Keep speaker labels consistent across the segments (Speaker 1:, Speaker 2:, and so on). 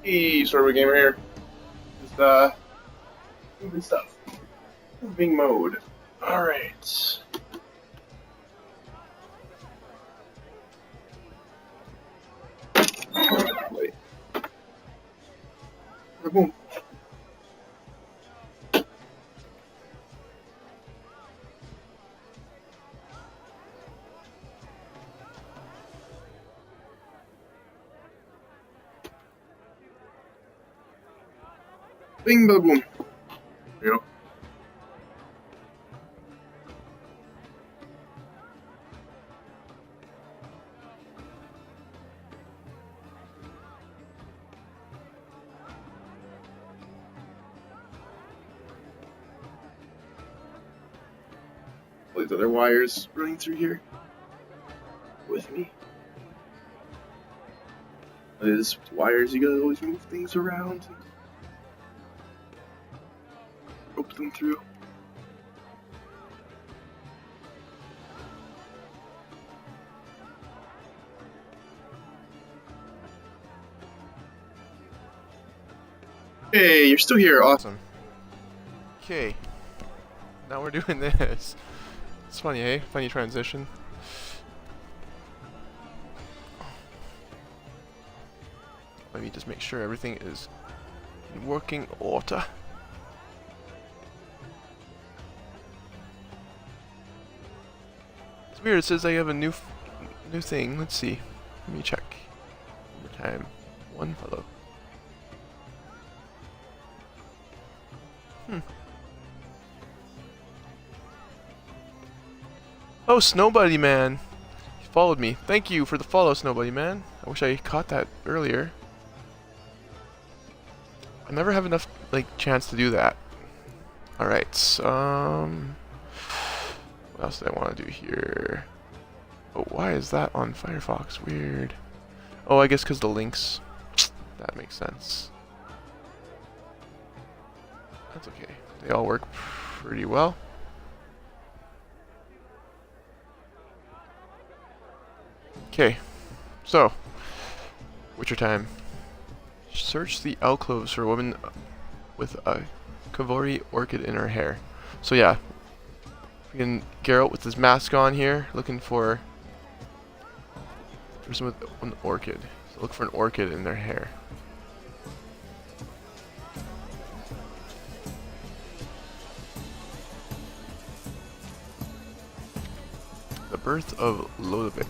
Speaker 1: Hey, sort of a gamer here. Just moving stuff. Moving mode. Alright. Wait. Boom. Bing, ba boom. There you go. All these other wires running through here with me. There's wires, you gotta always move things around and rope them through. Hey, you're still here. Awesome.
Speaker 2: Okay, now we're doing this. It's funny, eh? Funny transition. Let me just make sure everything is in working order. It's weird. It says I have a new thing. Let's see. Let me check. One more time. One follow. Oh, Snowbuddy Man. He followed me. Thank you for the follow, Snowbuddy Man. I wish I caught that earlier. I never have enough chance to do that. Alright, what else do I want to do here? Oh, why is that on Firefox? Weird. Oh, I guess because the links. That makes sense. That's okay. They all work pretty well. Okay, so Witcher time. Search the alcoves for a woman with a Kavori orchid in her hair. So yeah, we can Geralt with his mask on here, looking for a person with an orchid. So look for an orchid in their hair. The birth of Lodevik.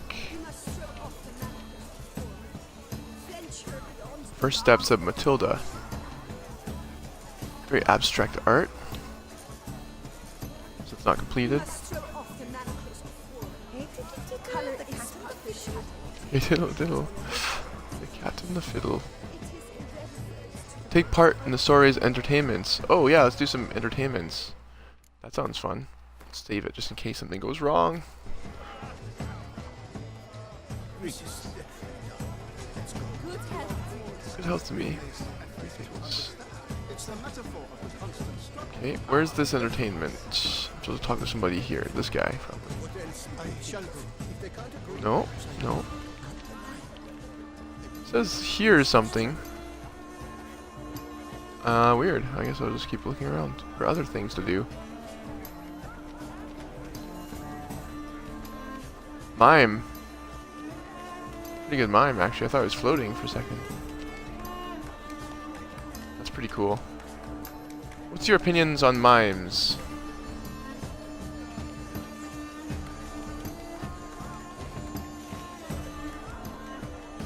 Speaker 2: First steps of Matilda. Very abstract art. So it's not completed. Hey, diddle diddle. The cat and the fiddle. Take part in the Soire's entertainments. Oh yeah, let's do some entertainments. That sounds fun. Let's save it just in case something goes wrong. Good health to me. Okay, where's this entertainment? I'm supposed to talk to somebody here. This guy, probably. No, no. It says here's something. Weird. I guess I'll just keep looking around for other things to do. Mime. Pretty good mime, actually. I thought it was floating for a second. That's pretty cool. What's your opinions on mimes?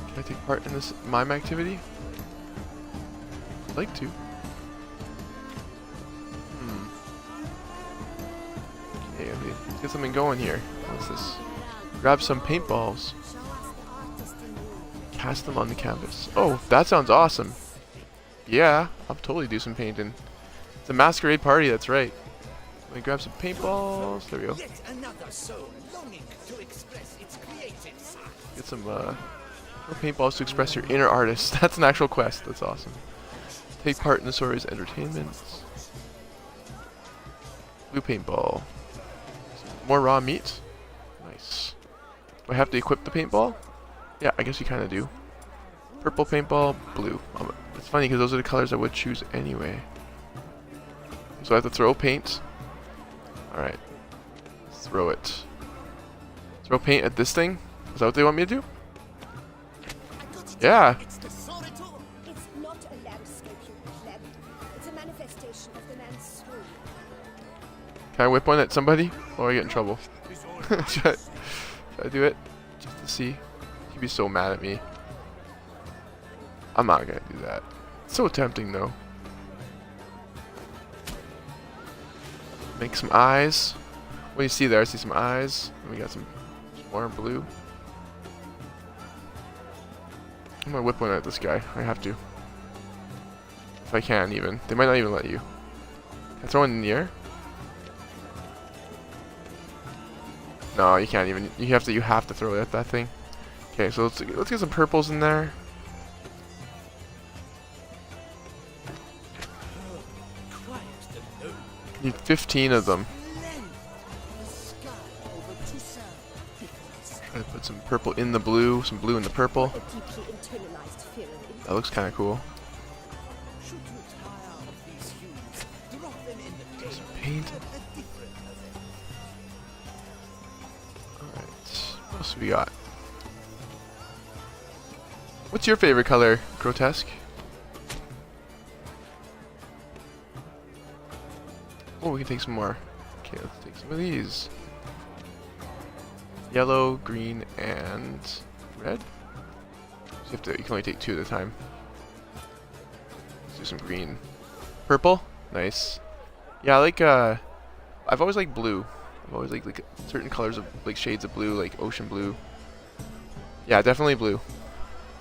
Speaker 2: Can I take part in this mime activity? I'd like to. Okay, let's get something going here. What's this? Grab some paintballs. Cast them on the canvas. Oh, that sounds awesome. Yeah, I'll totally do some painting. It's a masquerade party, that's right. Let me grab some paintballs. There we go. Get some more paintballs to express your inner artist. That's an actual quest. That's awesome. Take part in the Soire's entertainments. Blue paintball. More raw meat. Nice. Do I have to equip the paintball? Yeah, I guess you kind of do. Purple paintball, blue. It's funny because those are the colors I would choose anyway. So I have to throw paint. Alright. Throw it. Throw paint at this thing? Is that what they want me to do? Yeah.
Speaker 3: It's not a landscape, you pleb. It's a manifestation of the man's soul.
Speaker 2: Can I whip one at somebody? Or I get in trouble? should I do it? Just to see. He'd be so mad at me. I'm not gonna do that. It's so tempting though. Make some eyes. What do you see there? I see some eyes. And we got some more blue. I'm gonna whip one at this guy. I have to. If I can even. They might not even let you. Can I throw one in the air? No, you can't even. You have to throw it at that thing. Okay, so let's get some purples in there. Need 15 of them. Try to put some purple in the blue, some blue in the purple. That looks kind of cool. Some paint. Alright, what else we got? What's your favorite color, Grotesque? Oh, we can take some more. Okay, let's take some of these. Yellow, green, and red. So you can only take 2 at a time. Let's do some green. Purple? Nice. Yeah, I like, I've always liked blue. I've always liked like certain colors of, like shades of blue, like ocean blue. Yeah, definitely blue.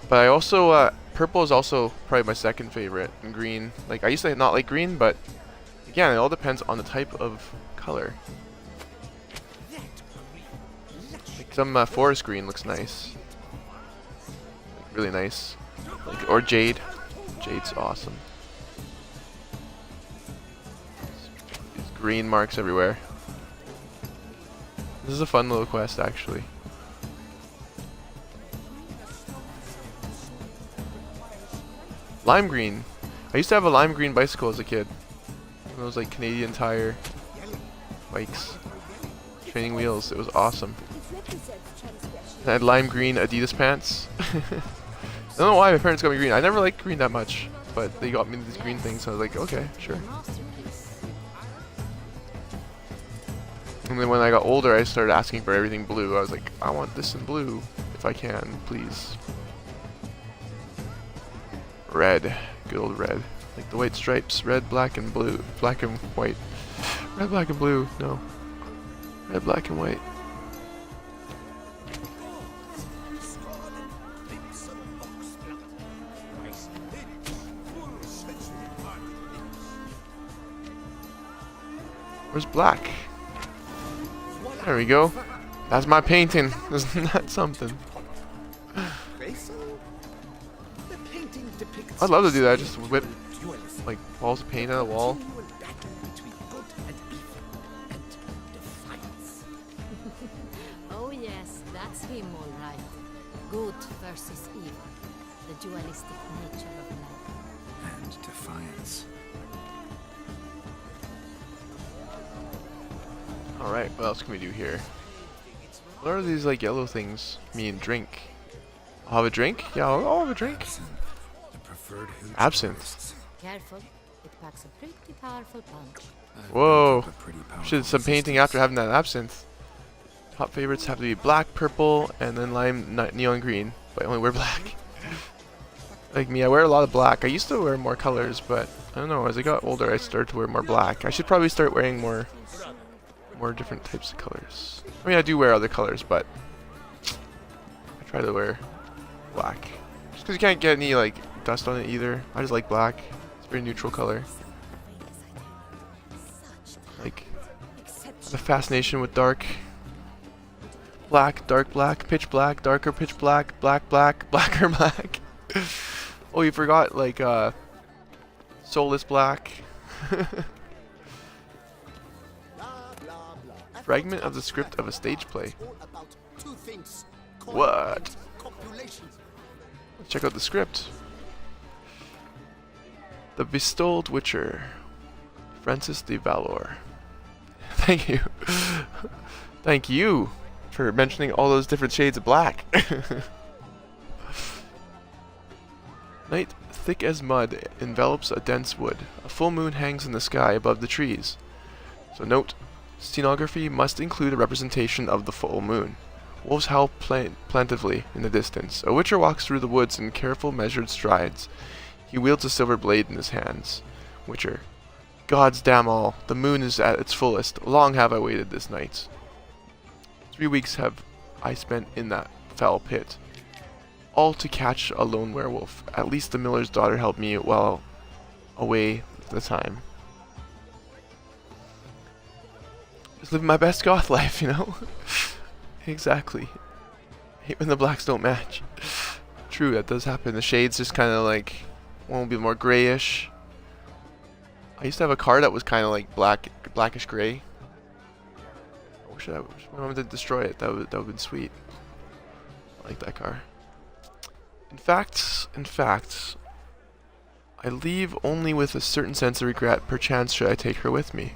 Speaker 2: But I also, purple is also probably my second favorite, and green. Like, I used to not like green, but again, it all depends on the type of color. Like some forest green looks nice. Like really nice. Like, or jade. Jade's awesome. These green marks everywhere. This is a fun little quest, actually. Lime green. I used to have a lime green bicycle as a kid. One of those like Canadian Tire bikes. Training wheels. It was awesome. I had lime green Adidas pants. I don't know why my parents got me green. I never liked green that much, but they got me these green things, so I was like, okay, sure. And then when I got older, I started asking for everything blue. I was like, I want this in blue, if I can, please. Red. Good old red. Like the white stripes. Red, black, and blue. Black and white. Red, black, and blue. No. Red, black, and white. Where's black? There we go. That's my painting. Isn't that something? I'd love to do that. Just whip like balls of paint on the wall.
Speaker 4: Oh yes, that's him all right. Good versus evil. The dualistic nature of life.
Speaker 5: And defiance.
Speaker 2: Alright, what else can we do here? What are these like yellow things mean? Drink. I'll have a drink? Yeah, I'll have a drink. Absinthe.
Speaker 4: Careful, it packs a pretty powerful punch.
Speaker 2: Whoa. Should some painting after having that absinthe. Top favorites have to be black, purple, and then lime, neon green. But I only wear black. Like me, I wear a lot of black. I used to wear more colors, but I don't know. As I got older, I started to wear more black. I should probably start wearing more different types of colors. I mean, I do wear other colors, but I try to wear black. Just because you can't get any like dust on it either. I just like black. It's a very neutral color. Like, I have a fascination with dark. Black, dark black, pitch black, darker pitch black, black, black, blacker black. Oh, you forgot like soulless black. Fragment of the script of a stage play. What? Let's check out the script. The Bestowed Witcher, Francis de Valor. Thank you. Thank you for mentioning all those different shades of black. Night thick as mud envelops a dense wood. A full moon hangs in the sky above the trees. So note, scenography must include a representation of the full moon. Wolves howl plaintively in the distance. A witcher walks through the woods in careful, measured strides. He wields a silver blade in his hands. Witcher. Gods damn all, the moon is at its fullest. Long have I waited this night. 3 weeks have I spent in that foul pit. All to catch a lone werewolf. At least the miller's daughter helped me well away the time. Just living my best goth life, you know? Exactly. Hate when the blacks don't match. True, that does happen. The shades just kind of like, one will be more grayish. I used to have a car that was kind of like blackish gray. I wish my mom did destroy it. That would have been sweet. I like that car. In fact, I leave only with a certain sense of regret. Perchance should I take her with me.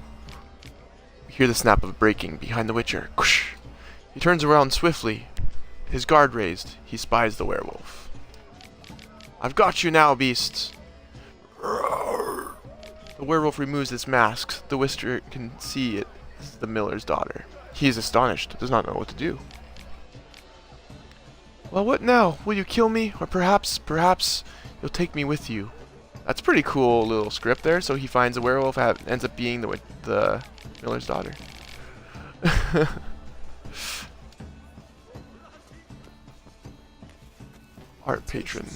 Speaker 2: We hear the snap of breaking behind the witcher. Whoosh. He turns around swiftly. His guard raised. He spies the werewolf. I've got you now, beast. The werewolf removes its mask. The witcher can see it is the miller's daughter. He is astonished. Does not know what to do. Well, what now? Will you kill me? Or perhaps you'll take me with you. That's a pretty cool little script there. So he finds a werewolf, ends up being the miller's daughter. Art patron.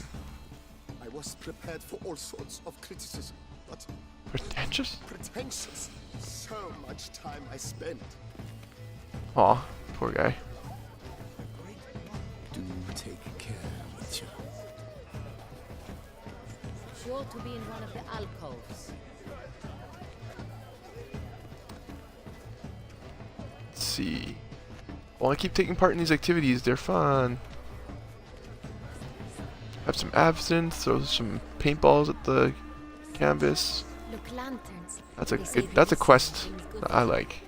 Speaker 5: I was prepared for all sorts of criticism, but
Speaker 2: Pretentious?
Speaker 5: pretentious. So much time I spent.
Speaker 2: Aw, poor guy.
Speaker 5: Do take care with you.
Speaker 4: Sure to be in one of the alcoves.
Speaker 2: Let's see. Well, I keep taking part in these activities. They're fun. Have some absinthe, throw some paintballs at the canvas.
Speaker 4: Look, lanterns.
Speaker 2: That's a quest that I like.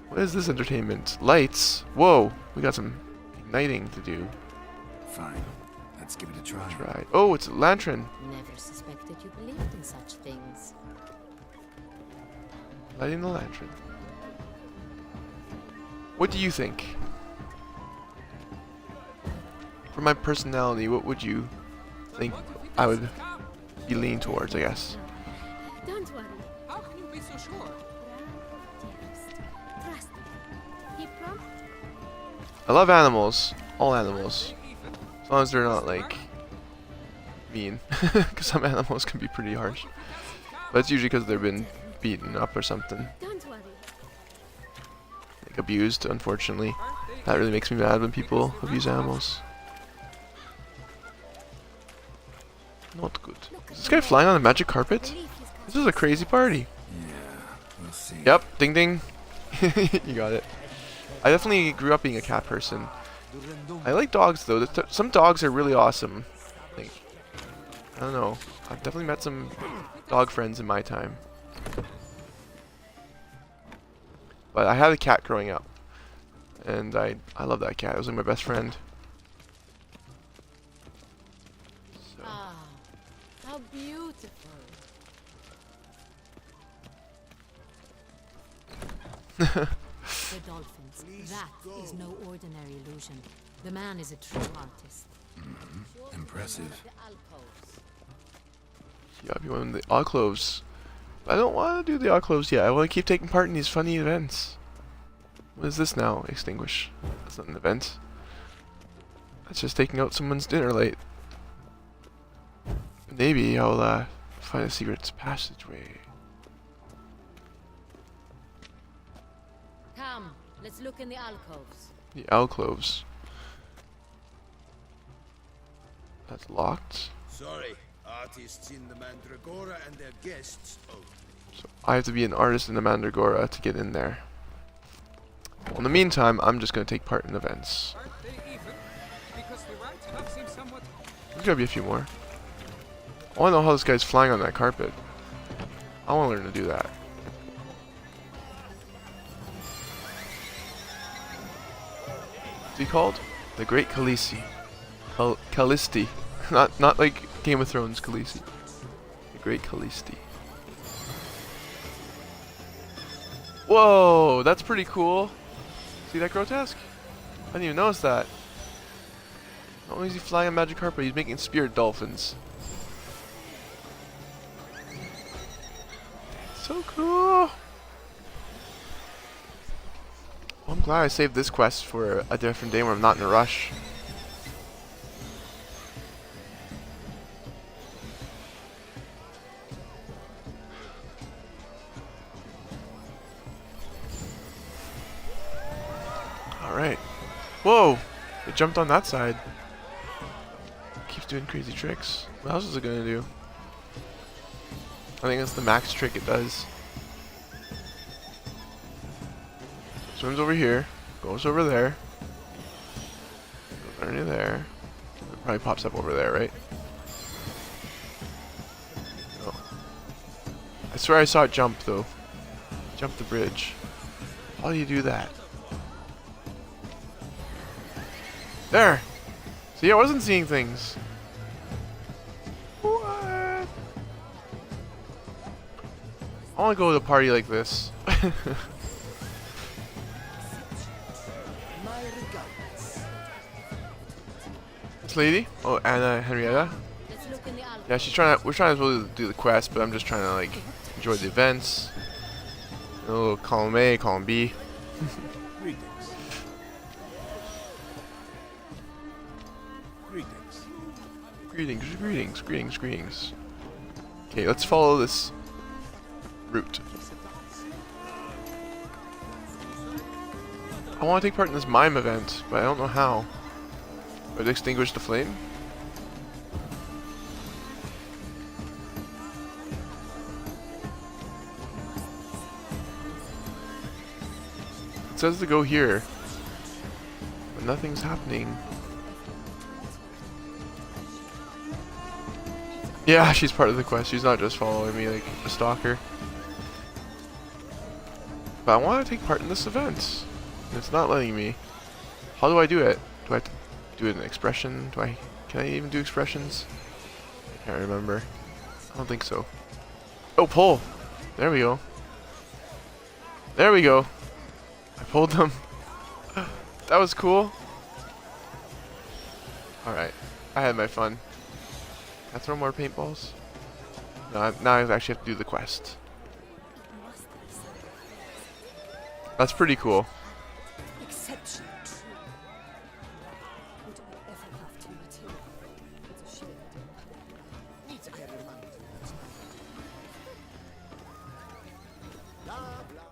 Speaker 2: What is this entertainment? Lights? Whoa, we got some igniting to do.
Speaker 5: Fine. Let's give it a try.
Speaker 2: Right. Oh, it's a lantern.
Speaker 4: Never suspected you believed in such things.
Speaker 2: Lighting the lantern. What do you think? For my personality, what would you think I would be leaning towards, I guess?
Speaker 3: Don't worry.
Speaker 6: How can you be so sure?
Speaker 3: Trust me. He promised.
Speaker 2: I love animals. All animals. As long as they're not, like, mean. Because some animals can be pretty harsh. But it's usually because they've been beaten up or something.
Speaker 3: Don't worry.
Speaker 2: Like, abused, unfortunately. That really makes me mad when people abuse animals. Not good. Is this guy flying on a magic carpet? This is a crazy party.
Speaker 5: Yeah, we'll see.
Speaker 2: Yep, ding ding. You got it. I definitely grew up being a cat person. I like dogs though. Some dogs are really awesome. Like, I don't know. I've definitely met some dog friends in my time. But I had a cat growing up. And I love that cat. It was like my best friend. So.
Speaker 4: Ah, how beautiful. The dolphins. That is no ordinary illusion. The man is a true artist.
Speaker 5: Impressive.
Speaker 4: The alcoves.
Speaker 2: Yeah, I'll be one of the alcoves. I don't want to do the alcoves yet. I want to keep taking part in these funny events. What is this now? Extinguish. That's not an event. That's just taking out someone's dinner late. Maybe I'll find a secret passageway.
Speaker 4: Come, let's look in the alcoves.
Speaker 2: The alcoves. That's locked.
Speaker 7: Sorry, artists in the Mandragora and their guests. Oh,
Speaker 2: So I have to be an artist in the Mandragora to get in there. Well, in the meantime, I'm just going to take part in events.
Speaker 6: Aren't they even? Because the right half seems somewhat...
Speaker 2: There's got to be a few more. I want to know how this guy's flying on that carpet. I want to learn to do that. What's he called? The Great Khaleesi. Khaleesi. Not like Game of Thrones Khaleesi. The Great Khaleesi. Whoa, that's pretty cool. See that grotesque? I didn't even notice that. Not only is he flying on magic carpet, he's making spirit dolphins. So cool. Well, I'm glad I saved this quest for a different day where I'm not in a rush. Alright. Whoa! It jumped on that side. Keeps doing crazy tricks. What else is it gonna do? I think that's the max trick it does. Swims over here, goes over there, goes under there. It probably pops up over there, right? Oh. I swear I saw it jump though. Jump the bridge. How do you do that? There! See, I wasn't seeing things. What? I want to go to a party like this. This lady? Oh, Anna Henrietta?
Speaker 4: Let's look in the alcove.
Speaker 2: Yeah, she's trying to. We're trying to really do the quest, but I'm just trying to like enjoy the events. A little column A, column B.
Speaker 5: Greetings. Greetings.
Speaker 2: Greetings. Okay, let's follow this route. I want to take part in this mime event, but I don't know how. Do I extinguish the flame? It says to go here, but nothing's happening. Yeah, she's part of the quest. She's not just following me like a stalker. But I want to take part in this event. And it's not letting me. How do I do it? Do I have to do it in expression? Can I even do expressions? I can't remember. I don't think so. Oh, pull! There we go. There we go. I pulled them. That was cool. Alright. I had my fun. Can I throw more paintballs? No, now I actually have to do the quest. That's pretty cool.
Speaker 3: Exception true. Would I ever love to meet him? It's a shame.
Speaker 5: Needs I remind you. Blah, blah.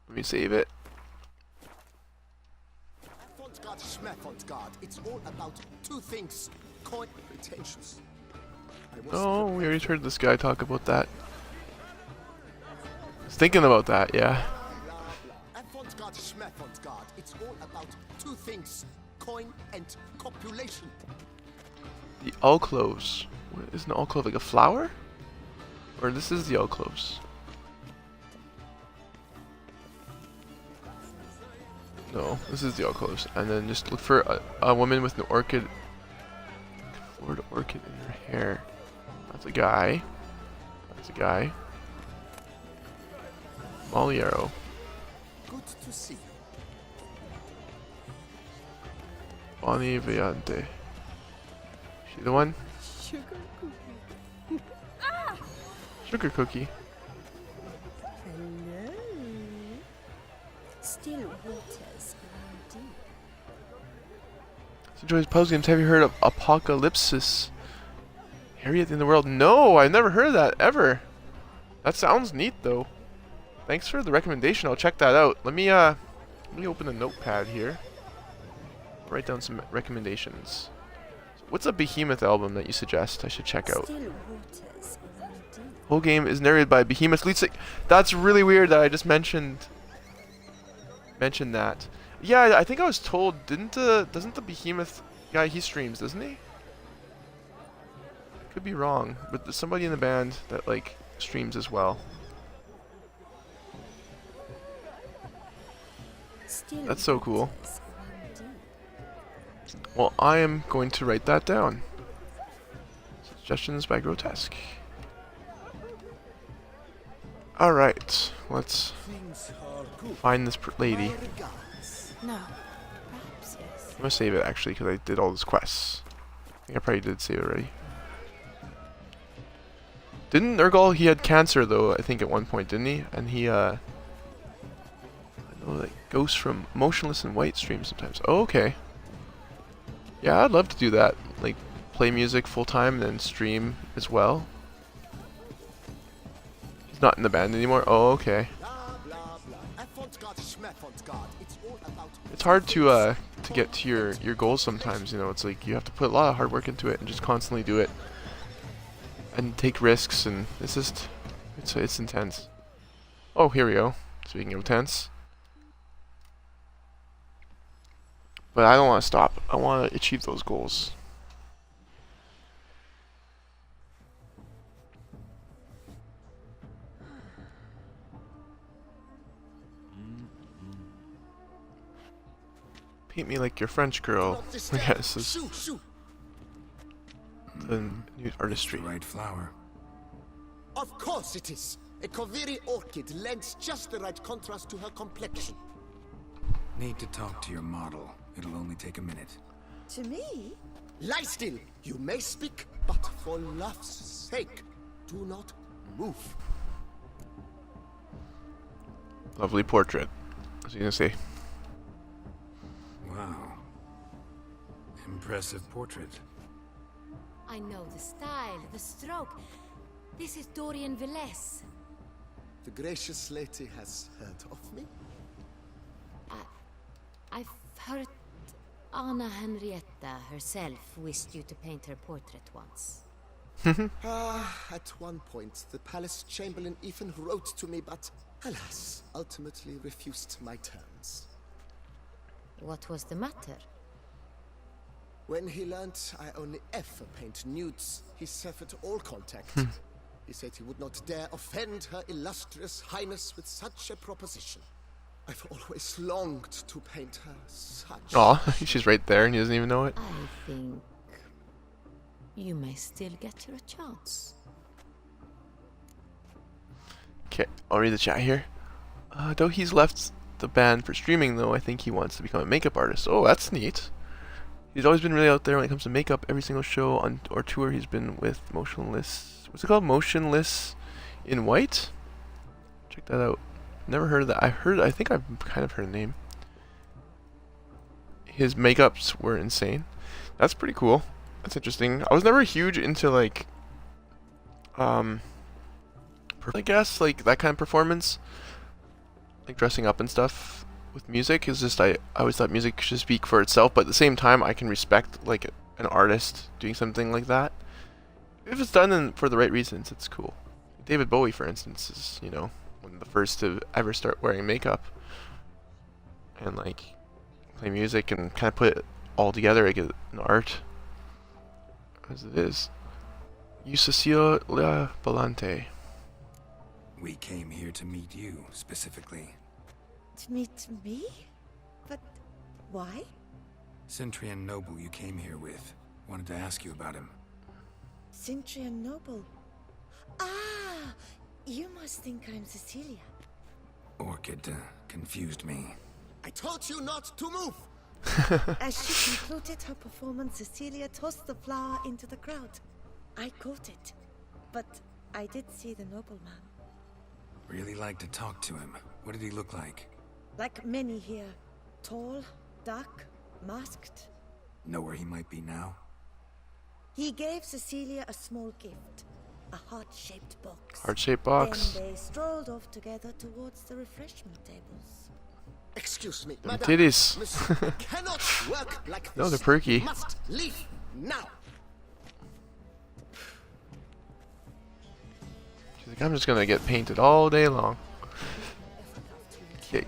Speaker 2: Let me save it.
Speaker 5: Font-guard, Schmefont-guard. It's all about two things. Coin pretentious. I was
Speaker 2: Oh, we already
Speaker 5: prepared
Speaker 2: heard this guy talk about that. I was thinking about that, yeah.
Speaker 5: Font-guard, Schmefont-guard. It's all about two things. Coin and copulation.
Speaker 2: The alcoves. What is an alcove? Like a flower? Or this is the alcoves? No, this is the alcoves. And then just look for a woman with an orchid. Florid orchid in her hair. That's a guy. That's a guy. Moliero.
Speaker 5: Good to see you.
Speaker 2: Bonnie Viante. She the one?
Speaker 3: Sugar cookie.
Speaker 2: Sugar cookie.
Speaker 3: Hello. Still waters run deep.
Speaker 2: Enjoys puzzle games. Have you heard of Apocalypsis? Harriet in the world? No, I've never heard of that ever. That sounds neat though. Thanks for the recommendation. I'll check that out. Let me open a notepad here. Write down some recommendations. What's a Behemoth album that you suggest I should check out?
Speaker 3: Still waters run deep.
Speaker 2: Whole game is narrated by Behemoth's lead singer. That's really weird that I just mentioned that. Yeah, I think I was told. Doesn't the Behemoth guy, he streams, doesn't he? could be wrong, but there's somebody in the band that like streams as well.
Speaker 3: Still
Speaker 2: That's so cool.
Speaker 3: matters indeed.
Speaker 2: Well, I am going to write that down. Suggestions by Grotesque. Alright, let's
Speaker 5: Things are good.
Speaker 2: find this lady.
Speaker 5: My regards.
Speaker 4: No. Perhaps yes.
Speaker 2: I'm gonna save it actually because I did all those quests. I think I probably did save it already. Didn't Nurgle, he had cancer though, I think at one point, didn't he? And he, I know, like, Ghosts from Motionless and White stream sometimes. Oh, okay. Yeah, I'd love to do that. Like, play music full time and then stream as well. He's not in the band anymore. Oh, okay.
Speaker 5: Blah, blah, blah. Avant-garde, schmavant-garde. It's all about
Speaker 2: It's hard to get to your goals sometimes, you know. It's like you have to put a lot of hard work into it and just constantly do it. And take risks, and it's just, it's intense. Oh, here we go. Speaking of intense. But I don't want to stop. I want to achieve those goals. Paint me like your French girl.
Speaker 5: not this
Speaker 2: Yeah, this is
Speaker 5: Shoo, shoo.
Speaker 2: the new artistry.
Speaker 6: Right flower.
Speaker 5: Of course it is. A Koviri orchid lends just the right contrast to her complexion.
Speaker 6: Need to talk to your model. It'll only take a minute.
Speaker 3: To me?
Speaker 5: Lie still. You may speak, but for love's sake, do not move.
Speaker 2: Lovely portrait. What was you gonna say?
Speaker 6: Wow. Impressive portrait.
Speaker 4: I know the style, the stroke. This is Dorian Velez.
Speaker 5: The gracious lady has heard of me.
Speaker 4: I've heard Anna Henrietta herself wished you to paint her portrait once.
Speaker 5: At one point, the palace chamberlain even wrote to me, but alas, ultimately refused my terms.
Speaker 4: What was the matter?
Speaker 5: When he learned I only ever paint nudes, he severed all contact. He said he would not dare offend her illustrious highness with such a proposition. I've always longed to paint her such...
Speaker 2: Aw, she's right there and he doesn't even know it.
Speaker 4: I think you may still get her a chance.
Speaker 2: Okay, I'll read the chat here. Though he's left the band for streaming though, I think he wants to become a makeup artist. Oh, that's neat. He's always been really out there when it comes to makeup. Every single show on or tour he's been with Motionless. What's it called? Motionless in White? Check that out. Never heard of that. I think I've kind of heard the name. His makeups were insane. That's pretty cool. That's interesting. I was never huge into like I guess like that kind of performance. Like dressing up and stuff with music is just I always thought music should speak for itself, but at the same time I can respect like an artist doing something like that. If it's done for the right reasons, it's cool. David Bowie, for instance, is, you know, one of the first to ever start wearing makeup and like play music and kind of put it all together like an art as it is. Cecilia Volante.
Speaker 6: We came here to meet you, specifically.
Speaker 3: To meet me? But why?
Speaker 6: Centrian Noble you came here with. Wanted to ask you about him.
Speaker 3: Centrian Noble. Ah! You must think I'm Cecilia.
Speaker 6: Orchid confused me.
Speaker 5: I told you not to move!
Speaker 3: As she concluded her performance, Cecilia tossed the flower into the crowd. I caught it, but I did see the nobleman.
Speaker 6: Really like to talk to him. What did he look like?
Speaker 3: Like many here. Tall, dark, masked.
Speaker 6: Know where he might be now?
Speaker 3: He gave Cecilia a small gift. A heart-shaped box.
Speaker 2: Heart-shaped box.
Speaker 3: Then they strolled off together towards the refreshment tables.
Speaker 5: Excuse me,
Speaker 2: Them
Speaker 5: madam.
Speaker 2: titties.
Speaker 5: Monsieur, I cannot work like this.
Speaker 2: No, they're perky.
Speaker 5: You must leave now.
Speaker 2: She's like, I'm just gonna get painted all day long. Okay,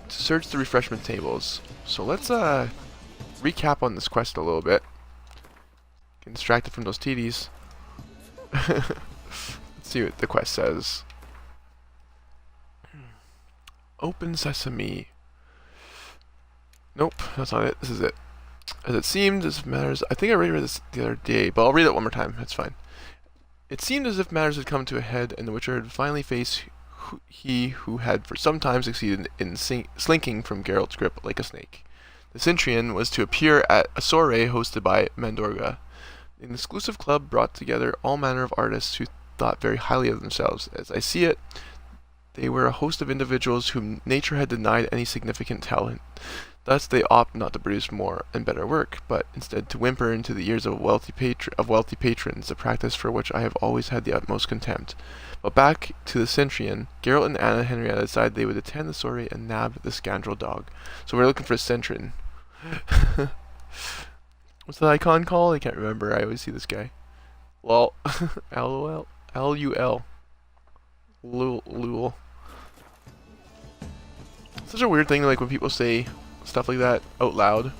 Speaker 2: search the refreshment tables. So let's recap on this quest a little bit. Get distracted from those TDs. Let's see what the quest says. Open sesame. Nope, that's not it. This is it. As it seemed as if matters... I think I already read this the other day, but I'll read it one more time. It's fine. It seemed as if matters had come to a head, and the Witcher had finally faced he who had for some time succeeded in slinking from Geralt's grip like a snake. The Cintrian was to appear at a soiree hosted by Mandorga. An exclusive club brought together all manner of artists who thought very highly of themselves. As I see it, they were a host of individuals whom nature had denied any significant talent. Thus they opt not to produce more and better work, but instead to whimper into the ears of wealthy patrons, a practice for which I have always had the utmost contempt. But back to the Cintrian, Geralt and Anna Henrietta decided they would attend the soiree and nab the scoundrel dog. So we're looking for a Cintrian. What's the icon called? I can't remember. I always see this guy. Lol. LOL. LUL. Lul. Such a weird thing, like when people say stuff like that out loud.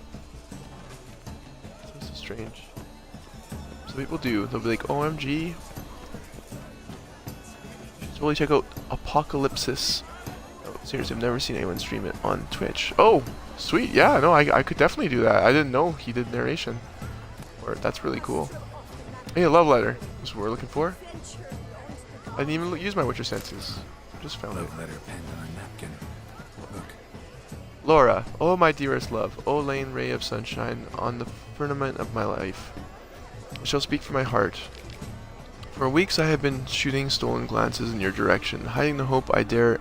Speaker 2: This is strange. So people do. They'll be like, OMG. Should totally check out Apocalypsis. Oh, seriously, I've never seen anyone stream it on Twitch. Oh, sweet. Yeah, no, I could definitely do that. I didn't know he did narration. Or that's really cool. Hey, a love letter. That's what we're looking for. I didn't even use my Witcher senses. Just found it.
Speaker 6: Love letter penned on a napkin. Look.
Speaker 2: Laura, oh my dearest love, oh lane ray of sunshine on the firmament of my life. I shall speak from my heart. For weeks I have been shooting stolen glances in your direction, hiding the hope I dare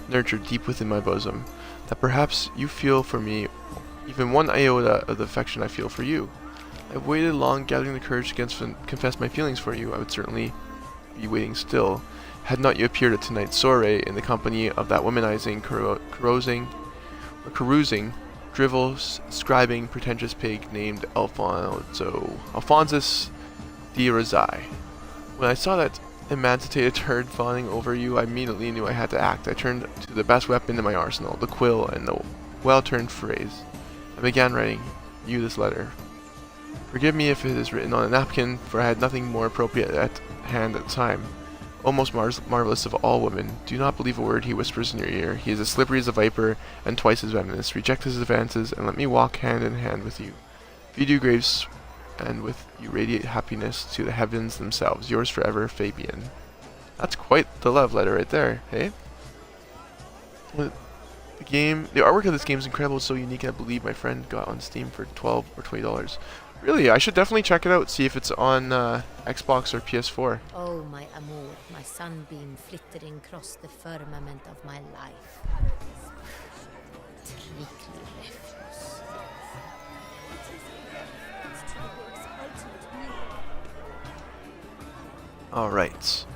Speaker 2: nurture deep within my bosom, that perhaps you feel for me even one iota of the affection I feel for you. I have waited long, gathering the courage to confess my feelings for you. I would certainly be waiting still, had not you appeared at tonight's soiree in the company of that womanizing, carousing, drivel, scribing, pretentious pig named Alphonsus de Razai. When I saw that emancipated turd fawning over you, I immediately knew I had to act. I turned to the best weapon in my arsenal, the quill and the well-turned phrase. I began writing you this letter. Forgive me if it is written on a napkin, for I had nothing more appropriate at hand at the time. O most marvelous of all women, do not believe a word he whispers in your ear. He is as slippery as a viper, and twice as venomous. Reject his advances, and let me walk hand in hand with you. Feed you graves, and with you radiate happiness to the heavens themselves. Yours forever, Fabian. That's quite the love letter right there, hey? The artwork of this game is incredible, so unique, and I believe my friend got on Steam for $12 or $20. Really, I should definitely check it out, see if it's on Xbox or PS4.
Speaker 4: Oh, my amour, my sunbeam flittering across the firmament of my life. Trickly refuse.
Speaker 2: Alright.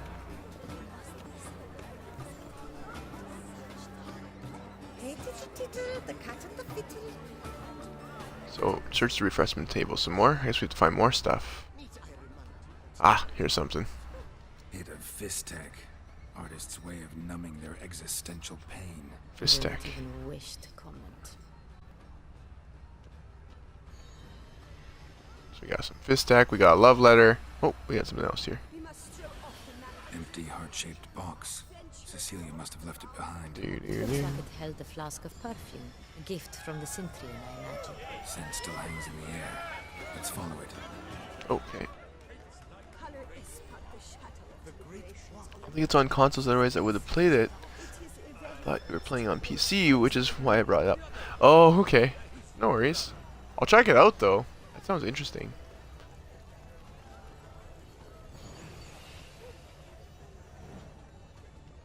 Speaker 3: The cat and the fiddle.
Speaker 2: So, search the refreshment table some more. I guess we have to find more stuff. Ah, here's something.
Speaker 6: Bit of Fistek. Artist's way of numbing their existential pain.
Speaker 2: Fistek.
Speaker 4: Don't even wish to comment.
Speaker 2: So we got some Fistek, we got a love letter. Oh, we got something else here.
Speaker 6: Empty heart-shaped box. Cecilia must have left it behind.
Speaker 4: Looks like it held a flask of perfume. A gift from the Cintrian, I imagine.
Speaker 6: Scent still hangs in the air. Let's follow it.
Speaker 2: Okay. I don't think it's on consoles, otherwise I would have played it. I thought you were playing on PC, which is why I brought it up. Oh, okay. No worries. I'll check it out, though. That sounds interesting.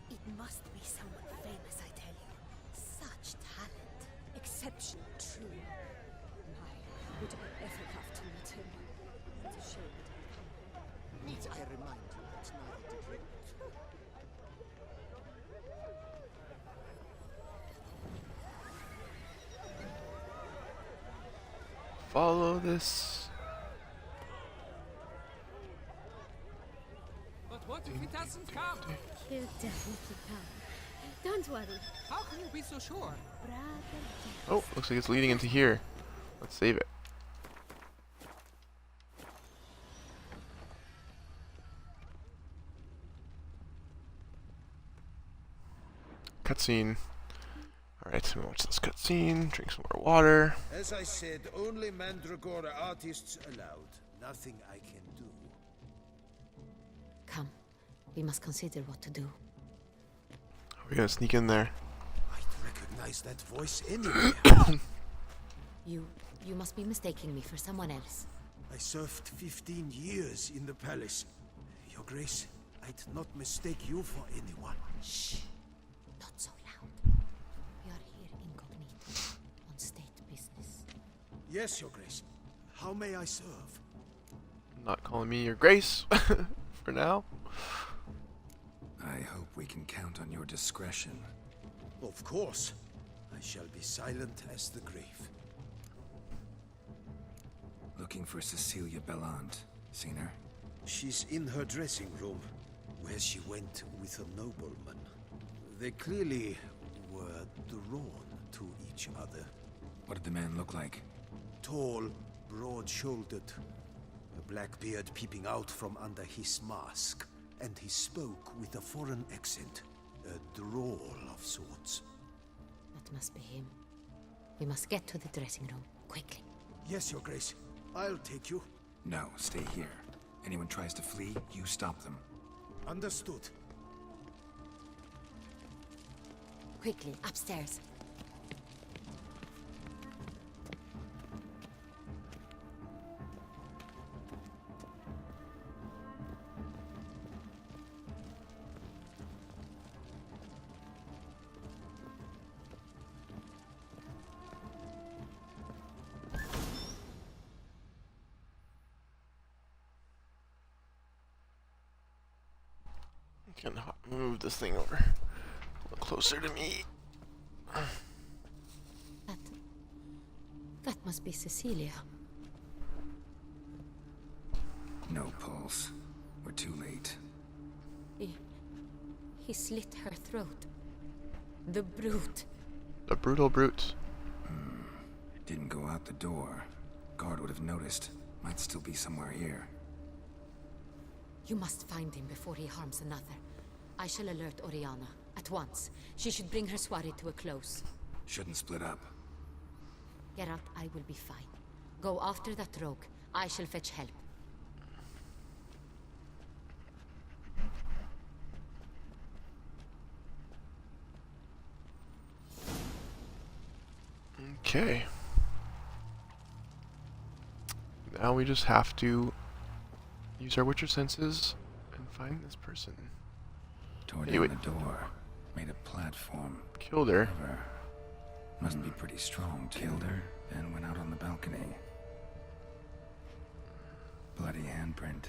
Speaker 3: It must be someone famous, I tell you. Such talent. Exceptional, true. My, would I ever have to meet him? It's a shame that
Speaker 5: Need I remind you that neither did Rick.
Speaker 2: Follow this.
Speaker 8: But what if he doesn't come?
Speaker 4: He'll definitely come. Don't worry,
Speaker 8: How can you be so sure?
Speaker 4: brother.
Speaker 2: Oh, looks like it's leading into here. Let's save it. cutscene. Alright, we watch this cutscene, drink some more water.
Speaker 7: As I said, only Mandragora artists allowed. Nothing I can do.
Speaker 4: Come. We must consider what to do.
Speaker 2: We're gonna sneak in there.
Speaker 7: I'd recognize that voice anywhere.
Speaker 4: You must be mistaking me for someone else.
Speaker 7: I served 15 years in the palace. Your Grace, I'd not mistake you for anyone.
Speaker 4: Shh. Not so loud. We are here incognito, on state business.
Speaker 7: Yes, Your Grace. How may I serve?
Speaker 2: Not calling me your grace for now.
Speaker 6: I hope we can count on your discretion.
Speaker 7: Of course. I shall be silent as the grave.
Speaker 6: Looking for Cecilia Bellant. Seen her?
Speaker 7: She's in her dressing room, where she went with a nobleman. They clearly were drawn to each other.
Speaker 6: What did the man look like?
Speaker 7: Tall, broad-shouldered, a black beard peeping out from under his mask, and he spoke with a foreign accent, a drawl of sorts.
Speaker 4: That must be him. We must get to the dressing room, quickly.
Speaker 7: Yes, Your Grace. I'll take you.
Speaker 6: No, stay here. Anyone tries to flee, you stop them.
Speaker 7: Understood.
Speaker 4: Quickly, upstairs.
Speaker 2: Can move this thing over a little closer to me.
Speaker 4: That must be Cecilia.
Speaker 6: No pulse. We're too late.
Speaker 4: He slit her throat. The brute.
Speaker 2: The brutal brute.
Speaker 6: Didn't go out the door. Guard would have noticed. Might still be somewhere here.
Speaker 4: You must find him before he harms another. I shall alert Oriana at once. She should bring her soirée to a close.
Speaker 6: Shouldn't split up.
Speaker 4: Geralt, I will be fine. Go after that rogue. I shall fetch help.
Speaker 2: Okay. Now we just have to use our Witcher senses and find this person.
Speaker 6: Tore
Speaker 2: Hey,
Speaker 6: down
Speaker 2: wait.
Speaker 6: the door. Made a platform.
Speaker 2: Killed her.
Speaker 6: Clever. Must be pretty strong. Killed her, then went out on the balcony. Bloody handprint.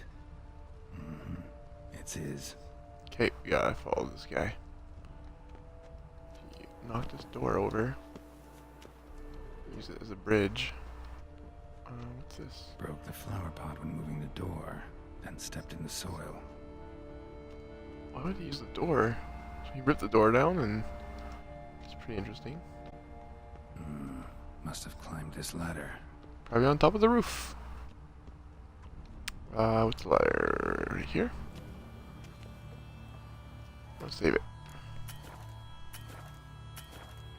Speaker 6: It's his.
Speaker 2: Okay, we gotta follow this guy. He knocked his door over. Use it as a bridge. What's this?
Speaker 6: Broke the flower pot when moving the door, then stepped in the soil.
Speaker 2: Why would he use the door? So he ripped the door down, and it's pretty interesting.
Speaker 6: Must have climbed this ladder.
Speaker 2: Probably on top of the roof. What's the ladder? Right here? Let's save it.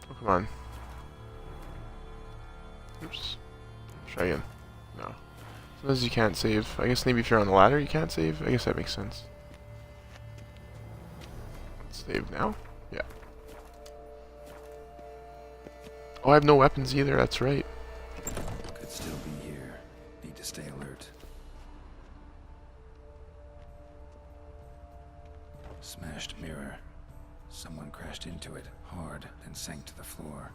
Speaker 2: Oh, come on. Oops. Try again. No. Sometimes you can't save. I guess maybe if you're on the ladder you can't save. I guess that makes sense. Let's save now. Yeah. Oh, I have no weapons either. That's right.
Speaker 6: Could still be here. Need to stay alert. Smashed mirror. Someone crashed into it hard, then sank to the floor.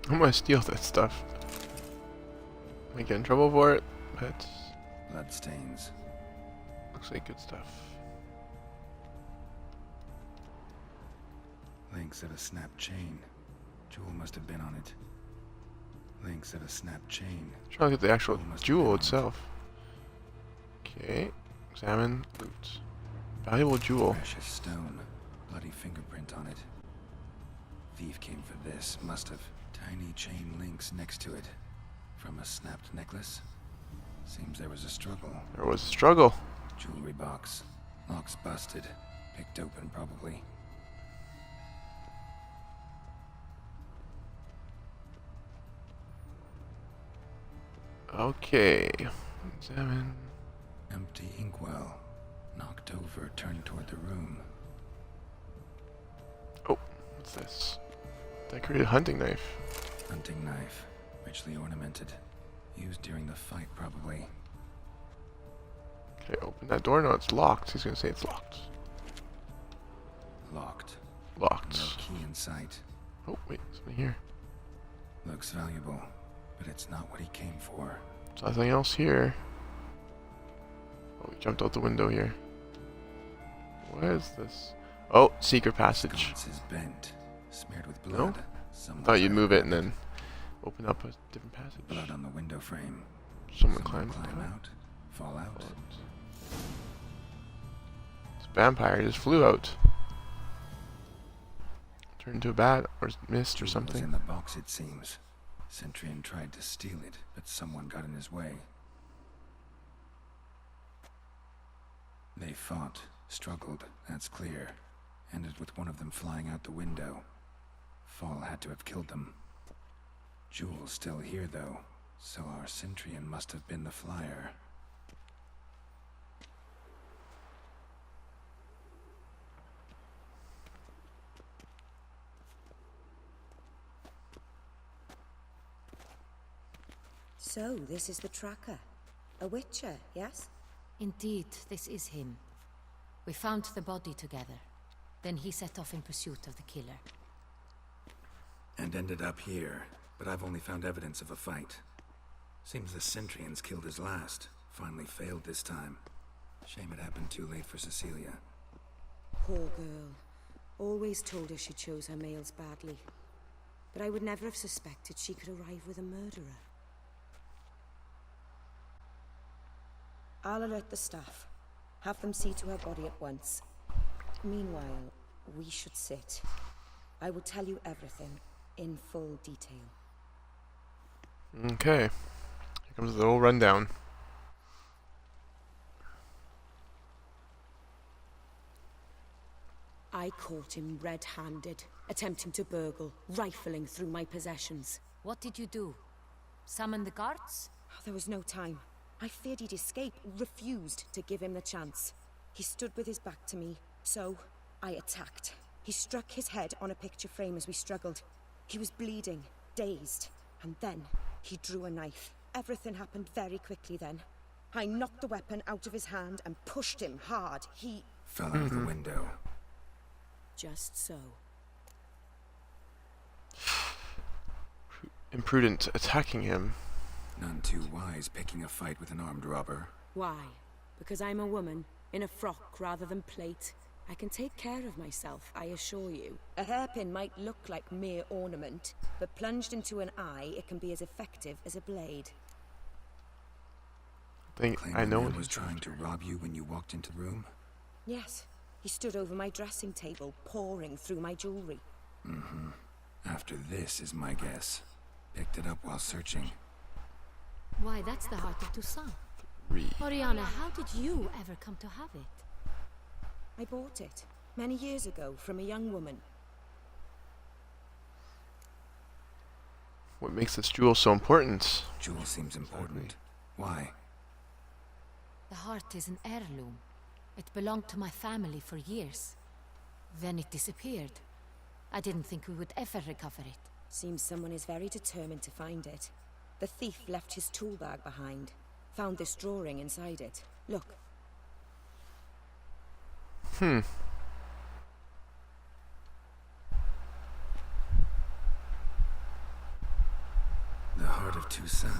Speaker 2: I'm gonna steal that stuff. Might get in trouble for it, but
Speaker 6: Bloodstains.
Speaker 2: looks like good stuff.
Speaker 6: Links of a snapped chain. Jewel must have been on it. Links of a snapped chain.
Speaker 2: Trying to get the actual
Speaker 6: Jewel must have
Speaker 2: jewel
Speaker 6: been on it.
Speaker 2: itself. Okay, examine loot. Valuable jewel.
Speaker 6: Precious stone. Bloody fingerprint on it. Thief came for this. Must have. Tiny chain links next to it. From a snapped necklace. Seems there was a struggle.
Speaker 2: There was a struggle.
Speaker 6: Jewelry box. Lock's busted. Picked open, probably.
Speaker 2: Okay. Examine.
Speaker 6: Empty inkwell. Knocked over, turned toward the room.
Speaker 2: Oh, what's this? Decorated hunting knife.
Speaker 6: Hunting knife. Richly ornamented. Used during the fight, probably.
Speaker 2: Okay, open that door. No, it's locked. He's gonna say it's locked.
Speaker 6: Locked.
Speaker 2: Locked.
Speaker 6: No key in sight.
Speaker 2: Oh, wait, something here.
Speaker 6: Looks valuable, but it's not what he came for.
Speaker 2: There's nothing else here. Oh, we jumped out the window here. What is this? Oh, secret passage.
Speaker 6: Sconce is bent, smeared with
Speaker 2: No?
Speaker 6: blood.
Speaker 2: I thought you'd move it and then open up a different passage.
Speaker 6: Blood on the window frame.
Speaker 2: Someone climbed
Speaker 6: climb out, fall out.
Speaker 2: This vampire just flew out. Turned into a bat or mist or
Speaker 6: Jewel was
Speaker 2: something.
Speaker 6: in the box, it seems. Centurion tried to steal it, but someone got in his way. They fought, struggled, that's clear. Ended with one of them flying out the window. Fall had to have killed them. Jewel's still here, though, so our Centurion must have been the flyer.
Speaker 3: So, this is the tracker. A witcher, yes?
Speaker 4: Indeed, this is him. We found the body together. Then he set off in pursuit of the killer.
Speaker 6: And ended up here, but I've only found evidence of a fight. Seems the Centurions killed his last. Finally failed this time. Shame it happened too late for Cecilia.
Speaker 3: Poor girl. Always told her she chose her males badly. But I would never have suspected she could arrive with a murderer. I'll alert the staff. Have them see to her body at once. Meanwhile, we should sit. I will tell you everything, in full detail.
Speaker 2: Okay. Here comes the little rundown.
Speaker 3: I caught him red-handed, attempting to burgle, rifling through my possessions.
Speaker 4: What did you do? Summon the guards?
Speaker 3: There was no time. I feared he'd escape, refused to give him the chance. He stood with his back to me, so I attacked. He struck his head on a picture frame as we struggled. He was bleeding, dazed, and then he drew a knife. Everything happened very quickly then. I knocked the weapon out of his hand and pushed him hard. He...
Speaker 6: Fell out of the window.
Speaker 3: Just so.
Speaker 2: Imprudent attacking him.
Speaker 6: None too wise picking a fight with an armed robber.
Speaker 3: Why? Because I'm a woman, in a frock rather than plate. I can take care of myself, I assure you. A hairpin might look like mere ornament, but plunged into an eye, it can be as effective as a blade.
Speaker 2: I know
Speaker 6: he
Speaker 2: what
Speaker 6: was
Speaker 2: he's
Speaker 6: trying to rob you when you walked into the room.
Speaker 3: Yes, he stood over my dressing table, pouring through my jewelry.
Speaker 6: Mm-hmm. After this is my guess. Picked it up while searching.
Speaker 4: Why, that's the heart of Toussaint. Oriana, how did you ever come to have it?
Speaker 3: I bought it, many years ago, from a young woman.
Speaker 2: What makes this jewel so important?
Speaker 6: Jewel seems important. Why?
Speaker 4: The heart is an heirloom. It belonged to my family for years. Then it disappeared. I didn't think we would ever recover it.
Speaker 3: Seems someone is very determined to find it. The thief left his tool bag behind. Found this drawing inside it. Look.
Speaker 2: The
Speaker 6: heart of Toussaint.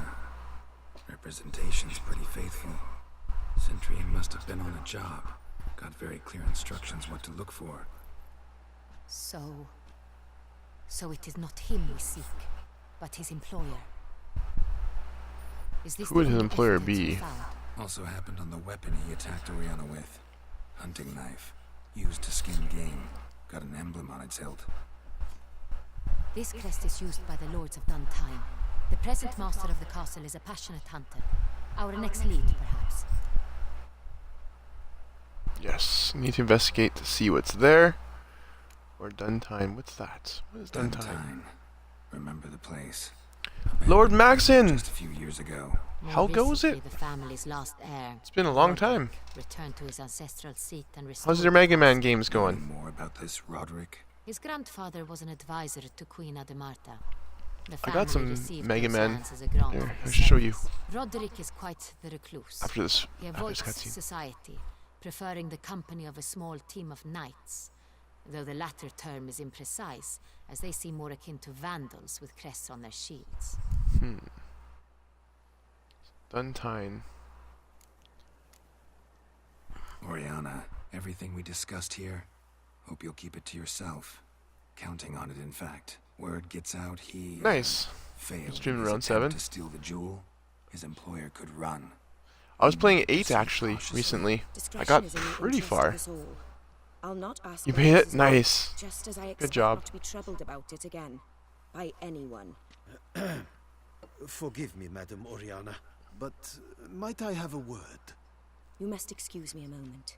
Speaker 6: Representation's pretty faithful. Centurion must have been on a job. Got very clear instructions what to look for.
Speaker 4: So it is not him we seek, but his employer. Is this
Speaker 2: Who would
Speaker 4: the
Speaker 2: his
Speaker 4: only
Speaker 2: employer
Speaker 4: evidence we
Speaker 2: be?
Speaker 4: found?
Speaker 6: Also happened on the weapon he attacked Oriana with. Hunting knife. Used to skin game. Got an emblem on its hilt.
Speaker 4: This crest is used by the Lords of Duntime. The present master of the castle is a passionate hunter. Our next lead, perhaps.
Speaker 2: Yes, need to investigate to see what's there. Or Duntine, what's that? What is Duntine?
Speaker 6: Remember the place?
Speaker 2: Lord
Speaker 6: Abandoned
Speaker 2: Maxon!
Speaker 6: just a few years ago.
Speaker 2: How goes it?
Speaker 4: The family's last heir.
Speaker 2: It's been a long time.
Speaker 4: Returned to his ancestral seat and
Speaker 2: How's your Mega Man games
Speaker 6: Know
Speaker 2: going?
Speaker 6: more about this, Roderick?
Speaker 4: His grandfather was an advisor to Queen Ademarta. The
Speaker 2: I got some
Speaker 4: family received
Speaker 2: Mega
Speaker 4: those
Speaker 2: Man
Speaker 4: lands as a grant
Speaker 2: there.
Speaker 4: for
Speaker 2: I
Speaker 4: his
Speaker 2: should show you
Speaker 4: service. Roderick is quite the recluse.
Speaker 2: after this
Speaker 4: He avoids
Speaker 2: cutscene.
Speaker 4: society, preferring the company of a small team of knights, though the latter term is imprecise, as they seem more akin to vandals with crests on their shields.
Speaker 2: Duntine.
Speaker 6: Oriana, everything we discussed here, hope you'll keep it to yourself. Counting on it, in fact. Word gets out he
Speaker 2: Nice.
Speaker 6: failed
Speaker 2: Streamed
Speaker 6: in his
Speaker 2: around
Speaker 6: attempt
Speaker 2: 7.
Speaker 6: to steal the jewel. His employer could run.
Speaker 2: I was playing 8
Speaker 6: Proceed
Speaker 2: actually
Speaker 6: cautiously.
Speaker 2: recently. I
Speaker 9: Discretion
Speaker 2: got
Speaker 9: is in the
Speaker 2: pretty
Speaker 9: interest of
Speaker 2: far.
Speaker 9: us all. I'll not ask
Speaker 2: You
Speaker 9: where
Speaker 2: made
Speaker 9: this
Speaker 2: it?
Speaker 9: is going,
Speaker 2: Nice.
Speaker 9: Just as I
Speaker 2: Good
Speaker 9: expect
Speaker 2: job.
Speaker 9: not to be troubled about it again. By anyone.
Speaker 7: Forgive me, Madam Oriana, but might I have a word?
Speaker 9: You must excuse me a moment.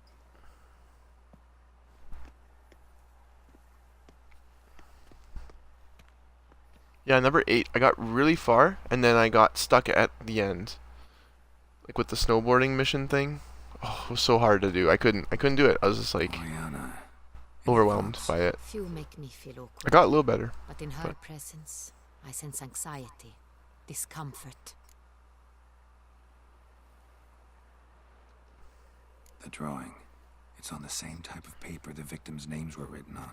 Speaker 2: Yeah, number 8. I got really far, and then I got stuck at the end. Like with the snowboarding mission thing. Oh, it was so hard to do. I couldn't do it. I was just like
Speaker 6: Oriana,
Speaker 2: overwhelmed by it.
Speaker 4: Few make me feel awkward.
Speaker 2: I got a little better.
Speaker 4: But in her
Speaker 2: but-
Speaker 4: presence, I sense anxiety, discomfort.
Speaker 6: the drawing. It's on the same type of paper the victims' names were written on.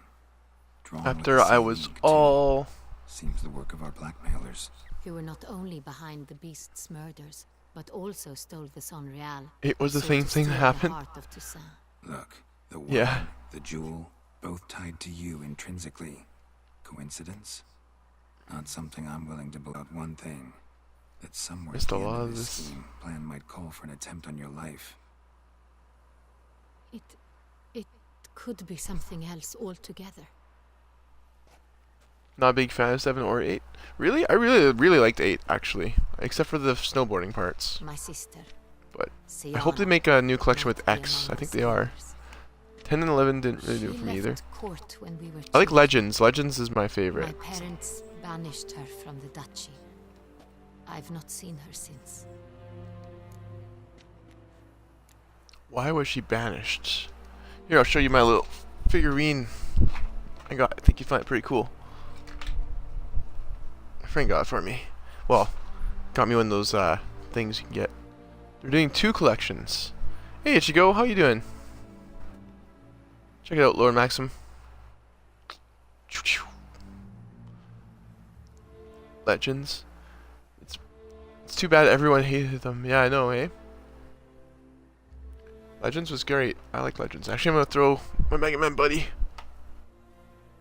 Speaker 6: Drawn
Speaker 2: After
Speaker 6: with the
Speaker 2: I
Speaker 6: same
Speaker 2: was
Speaker 6: ink, too.
Speaker 2: all...
Speaker 6: Seems the work of our blackmailers.
Speaker 4: Who were not only behind the beast's murders, but also stole the Son Real.
Speaker 2: It was the
Speaker 4: so
Speaker 2: same
Speaker 4: to
Speaker 2: thing that
Speaker 4: steal the
Speaker 2: happened.
Speaker 4: heart of Toussaint.
Speaker 6: Look, the woman,
Speaker 2: Yeah.
Speaker 6: the jewel, both tied to you intrinsically. Coincidence? Not something I'm willing to believe. About one thing, that somewhere
Speaker 2: Missed
Speaker 6: at
Speaker 2: a
Speaker 6: the end
Speaker 2: lot
Speaker 6: of
Speaker 2: of
Speaker 6: this
Speaker 2: this.
Speaker 6: scheme, plan might call for an attempt on your life.
Speaker 4: It could be something else altogether.
Speaker 2: Not a big fan of 7 or 8. Really? I really liked 8, actually. Except for the snowboarding parts.
Speaker 4: My sister.
Speaker 2: But I hope they make a new collection with X. I think they are. 10 and 11 didn't really do it for me either.
Speaker 4: Court when we were
Speaker 2: I like
Speaker 4: children.
Speaker 2: Legends. Legends is my favorite.
Speaker 4: My parents banished her from the duchy. I've not seen her since.
Speaker 2: Why was she banished? Here, I'll show you my little figurine I got. I think you find it pretty cool. My friend got it for me. Well, got me one of those things you can get. They're doing 2 collections. Hey, Ichigo, how you doing? Check it out, Lord Maxim. Legends. It's too bad everyone hated them. Yeah, I know, eh? Legends was great. I like Legends. Actually, I'm gonna throw my Mega Man buddy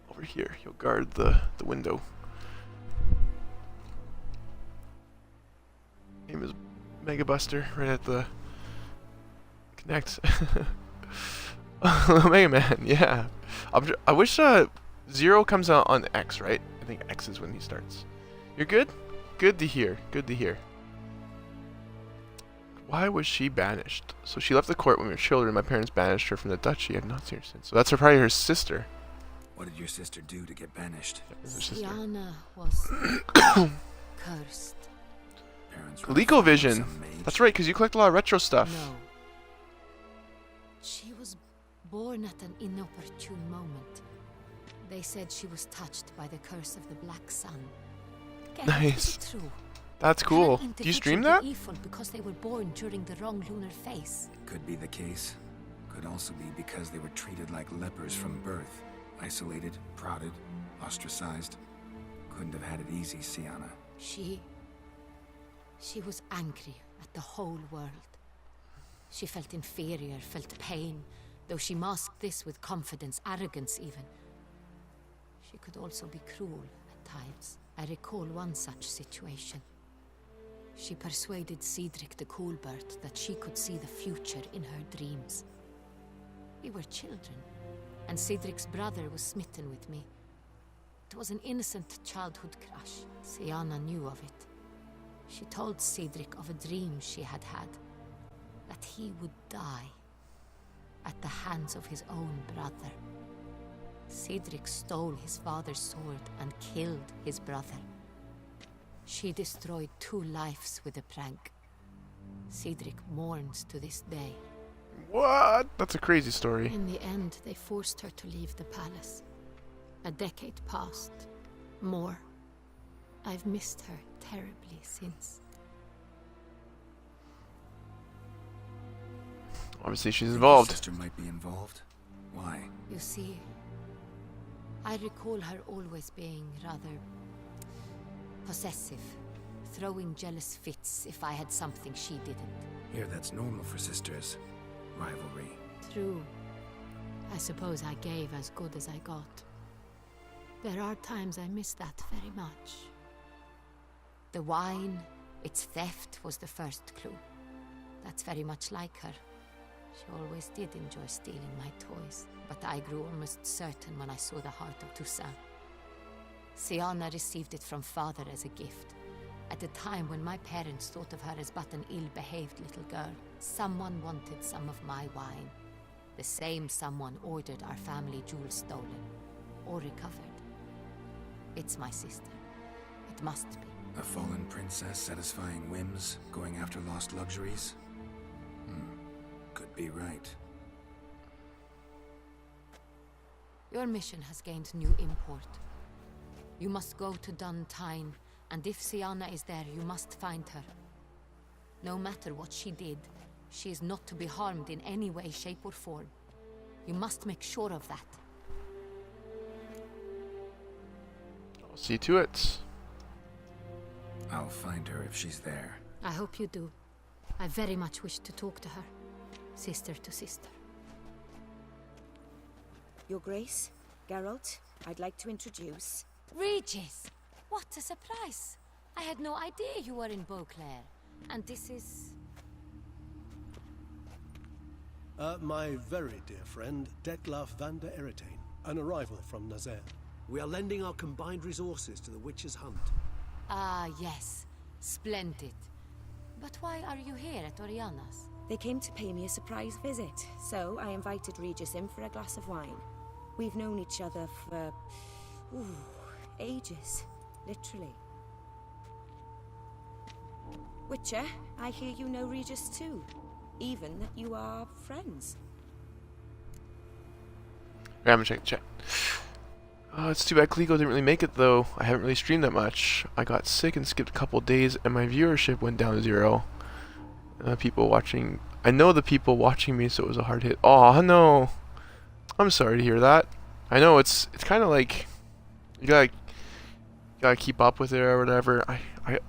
Speaker 2: over here. He'll guard the window. Name is Mega Buster, right at the connect. Mega Man, yeah. I wish Zero comes out on X, right? I think X is when he starts. You're good? Good to hear. Good to hear. Why was she banished? So she left the court when we were children. My parents banished her from the duchy. I've not seen her since. So that's probably her sister.
Speaker 6: What did your sister do to get banished?
Speaker 2: That was her sister.
Speaker 4: Tiana was cursed.
Speaker 6: Parents were
Speaker 2: ColecoVision.
Speaker 6: some mage?
Speaker 2: That's right, because you collect a lot of retro stuff.
Speaker 4: No. She was born at an inopportune moment. They said she was touched by the curse of the Black Sun. Can it
Speaker 2: Nice.
Speaker 4: be true?
Speaker 2: That's
Speaker 4: Can
Speaker 2: cool.
Speaker 4: an
Speaker 2: Do you stream
Speaker 4: individual
Speaker 2: that?
Speaker 4: be evil because they were born during the wrong lunar phase?
Speaker 6: Could be the case. Could also be because they were treated like lepers from birth. Isolated, prodded, ostracized. Couldn't have had it easy, Siana.
Speaker 4: She was angry at the whole world. She felt inferior, felt pain, though she masked this with confidence, arrogance even. She could also be cruel at times. I recall one such situation. She persuaded Cedric the Coolbird that she could see the future in her dreams. We were children, and Cedric's brother was smitten with me. It was an innocent childhood crush. Siana knew of it. She told Cedric of a dream she had had, that he would die. at the hands of his own brother. Cedric stole his father's sword and killed his brother. She destroyed 2 lives with a prank. Cedric mourns to this day.
Speaker 2: What? That's a crazy story.
Speaker 4: In the end, they forced her to leave the palace. A decade passed. More. I've missed her terribly since.
Speaker 2: Obviously, she's
Speaker 6: Your
Speaker 2: involved.
Speaker 6: sister might be involved. Why?
Speaker 4: You see, I recall her always being rather possessive, throwing jealous fits if I had something she didn't.
Speaker 6: Here, that's normal for sisters. Rivalry.
Speaker 4: True. I suppose I gave as good as I got. There are times I miss that very much. The wine, its theft was the first clue. That's very much like her. She always did enjoy stealing my toys, but I grew almost certain when I saw the heart of Toussaint. Siana received it from father as a gift. At a time when my parents thought of her as but an ill-behaved little girl, someone wanted some of my wine. The same someone ordered our family jewels stolen, or recovered. It's my sister. It must be.
Speaker 6: A fallen princess satisfying whims, going after lost luxuries? Could be right.
Speaker 4: Your mission has gained new import. You must go to Dun Tyne, and if Siana is there, you must find her. No matter what she did, she is not to be harmed in any way, shape, or form. You must make sure of that.
Speaker 2: I'll see to it.
Speaker 6: I'll find her if she's there.
Speaker 4: I hope you do. I very much wish to talk to her. Sister to sister.
Speaker 9: Your Grace, Geralt, I'd like to introduce...
Speaker 4: Regis! What a surprise! I had no idea you were in Beauclair. And this is...
Speaker 10: My very dear friend, Detlef van der Eretain, an arrival from Nazaire. We are lending our combined resources to the Witch's Hunt.
Speaker 4: Ah, yes. Splendid. But why are you here at Oriana's?
Speaker 9: They came to pay me a surprise visit, so I invited Regis in for a glass of wine. We've known each other for... ages. Literally. Witcher, I hear you know Regis too. Even that you are friends.
Speaker 2: I'm gonna check the chat. It's too bad Clego didn't really make it though. I haven't really streamed that much. I got sick and skipped a couple days and my viewership went down to 0. People watching... I know the people watching me, so it was a hard hit. Oh no! I'm sorry to hear that. I know it's kind of like... You gotta keep up with it or whatever.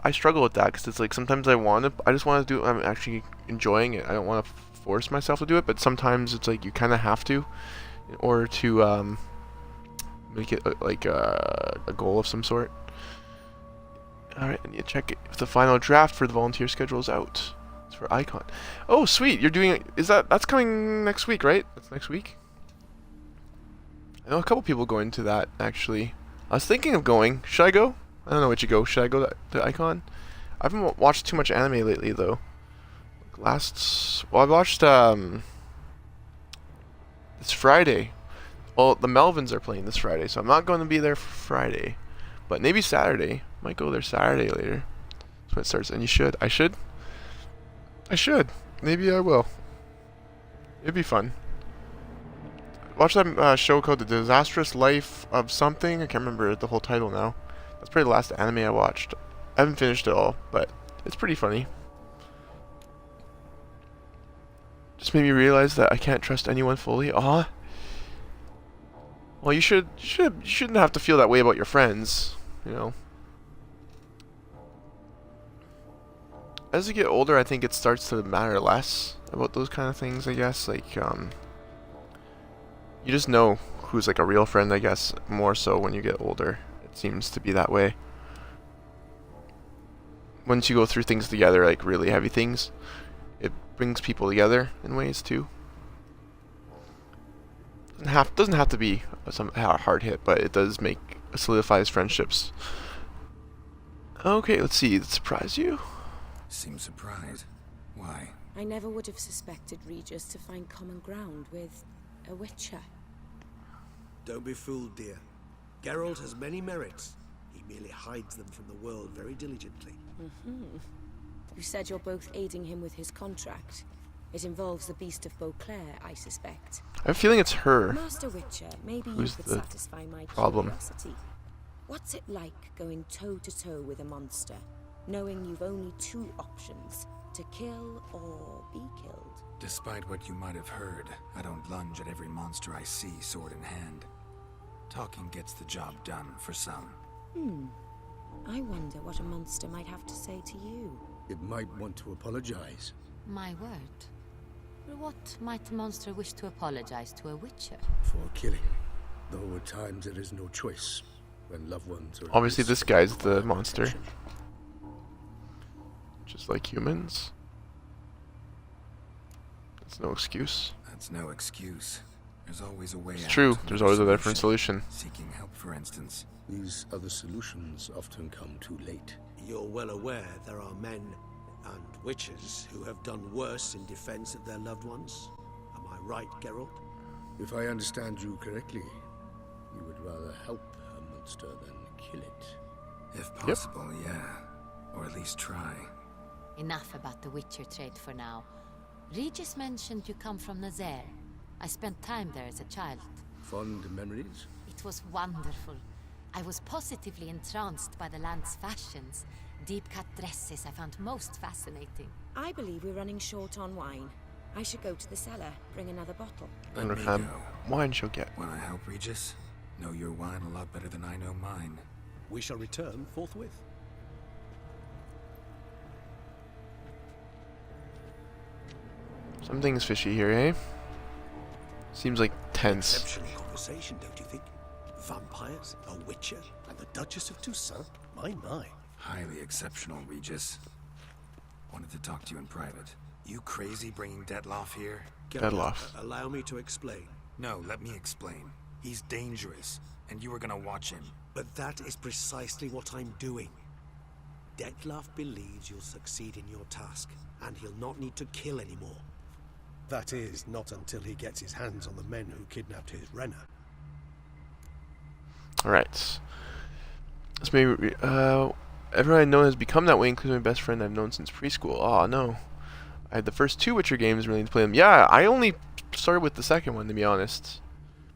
Speaker 2: I struggle with that because it's like sometimes I just want to do it. I'm actually enjoying it. I don't want to force myself to do it, but sometimes it's like you kind of have to in order to make it like a goal of some sort. Alright, I need to check if the final draft for the volunteer schedule is out. It's for Icon. Oh, sweet! You're doing... That's coming next week, right? That's next week? I know a couple people going to that, actually. I was thinking of going. Should I go? I don't know where to go. Should I go to Icon? I haven't watched too much anime lately, though. Well, I watched, this Friday. Well, the Melvins are playing this Friday, so I'm not going to be there for Friday. But maybe Saturday. Might go there Saturday later. That's when it starts. And you should. I should? I should. Maybe I will. It'd be fun. Watch that show called The Disastrous Life of Something. I can't remember the whole title now. That's probably the last anime I watched. I haven't finished it all, but it's pretty funny. Just made me realize that I can't trust anyone fully. Aw. Well, you shouldn't have to feel that way about your friends, you know. As you get older, I think it starts to matter less about those kind of things, I guess. Like, you just know who's like a real friend, I guess, more so when you get older. It seems to be that way. Once you go through things together, like really heavy things, it brings people together in ways too. Doesn't have to be some hard hit, but it does solidifies friendships. Okay, let's see. Did it surprise you?
Speaker 6: Seems surprised. Why?
Speaker 9: I never would have suspected Regis to find common ground with a witcher.
Speaker 10: Don't be fooled, dear. Geralt has many merits. He merely hides them from the world very diligently.
Speaker 9: You said you're both aiding him with his contract. It involves the Beast of Beauclair, I suspect.
Speaker 2: I have a feeling it's her.
Speaker 9: Master Witcher, maybe you
Speaker 2: Who's
Speaker 9: could
Speaker 2: the
Speaker 9: satisfy my
Speaker 2: problem?
Speaker 9: curiosity. What's it like going toe-to-toe with a monster, knowing you've only two options, to kill or be killed?
Speaker 6: Despite what you might have heard, I don't lunge at every monster I see sword in hand. Talking gets the job done for some.
Speaker 9: I wonder what a monster might have to say to you.
Speaker 11: It might want to apologize.
Speaker 4: My word. For what might the monster wish to apologize to a witcher?
Speaker 11: For killing. Though at times there is no choice when loved ones are...
Speaker 2: Obviously, this guy's the monster. Just like humans. That's no excuse.
Speaker 6: That's no excuse. There's always a way out.
Speaker 2: It's true. There's always a different solution.
Speaker 6: Seeking help, for instance.
Speaker 11: These other solutions often come too late.
Speaker 10: You're well aware there are men and witches who have done worse in defense of their loved ones. Am I right, Geralt?
Speaker 11: If I understand you correctly, you would rather help a monster than kill it.
Speaker 6: If possible, yeah. Or at least try.
Speaker 4: Enough about the witcher trade for now. Regis mentioned you come from Nazaire. I spent time there as a child.
Speaker 11: Fond memories?
Speaker 4: It was wonderful. I was positively entranced by the land's fashions. Deep-cut dresses I found most fascinating.
Speaker 9: I believe we're running short on wine. I should go to the cellar, bring another bottle.
Speaker 2: I wonder how wine she'll get.
Speaker 6: Wanna help, Regis? Know your wine a lot better than I know mine.
Speaker 10: We shall return forthwith.
Speaker 2: Something's fishy here, eh? Seems like tense.
Speaker 10: Exceptional conversation, don't you think? Vampires, a witcher, and the Duchess of Toussaint? My.
Speaker 6: Highly exceptional, Regis. Wanted to talk to you in private. You crazy bringing Detloff here?
Speaker 2: Detloff.
Speaker 10: Allow me to explain.
Speaker 6: No, let me explain. He's dangerous, and you were gonna watch him.
Speaker 10: But that is precisely what I'm doing. Detloff believes you'll succeed in your task, and he'll not need to kill anymore. That is, not until he gets his hands on the men who kidnapped his Renner.
Speaker 2: Alright. This may everyone I know has become that way, including my best friend I've known since preschool. Oh no. I had the first two Witcher games, really to play them. Yeah, I only started with the second one, to be honest.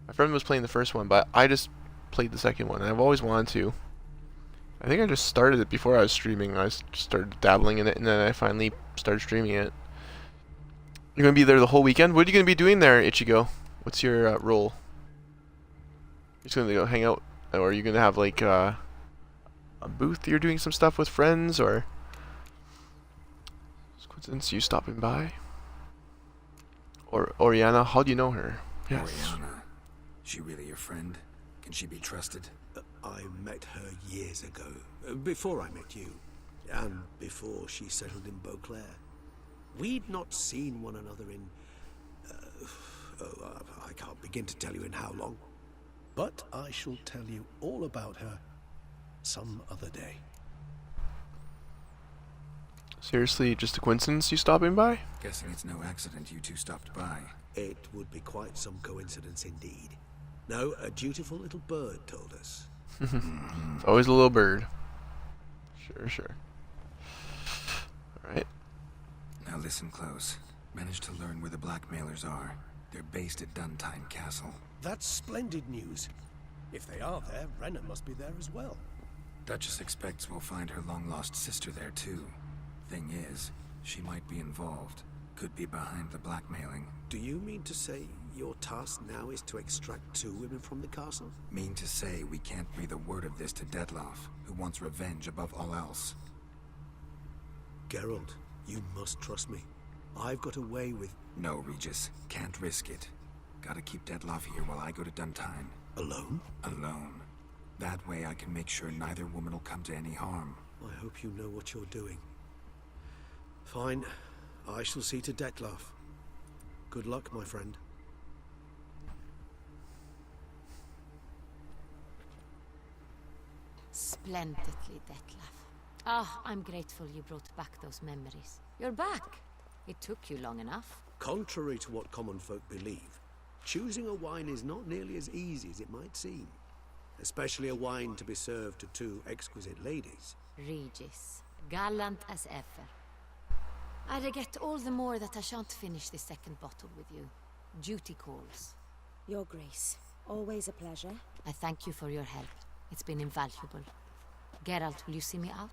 Speaker 2: My friend was playing the first one, but I just played the second one, and I've always wanted to. I think I just started it before I was streaming. I started dabbling in it, and then I finally started streaming it. You're going to be there the whole weekend? What are you going to be doing there, Ichigo? What's your role? You're just going to go hang out? Or are you going to have, like, a booth you're doing some stuff with friends, or... Coincidence you stopping by? Or Oriana, how do you know her? Yes.
Speaker 6: Oriana. She really your friend? Can she be trusted?
Speaker 10: I met her years ago, before I met you, and before she settled in Beauclair. We'd not seen one another in... I can't begin to tell you in how long. But I shall tell you all about her some other day.
Speaker 2: Seriously, just a coincidence you stopping by?
Speaker 6: Guessing it's no accident you two stopped by.
Speaker 10: It would be quite some coincidence indeed. No, a dutiful little bird told us.
Speaker 2: It's always a little bird. Sure. Alright.
Speaker 6: Now listen close. Managed to learn where the blackmailers are. They're based at Duntine Castle.
Speaker 10: That's splendid news. If they are there, Renner must be there as well.
Speaker 6: Duchess expects we'll find her long-lost sister there too. Thing is, she might be involved. Could be behind the blackmailing.
Speaker 10: Do you mean to say your task now is to extract two women from the castle?
Speaker 6: Mean to say we can't breathe a word of this to Detloff, who wants revenge above all else.
Speaker 10: Geralt, you must trust me. I've got a way with...
Speaker 6: No, Regis. Can't risk it. Gotta keep Detloff here while I go to Duntine.
Speaker 10: Alone?
Speaker 6: Alone. That way I can make sure neither woman will come to any harm.
Speaker 10: I hope you know what you're doing. Fine. I shall see to Detloff. Good luck, my friend.
Speaker 4: Splendidly, Detlaff. Ah, I'm grateful you brought back those memories. You're back. It took you long enough.
Speaker 10: Contrary to what common folk believe, choosing a wine is not nearly as easy as it might seem. Especially a wine to be served to two exquisite ladies.
Speaker 4: Regis, gallant as ever. I regret all the more that I shan't finish this second bottle with you. Duty calls.
Speaker 9: Your Grace, always a pleasure.
Speaker 4: I thank you for your help. It's been invaluable. Geralt, will you see me out?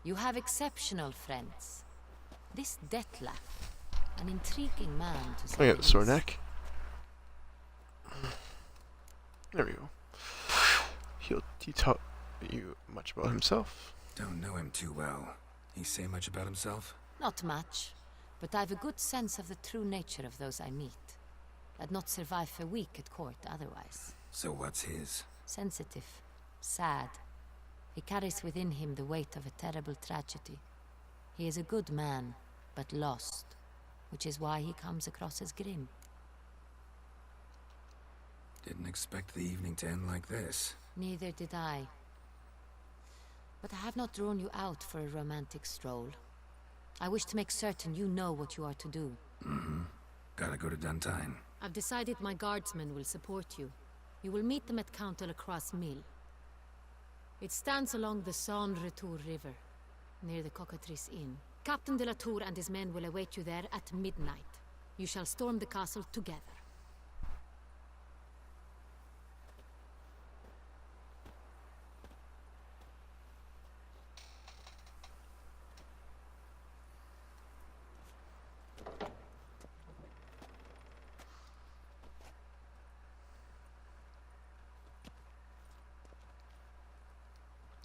Speaker 4: You have exceptional friends. This Detlef, an intriguing man to say
Speaker 2: Oh yeah,
Speaker 4: the
Speaker 2: the sword
Speaker 4: least.
Speaker 2: neck. There we go. He taught you much about himself?
Speaker 6: Don't know him too well. He say much about himself?
Speaker 4: Not much, but I've a good sense of the true nature of those I meet. I'd not survive a week at court otherwise.
Speaker 6: So what's his?
Speaker 4: Sensitive, sad. He carries within him the weight of a terrible tragedy. He is a good man, but lost, which is why he comes across as grim.
Speaker 6: Didn't expect the evening to end like this.
Speaker 4: Neither did I. But I have not drawn you out for a romantic stroll. I wish to make certain you know what you are to do.
Speaker 6: Mm-hmm. Gotta go to Duntine.
Speaker 4: I've decided my guardsmen will support you. You will meet them at Count de la Croix Mill. It stands along the Saône-Retour River, near the Cockatrice Inn. Captain de la Tour and his men will await you there at midnight. You shall storm the castle together.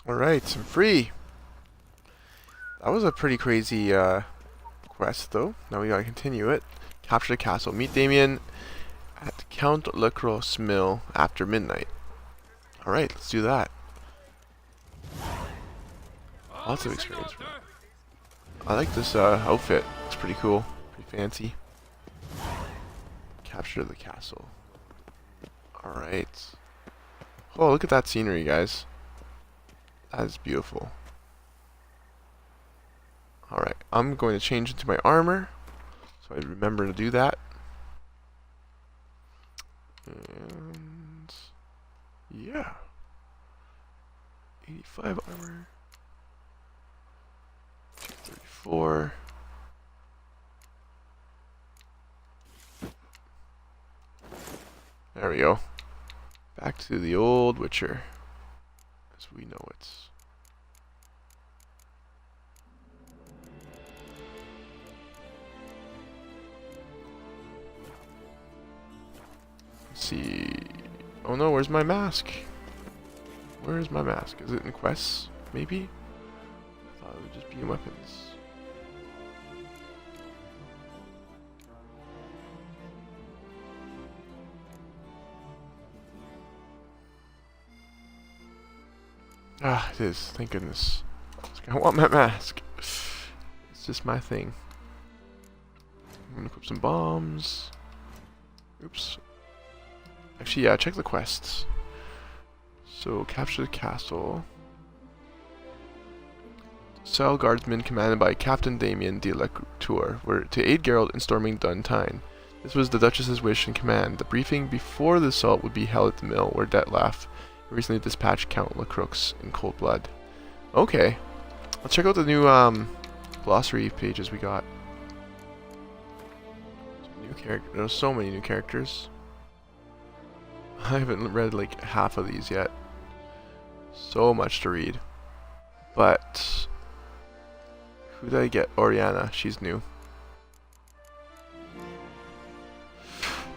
Speaker 2: Alright, I'm free. That was a pretty crazy quest though. Now we gotta continue it. Capture the castle. Meet Damien at Count Lacrosse Mill after midnight. Alright, let's do that. Lots of experience. I like this outfit. It's pretty cool. Pretty fancy. Capture the castle. Alright. Oh, look at that scenery, guys. That is beautiful. Alright, I'm going to change into my armor. So I remember to do that. And yeah. 85 armor. 234. There we go. Back to the old Witcher as we know it. Let's see. Oh no, where's my mask? Where's my mask? Is it in quests? Maybe? I thought it would just be in weapons. Ah, it is. Thank goodness. I want my mask. It's just my thing. I'm gonna put some bombs. Oops. Actually, yeah, check the quests. So, capture the castle. Cell guardsmen commanded by Captain Damien de la Tour were to aid Geralt in storming Duntine. This was the Duchess's wish and command. The briefing before the assault would be held at the mill, where Detlef recently dispatched Count Lacroix in cold blood. Okay. Let's check out the new glossary pages we got. Some new character. There's so many new characters. I haven't read like half of these yet. So much to read. But who did I get? Oriana. She's new.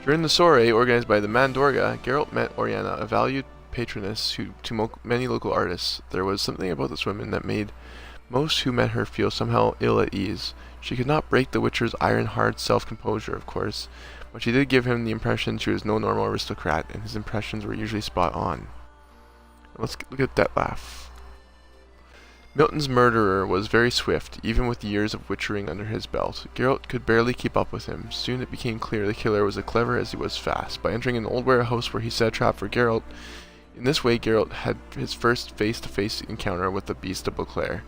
Speaker 2: During the soiree organized by the Mandorga, Geralt met Oriana, a valued patroness to many local artists. There was something about this woman that made most who met her feel somehow ill at ease. She could not break the Witcher's iron-hard self-composure, of course, but she did give him the impression she was no normal aristocrat, and his impressions were usually spot on. Let's look at Detlef. Milton's murderer was very swift, even with years of witchering under his belt. Geralt could barely keep up with him. Soon it became clear the killer was as clever as he was fast. By entering an old warehouse where he set a trap for Geralt, in this way Geralt had his first face-to-face encounter with the Beast of Beauclair,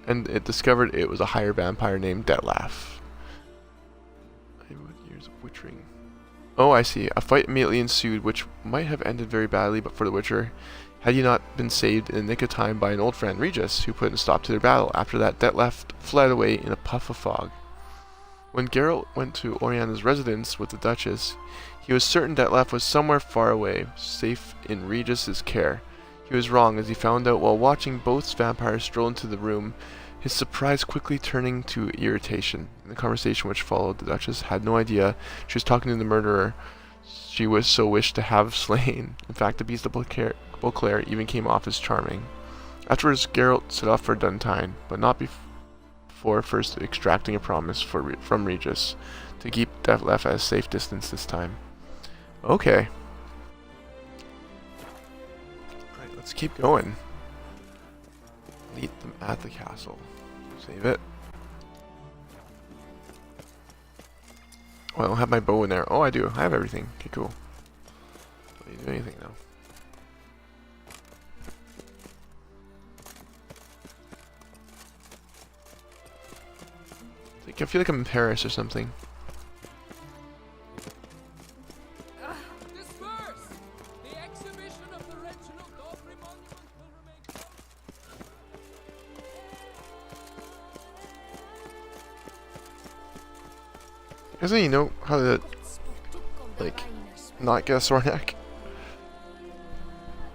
Speaker 2: and it discovered it was a higher vampire named Detlef. Years of witchering. Oh, I see. A fight immediately ensued, which might have ended very badly but for the Witcher, had he not been saved in the nick of time by an old friend, Regis, who put a stop to their battle. After that, Detlef fled away in a puff of fog. When Geralt went to Oriana's residence with the Duchess, he was certain Detlef was somewhere far away, safe in Regis's care. He was wrong, as he found out while watching both vampires stroll into the room, his surprise quickly turning to irritation. In the conversation which followed, the Duchess had no idea she was talking to the murderer she was so wished to have slain. In fact, the Beast of Beauclair even came off as charming. Afterwards, Geralt set off for Duntine, but not before first extracting a promise from Regis to keep Detlef at a safe distance this time. Okay. Right, let's keep going. Meet them at the castle. Save it. Oh, I don't have my bow in there. Oh, I do. I have everything. Okay, cool. Don't need to do anything now. I feel like I'm in Paris or something.
Speaker 8: Disperse! The exhibition of the Reginald Daubry monument will remain closed.
Speaker 2: Doesn't he know how to, like, not get a sore neck?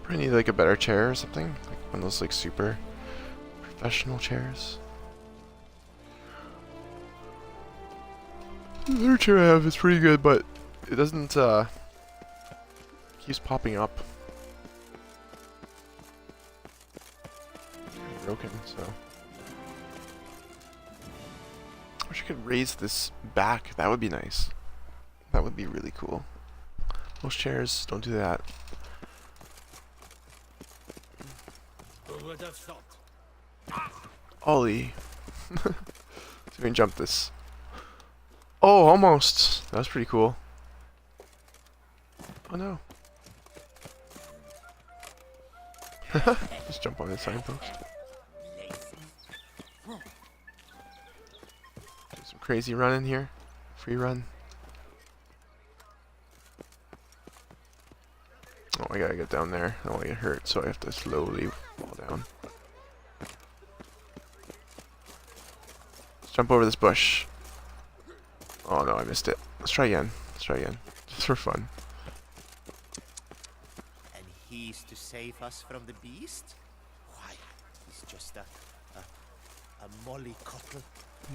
Speaker 2: Probably need like a better chair or something, like one of those like super professional chairs. The other chair I have is pretty good, but it doesn't keeps popping up. It's broken, so. I wish I could raise this back. That would be nice. That would be really cool. Most chairs don't do that.
Speaker 7: Who would have thought?
Speaker 2: Ollie. So we can jump this. Oh, almost. That was pretty cool. Oh no. Just jump on this signpost. Do some crazy running here. Free run. Oh, I gotta get down there. I don't want to get hurt, so I have to slowly fall down. Let's jump over this bush. Oh no, I missed it. Let's try again. Let's try again. Just for fun.
Speaker 12: And he's to save us from the beast? Why, he's just a mollycoddle.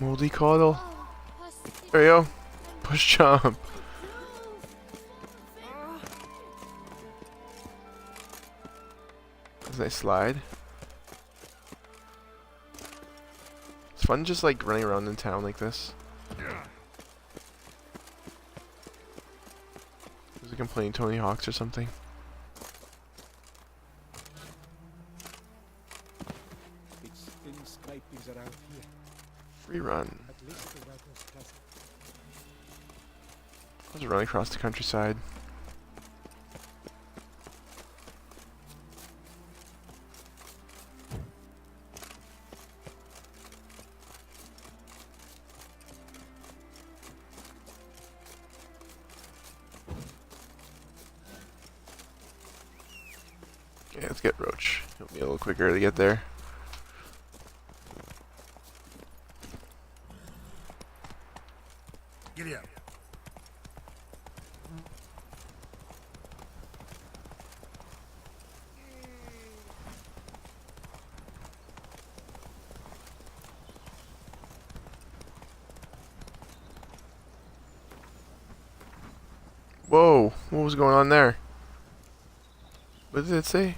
Speaker 2: Mollycoddle. There you go. Push jump. That's a nice slide. It's fun just like running around in town like this. Is it complaining Tony Hawks or something?
Speaker 10: It's thin scrapings around here.
Speaker 2: Free run.
Speaker 10: At least the weather's pleasant.
Speaker 2: I was running across the countryside. Okay, let's get Roach. It'll be a little quicker to get there.
Speaker 7: Giddy up.
Speaker 2: Whoa, what was going on there? What did it say?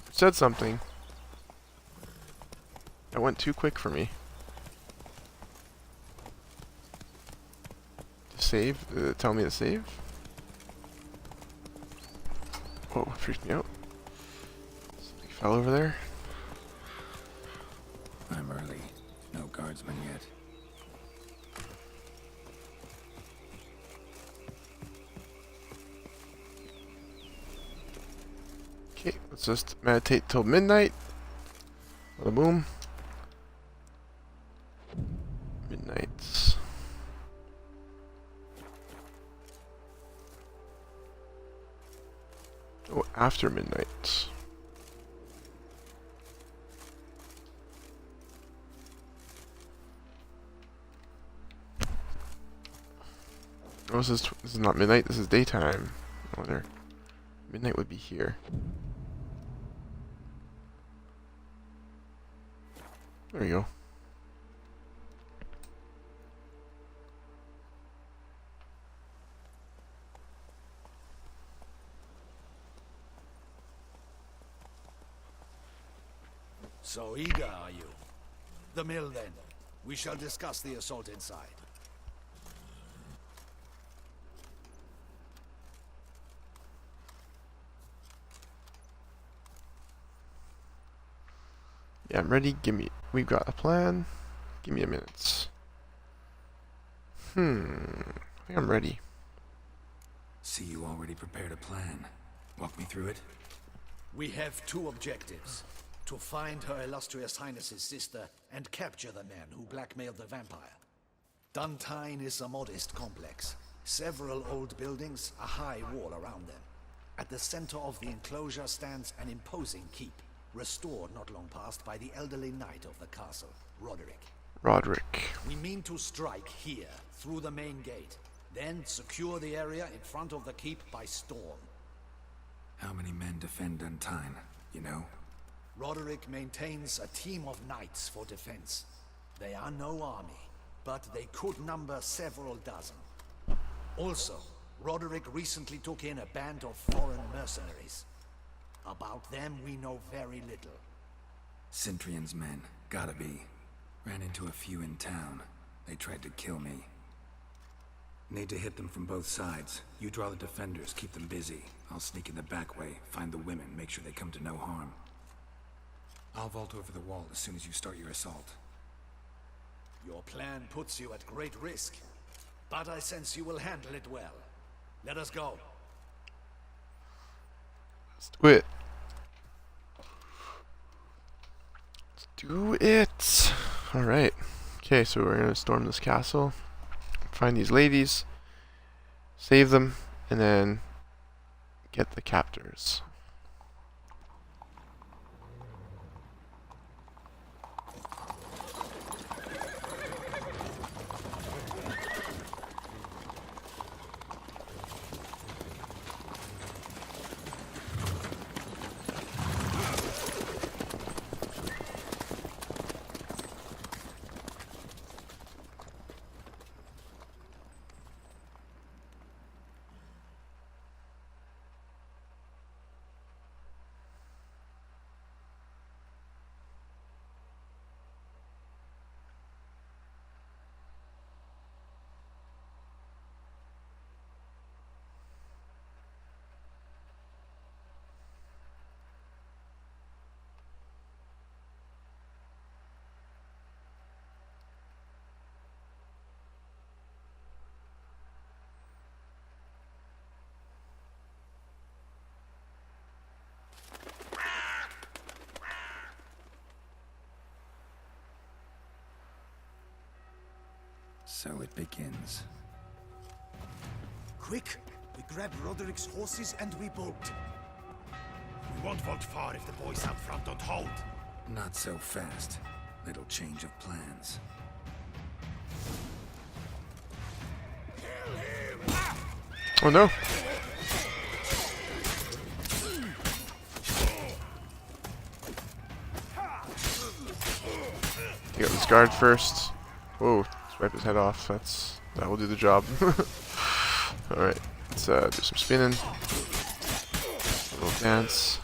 Speaker 2: It said something. That went too quick for me. To save? Did it tell me to save? Whoa, it freaked me out. Something fell over there.
Speaker 6: I'm early. No guardsmen yet.
Speaker 2: Okay, let's just meditate till midnight. Bada boom. Midnights. Oh, after midnight. Oh, this is not midnight, this is daytime. Oh, there. Midnight would be here. There you go.
Speaker 13: So eager, are you? The mill, then. We shall discuss the assault inside.
Speaker 2: Yeah, I'm ready. We've got a plan. Give me a minute. I think I'm ready.
Speaker 6: See, you already prepared a plan. Walk me through it.
Speaker 13: We have two objectives. To find Her Illustrious Highness's sister and capture the man who blackmailed the vampire. Duntine is a modest complex. Several old buildings, a high wall around them. At the center of the enclosure stands an imposing keep, restored not long past by the elderly knight of the castle, Roderick.
Speaker 2: We
Speaker 13: mean to strike here, through the main gate, then secure the area in front of the keep by storm.
Speaker 6: How many men defend Duntine, you know?
Speaker 13: Roderick maintains a team of knights for defense. They are no army, but they could number several dozen. Also, Roderick recently took in a band of foreign mercenaries. About them we know very little.
Speaker 6: Cintrian's men, gotta be. Ran into a few in town. They tried to kill me. Need to hit them from both sides. You draw the defenders, keep them busy. I'll sneak in the back way, find the women, make sure they come to no harm. I'll vault over the wall as soon as you start your assault.
Speaker 13: Your plan puts you at great risk, but I sense you will handle it well. Let us go.
Speaker 2: Let's do it. Let's do it. Alright. Okay, so we're gonna storm this castle, find these ladies, save them, and then get the captors.
Speaker 6: So it begins.
Speaker 7: Quick! We grab Roderick's horses and we bolt.
Speaker 13: We won't vault far if the boys out front don't hold.
Speaker 6: Not so fast. Little change of plans.
Speaker 2: Oh no! You got this guard first. Whoa, let's wipe his head off. That will do the job. Alright, let's do some spinning. A little dance.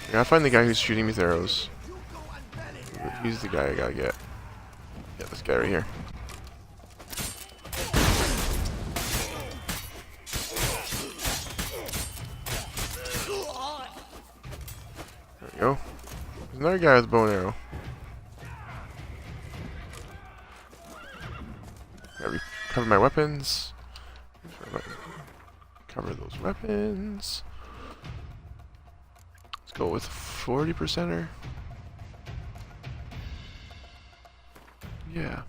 Speaker 2: I gotta find the guy who's shooting these arrows. He's the guy I gotta get. Yeah, this guy right here. There's another guy with a bow and arrow. Gotta recover my weapons. Cover those weapons. Let's go with 40%er. Yeah.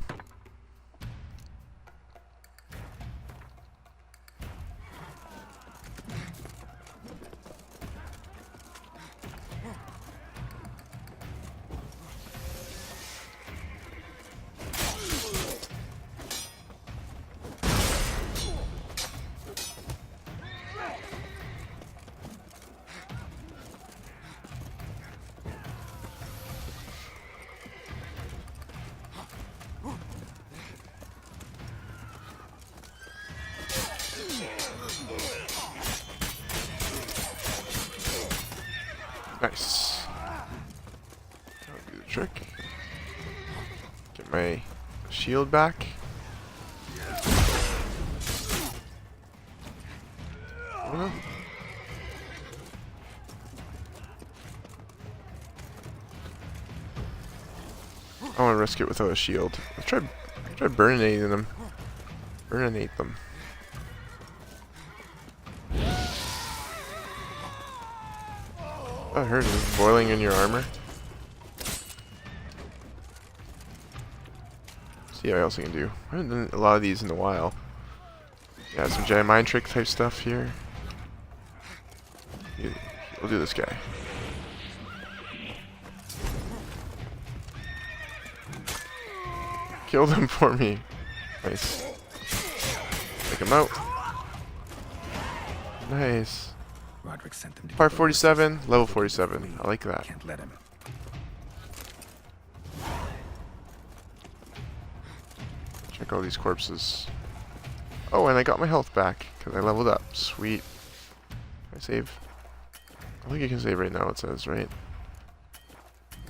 Speaker 2: Nice. That'll do the trick. Get my shield back. I want to risk it without a shield. Let's try burninating them. Burninate them. I heard it boiling in your armor. See what else I can do. I haven't done a lot of these in a while. Yeah, some giant mind trick type stuff here. We'll do this guy. Killed him for me. Nice. Take him out. Nice.
Speaker 6: Roderick sent them to
Speaker 2: Part 47, level 47. I like that.
Speaker 6: Can't let him.
Speaker 2: Check all these corpses. Oh, and I got my health back because I leveled up. Sweet. Can I save? I think you can save right now, it says, right?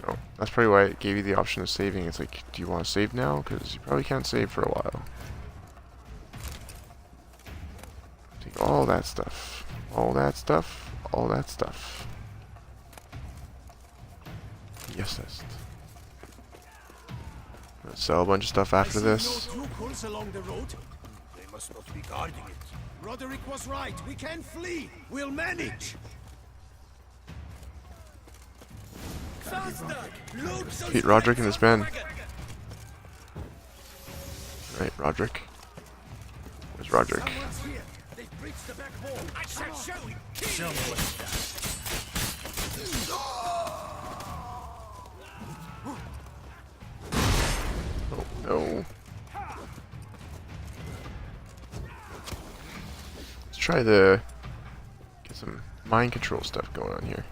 Speaker 2: No. That's probably why it gave you the option of saving. It's like, do you want to save now? Because you probably can't save for a while. Take all that stuff. All that stuff. All that stuff. Yes, yes. Gonna sell a bunch of stuff after this.
Speaker 10: No troopers along the road. They must not be guarding it. Roderick was right. We can flee. We'll manage.
Speaker 2: Beat Roderick and his men. Right, Roderick. Where's Roderick? Oh no. Let's try to get some mind control stuff going on here.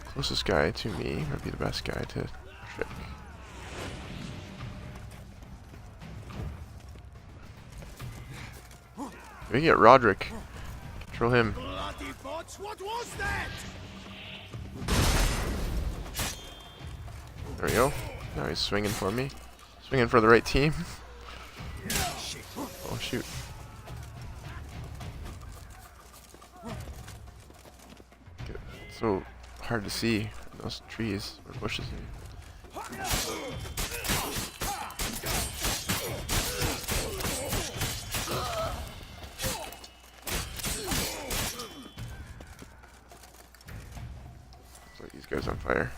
Speaker 2: Closest guy to me might be the best guy to trick. We can get Roderick. Control him.
Speaker 10: Bloody bots, what was that?
Speaker 2: There we go. Now he's swinging for me. Swinging for the right team. Oh shoot. It's so hard to see in those trees or bushes. Light these guys on fire.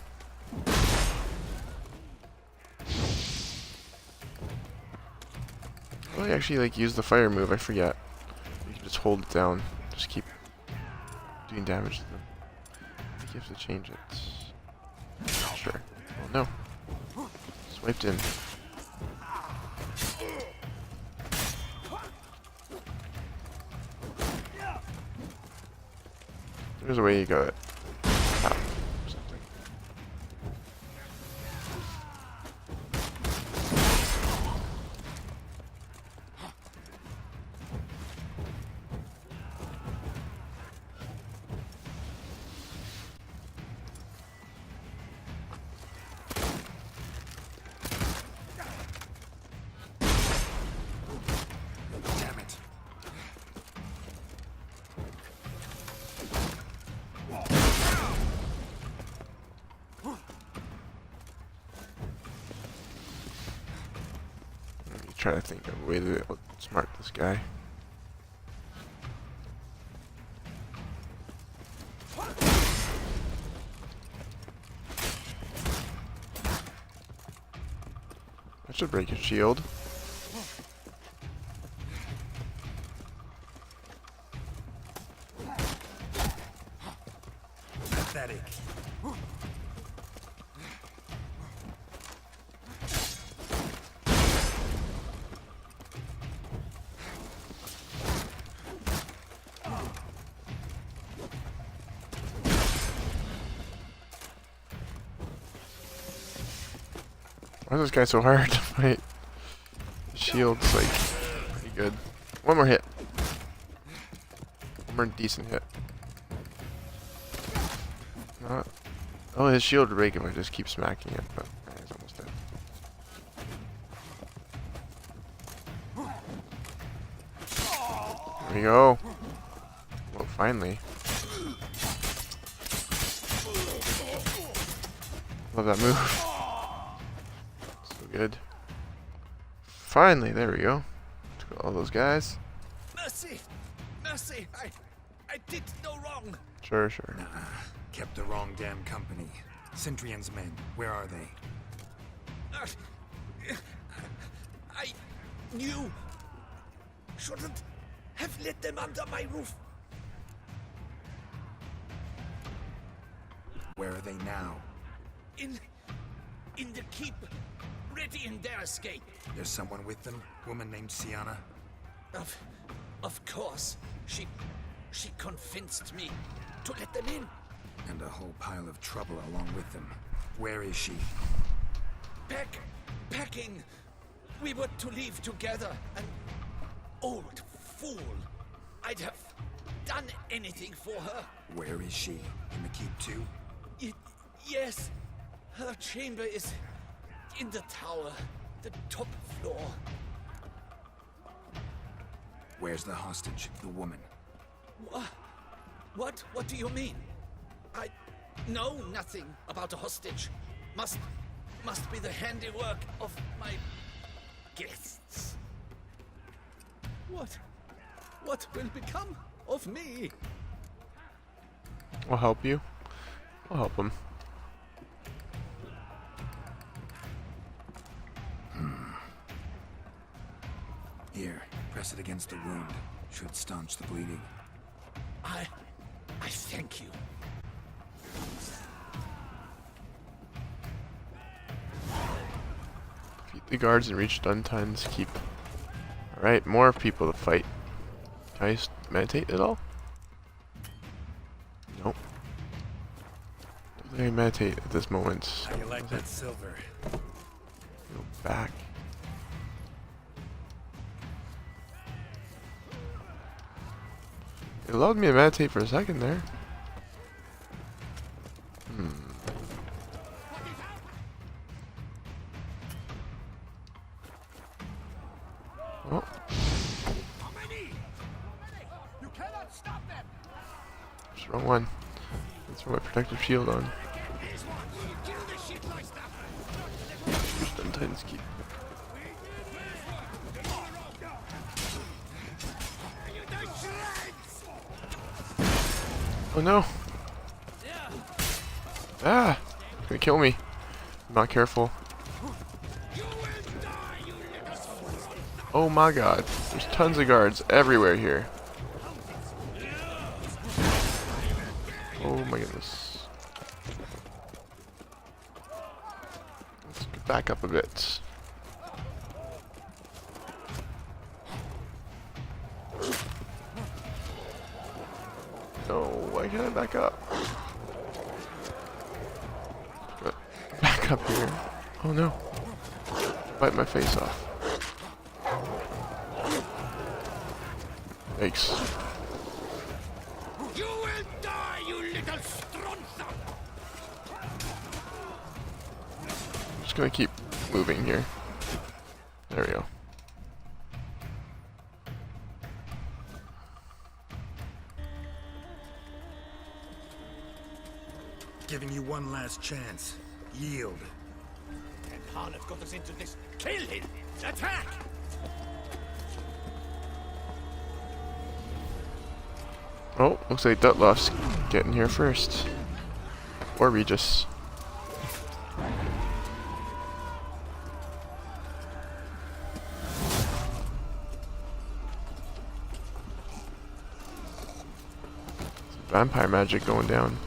Speaker 2: Oh, I actually like use the fire move. I forget. You can just hold it down. Just keep doing damage to them. I think you have to change it. Sure. Oh no. Swiped in. There's a way you got it. Ah, something. try to think of a way to outsmart this guy. That should break his shield.
Speaker 13: Pathetic.
Speaker 2: Why is this guy so hard to fight? The shield's like pretty good. One more hit. One more decent hit. Not. Oh, his shield would break if I just keep smacking it, but he's almost dead. There we go. Well, finally. Love that move. Good. Finally, there we go. Took all those guys.
Speaker 13: Mercy! Mercy! I did no wrong!
Speaker 2: Sure, sure.
Speaker 6: Nah, kept the wrong damn company. Centrion's men, where are they?
Speaker 13: I knew. Shouldn't have let them under my roof.
Speaker 6: Where are they now?
Speaker 13: In the keep. Ready in their escape.
Speaker 6: There's someone with them? Woman named Sienna?
Speaker 13: Of course. She convinced me to let them in.
Speaker 6: And a whole pile of trouble along with them. Where is she?
Speaker 13: Packing. We were to leave together. An old fool. I'd have done anything for her.
Speaker 6: Where is she? In the keep too?
Speaker 13: Yes. Her chamber is in the tower, the top floor.
Speaker 6: Where's the hostage, the woman?
Speaker 13: What? What do you mean? I know nothing about a hostage. Must be the handiwork of my guests. What will become of me?
Speaker 2: I'll help you. I'll help him.
Speaker 6: Here, press it against the wound. Should staunch the bleeding.
Speaker 13: I thank you.
Speaker 2: Defeat the guards and reach Duntine's keep. Alright, more people to fight. Can I meditate at all? Nope. Don't think I meditate at this moment.
Speaker 6: How you like that silver?
Speaker 2: Go back. It allowed me to meditate for a second there. Oh.
Speaker 8: You cannot stop them.
Speaker 2: Just wrong one. Let's throw my protective shield on. Duntine's keep. Oh no! Ah! It's gonna kill me. I'm not careful. Oh my god. There's tons of guards everywhere here. Oh my goodness. Let's get back up a bit. No, why can't I back up? But back up here. Oh no. Bite my face off. Thanks.
Speaker 8: You will die, you little stronza!
Speaker 2: I'm just gonna keep moving here. There we go.
Speaker 6: Giving you one last chance. Yield.
Speaker 8: And Harleth got us into this. Kill him! Attack!
Speaker 2: Oh, looks like Dutlof's getting here first. Or Regis. Vampire magic going down.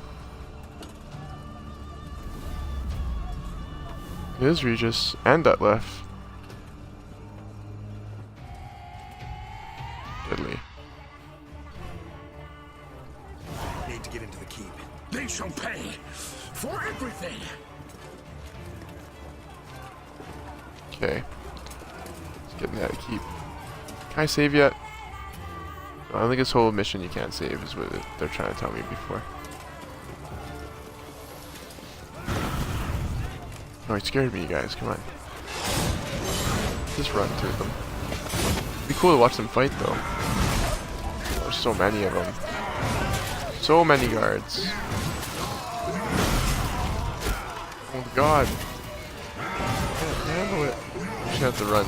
Speaker 2: It is Regis and Dutlef. Deadly.
Speaker 13: Need to get into the keep.
Speaker 11: They shall pay for everything.
Speaker 2: Okay. Let's get in that keep. Can I save yet? I don't think this whole mission you can't save is what they're trying to tell me before. Oh, he scared me, you guys. Come on. Just run to them. It'd be cool to watch them fight, though. There's so many of them. So many guards. Oh god. Can't handle it. Just have to run.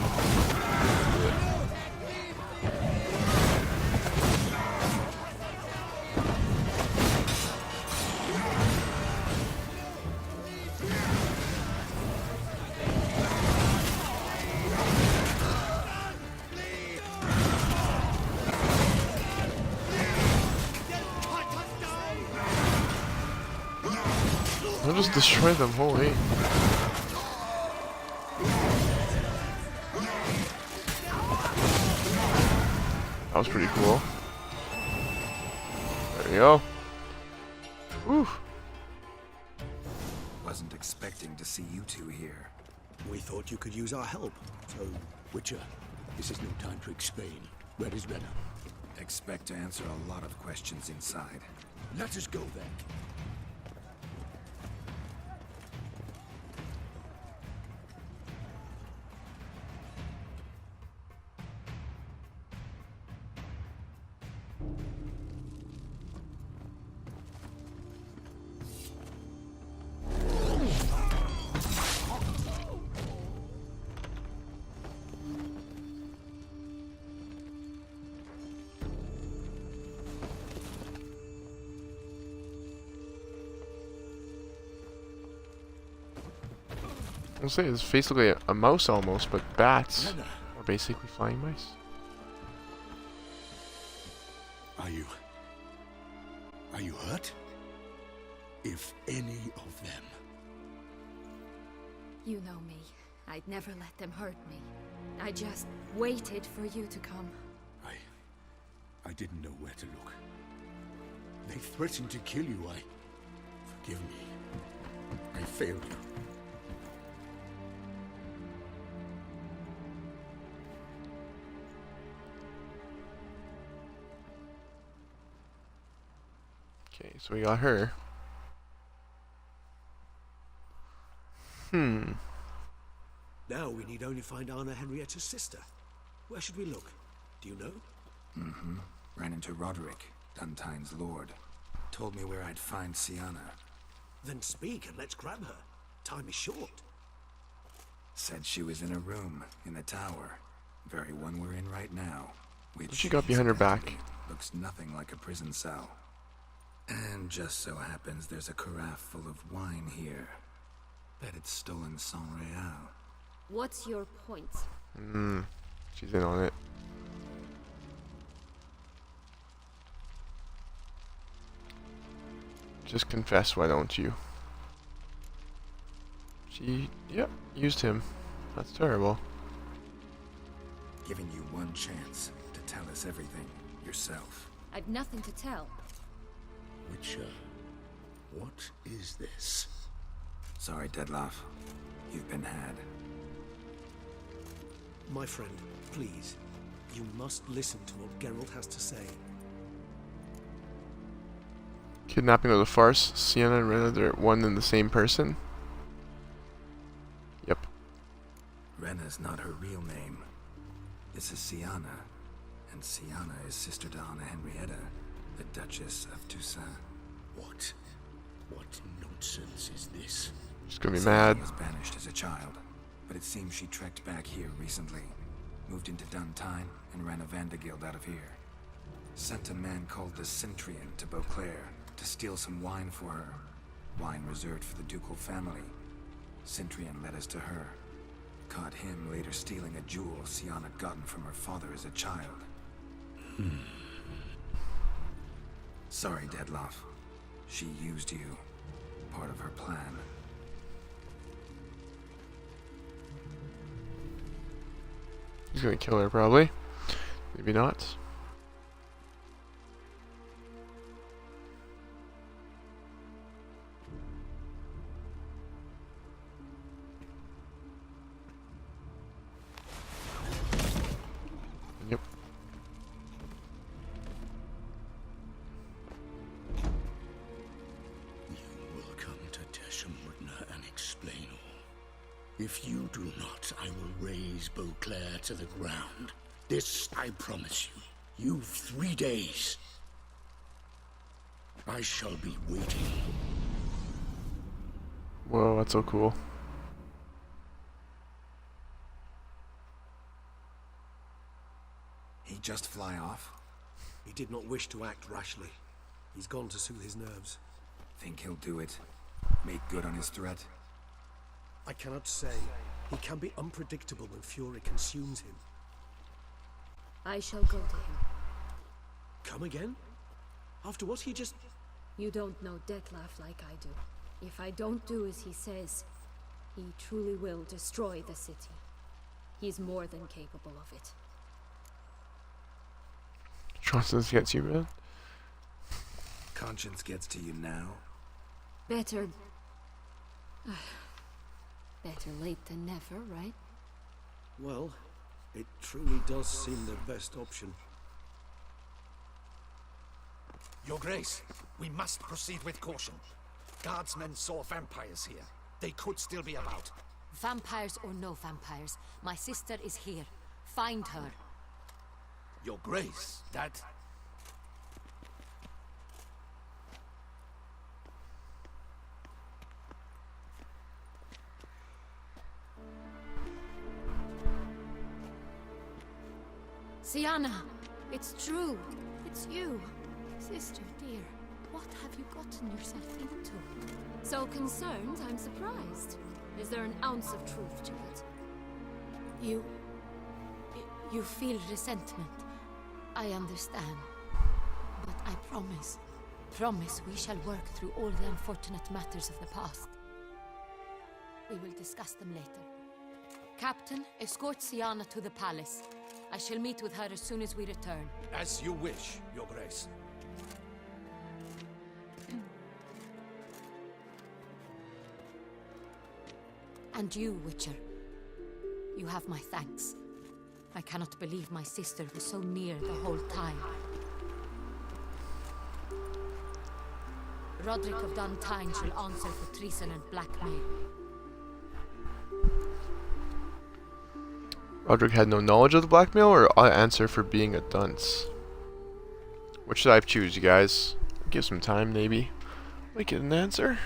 Speaker 2: I'll just destroy them, holy. That was pretty cool. There we go. Whew.
Speaker 6: Wasn't expecting to see you two here.
Speaker 10: We thought you could use our help, so...
Speaker 11: Witcher, this is no time to explain. Where is Renna?
Speaker 6: Expect to answer a lot of questions inside.
Speaker 11: Let us go then.
Speaker 2: I'll say his face looked like a mouse almost, but bats are basically flying mice.
Speaker 11: Are you hurt? If any of them.
Speaker 3: You know me. I'd never let them hurt me. I just waited for you to come.
Speaker 11: I didn't know where to look. They threatened to kill you. Forgive me. I failed you.
Speaker 2: Okay, so we got her.
Speaker 10: Now we need only find Anna Henrietta's sister. Where should we look? Do you know?
Speaker 6: Mm-hmm. Ran into Roderick, Duntine's lord. Told me where I'd find Sienna.
Speaker 10: Then speak and let's grab her. Time is short.
Speaker 6: Said she was in a room in the tower. Very one we're in right now. Which
Speaker 2: She got behind her back.
Speaker 6: Looks nothing like a prison cell. And just so happens there's a carafe full of wine here. Bet it's stolen San Real.
Speaker 3: What's your point?
Speaker 2: She's in on it. Just confess, why don't you? She, yep, used him. That's terrible.
Speaker 6: Giving you one chance to tell us everything yourself.
Speaker 3: I've nothing to tell.
Speaker 11: Witcher, what is this?
Speaker 6: Sorry, Deadloff. You've been had.
Speaker 10: My friend, please. You must listen to what Geralt has to say.
Speaker 2: Kidnapping was a farce. Sienna and Renna, they're one and the same person? Yep.
Speaker 6: Renna's not her real name. This is Sienna. And Sienna is sister to Anna Henrietta, the Duchess of Toussaint.
Speaker 11: What nonsense is this?
Speaker 2: She's gonna be mad.
Speaker 6: She was banished as a child, but it seems she trekked back here recently. Moved into Duntine and ran a Vandergild out of here. Sent a man called the Centurion to Beauclair to steal some wine for her. Wine reserved for the ducal family. Centurion led us to her. Caught him later stealing a jewel Sian had gotten from her father as a child. Sorry, Dettlaff. She used you. Part of her plan.
Speaker 2: He's gonna kill her, probably. Maybe not. Yep.
Speaker 11: You will come to Teshumutna and explain all. If you do not, I will raise Beauclair to the ground. This I promise you. You've 3 days. I shall be waiting.
Speaker 2: Whoa, that's so cool.
Speaker 6: He just fly off?
Speaker 10: He did not wish to act rashly. He's gone to soothe his nerves.
Speaker 6: Think he'll do it? Make good on his threat?
Speaker 10: I cannot say. He can be unpredictable when fury consumes him.
Speaker 3: I shall go to him.
Speaker 10: Come again? After what he just...
Speaker 3: You don't know Dettlaff like I do. If I don't do as he says, he truly will destroy the city. He's more than capable of it.
Speaker 2: Conscience gets you, man.
Speaker 6: Conscience gets to you now?
Speaker 3: Better... better late than never, right?
Speaker 10: Well, it truly does seem the best option.
Speaker 13: Your Grace, we must proceed with caution. Guardsmen saw vampires here. They could still be about.
Speaker 4: Vampires or no vampires, my sister is here. Find her.
Speaker 13: Your Grace, that...
Speaker 4: Siana, it's true. It's you. Sister, dear, what have you gotten yourself into?
Speaker 3: So concerned, I'm surprised. Is there an ounce of truth to it?
Speaker 4: You feel resentment. I understand. But I promise we shall work through all the unfortunate matters of the past. We will discuss them later. Captain, escort Siana to the palace. I shall meet with her as soon as we return.
Speaker 13: As you wish, Your Grace.
Speaker 4: And you, Witcher. You have my thanks. I cannot believe my sister was so near the whole time. Roderick of Duntine shall answer for treason and blackmail.
Speaker 2: Roderick had no knowledge of the blackmail, or I'll answer for being a dunce? Which should I choose, you guys? Give some time, maybe. Might get an answer.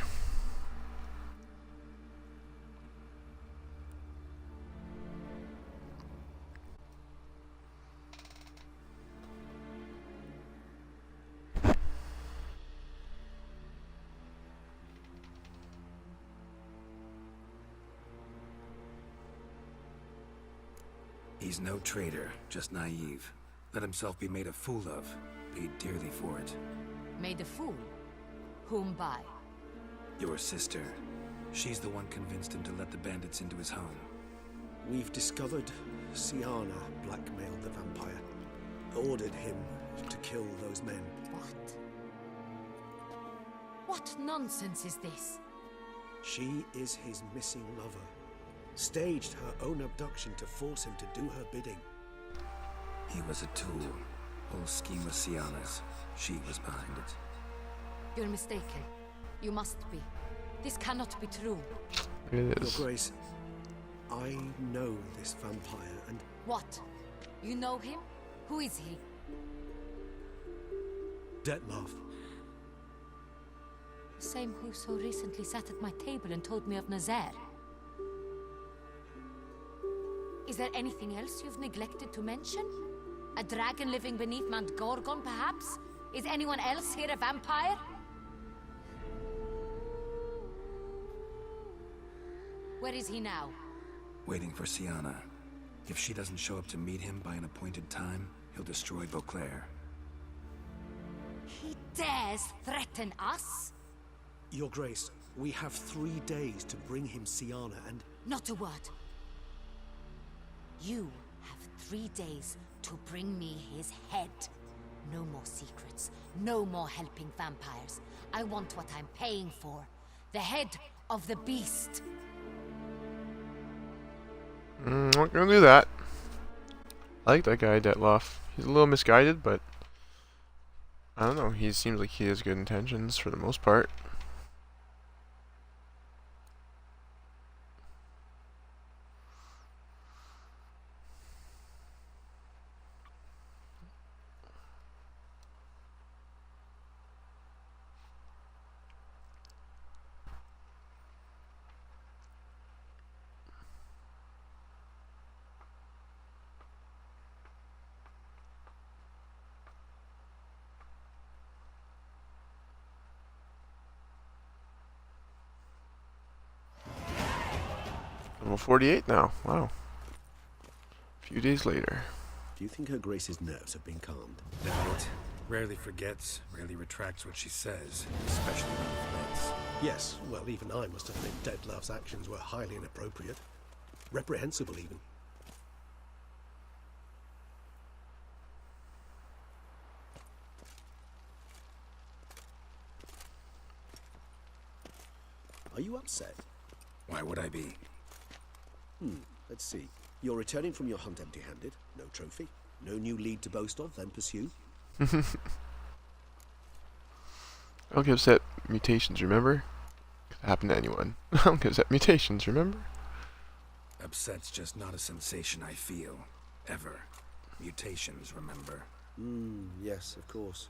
Speaker 6: He's no traitor, just naive. Let himself be made a fool of. Paid dearly for it.
Speaker 4: Made a fool? Whom by?
Speaker 6: Your sister. She's the one convinced him to let the bandits into his home.
Speaker 10: We've discovered Siana blackmailed the vampire. Ordered him to kill those men.
Speaker 4: What? What nonsense is this?
Speaker 10: She is his missing lover. Staged her own abduction to force him to do her bidding.
Speaker 6: He was a tool. Whole scheme was Siana's. She was behind it.
Speaker 4: You're mistaken. You must be. This cannot be true.
Speaker 2: It is.
Speaker 10: Your Grace, I know this vampire and...
Speaker 4: What? You know him? Who is he?
Speaker 10: Dettlaff.
Speaker 4: The same who so recently sat at my table and told me of Nazaire. Is there anything else you've neglected to mention? A dragon living beneath Mount Gorgon, perhaps? Is anyone else here a vampire? Where is he now?
Speaker 6: Waiting for Sienna. If she doesn't show up to meet him by an appointed time, he'll destroy Beauclair.
Speaker 4: He dares threaten us?
Speaker 10: Your Grace, we have 3 days to bring him Sienna and...
Speaker 4: Not a word. You have 3 days to bring me his head. No more secrets. No more helping vampires. I want what I'm paying for. The head of the beast.
Speaker 2: Not gonna do that. I like that guy, Detloff. He's a little misguided, but I don't know. He seems like he has good intentions for the most part. Level 48 now. Wow. A few days later.
Speaker 10: Do you think Her Grace's nerves have been calmed?
Speaker 6: Doubt. Rarely forgets, rarely retracts what she says, especially when threats.
Speaker 10: Yes, well, even I must admit Detlav's actions were highly inappropriate. Reprehensible, even. Are you upset?
Speaker 6: Why would I be?
Speaker 10: Let's see. You're returning from your hunt empty-handed. No trophy. No new lead to boast of, then pursue.
Speaker 2: I don't get upset mutations, remember? Could happen to anyone. I don't get upset mutations, remember?
Speaker 6: Upset's just not a sensation I feel. Ever. Mutations, remember?
Speaker 10: Yes, of course.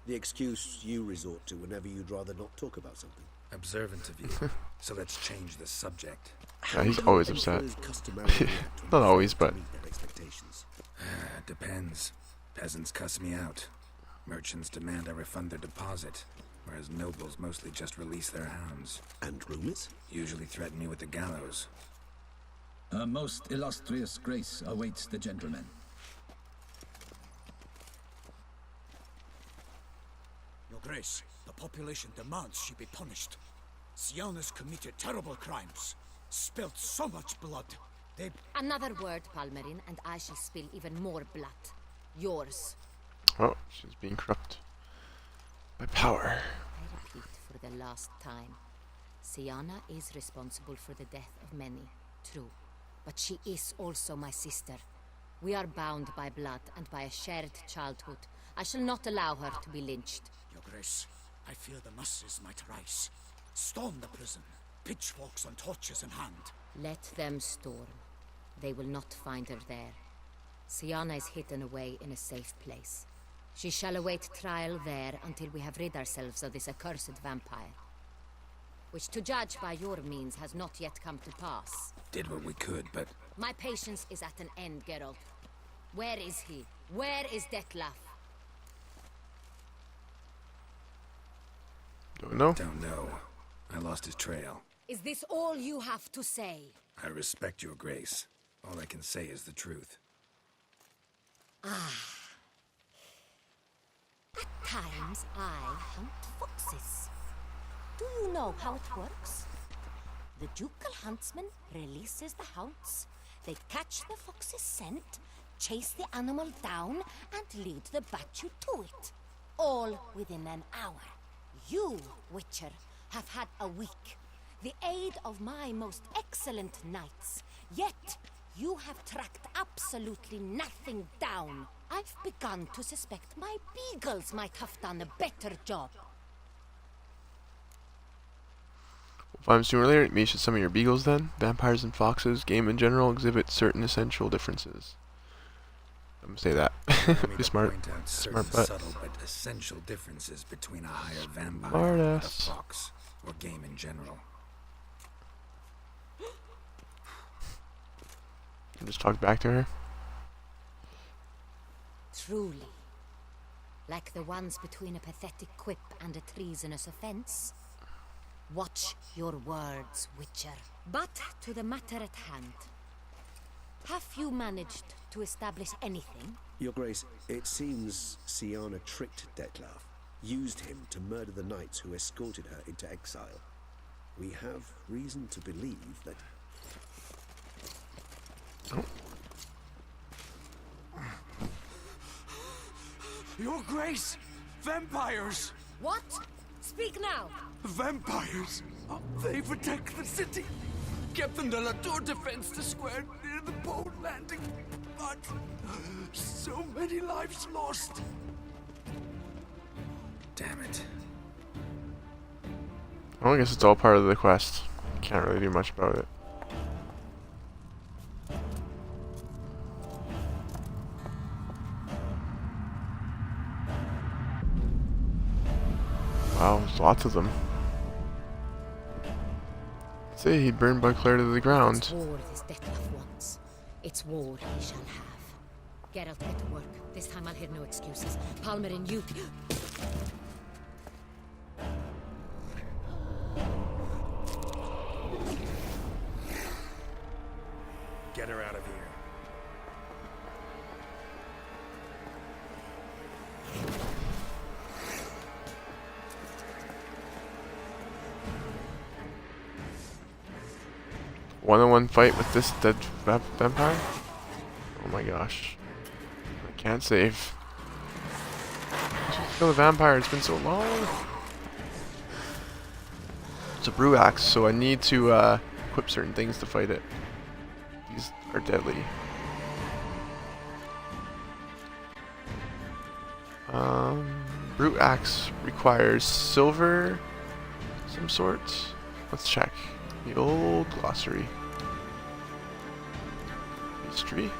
Speaker 10: The excuse you resort to whenever you'd rather not talk about something.
Speaker 6: Observant of you. So let's change the subject.
Speaker 2: Yeah, he's always upset. Not always, but...
Speaker 6: Depends. Peasants cuss me out. Merchants demand I refund their deposit, whereas nobles mostly just release their hounds.
Speaker 10: And rumors?
Speaker 6: Usually threaten me with the gallows.
Speaker 14: Her most illustrious grace awaits the gentleman.
Speaker 11: Your Grace, the population demands she be punished. Sienna's committed terrible crimes. Spilt so much blood. They...
Speaker 4: Another word, Palmerin, and I shall spill even more blood. Yours.
Speaker 2: Oh, she's being corrupt by power.
Speaker 4: I repeat for the last time. Sienna is responsible for the death of many, true. But she is also my sister. We are bound by blood and by a shared childhood. I shall not allow her to be lynched.
Speaker 11: Your Grace, I fear the masses might rise. Storm the prison, pitchforks and torches in hand.
Speaker 4: Let them storm. They will not find her there. Sienna is hidden away in a safe place. She shall await trial there until we have rid ourselves of this accursed vampire. Which, to judge by your means, has not yet come to pass.
Speaker 6: Did what we could, but...
Speaker 4: My patience is at an end, Geralt. Where is he? Where is Detlef?
Speaker 2: Don't know.
Speaker 6: Don't know. I lost his trail.
Speaker 4: Is this all you have to say?
Speaker 6: I respect your grace. All I can say is the truth.
Speaker 4: At times, I hunt foxes. Do you know how it works? The ducal huntsman releases the hounds. They catch the fox's scent, chase the animal down, and lead the Batu to it. All within an hour. You, Witcher, have had a week. The aid of my most excellent knights. Yet, you have tracked absolutely nothing down. I've begun to suspect my beagles might have done a better job.
Speaker 2: We'll find sooner or later. Maybe some of your beagles then. Vampires and foxes, game in general, exhibit certain essential differences. I'm gonna say that. Be smart.
Speaker 6: Point out
Speaker 2: Smart
Speaker 6: certain
Speaker 2: butt.
Speaker 6: subtle but essential differences between a higher vampire
Speaker 2: Smart
Speaker 6: and a
Speaker 2: ass.
Speaker 6: fox, or game in general.
Speaker 2: And just talk back to her.
Speaker 4: Truly. Like the ones between a pathetic quip and a treasonous offense. Watch your words, Witcher. But to the matter at hand. Have you managed to establish anything?
Speaker 10: Your Grace, it seems Siana tricked Dettlaff, used him to murder the knights who escorted her into exile. We have reason to believe that...
Speaker 15: Your Grace! Vampires!
Speaker 4: What? Speak now!
Speaker 15: Vampires! They've attacked the city! Captain de la Tour defends the square near the boat landing, but so many lives lost.
Speaker 6: Damn it.
Speaker 2: Well, I guess it's all part of the quest. Can't really do much about it. Wow, there's lots of them. Say he burned Beauclair to the ground.
Speaker 4: It's war this Dettlaff wants. It's war he shall have. Geralt, get to work. This time I'll hear no excuses. Palmer and you...
Speaker 10: Get her out of here.
Speaker 2: One-on-one fight with this dead vampire? Oh my gosh. I can't save. Just kill the vampire, it's been so long. It's a brew axe, so I need to equip certain things to fight it. These are deadly. Brute axe requires silver, some sort. Let's check the old glossary. History.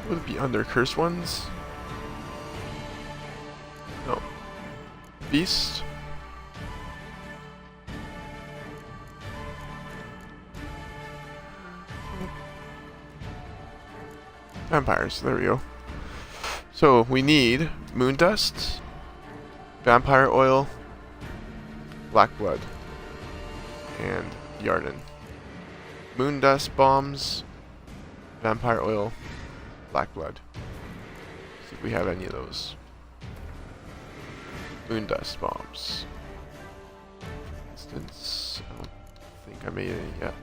Speaker 2: Would it be under cursed ones? No. Beast. Vampires, there we go. So we need moon dust, vampire oil, black blood, and Yarden. Moon dust bombs, vampire oil, black blood. See if we have any of those. Moon dust bombs. For instance, I don't think I made any yet.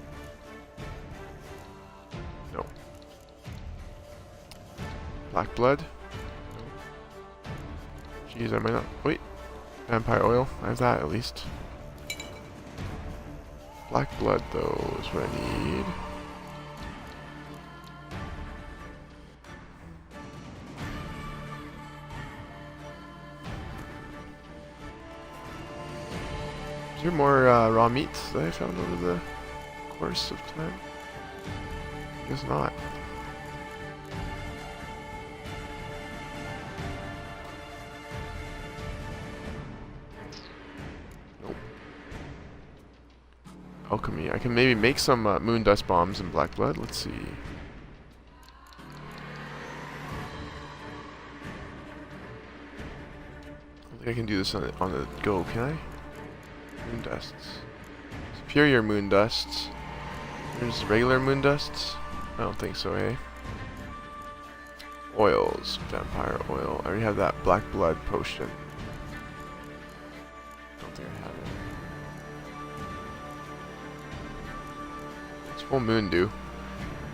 Speaker 2: No. Black blood. Jeez, I might not. Wait. Vampire oil. I have that at least. Black blood, though, is what I need. Is there more raw meats that I found over the course of time? I guess not. Alchemy. I can maybe make some moon dust bombs and black blood. Let's see. I don't think I can do this on the go, can I? Moon dusts. Superior moon dusts. There's regular moon dusts? I don't think so, eh? Oils. Vampire oil. I already have that black blood potion. Don't think I have it. Full moon do.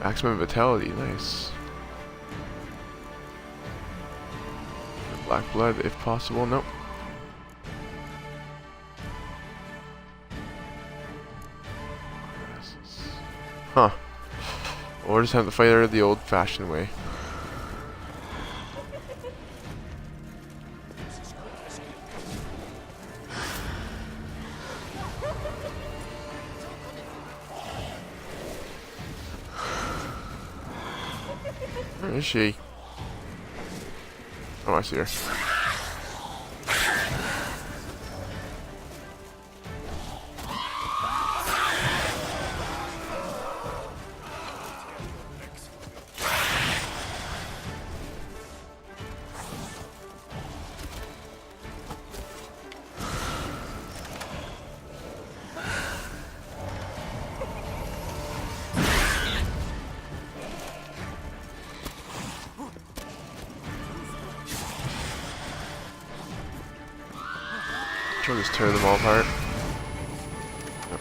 Speaker 2: Maximum vitality, nice. Black blood if possible, nope. Huh. Well, we'll just have to fight her the old fashioned way. Where is she? Oh, I see her. sure I'll just tear them all apart. Yep.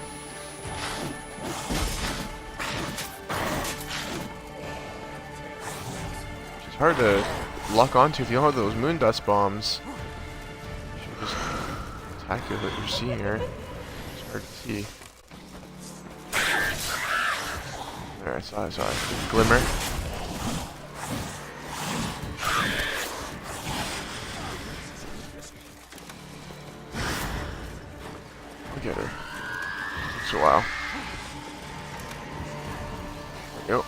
Speaker 2: It's hard to lock onto if you don't have those moon dust bombs. You should just attack with what you're seeing here. It's hard to see. There, I saw it. Glimmer. Look at her. Takes a while. There we go.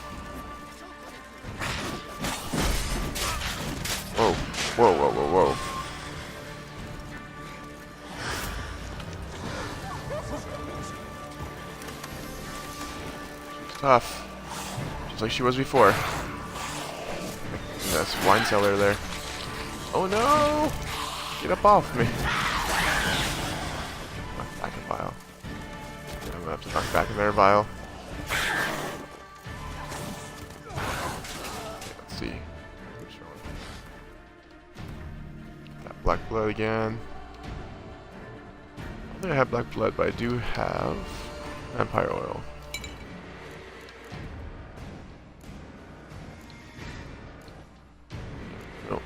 Speaker 2: Whoa. She's tough. Just like she was before. That's wine cellar there. Oh no! Get up off me. Knock back a vial. I'm gonna have to knock back another vial. Okay, let's see. Got black blood again. I don't think I have black blood, but I do have vampire oil. No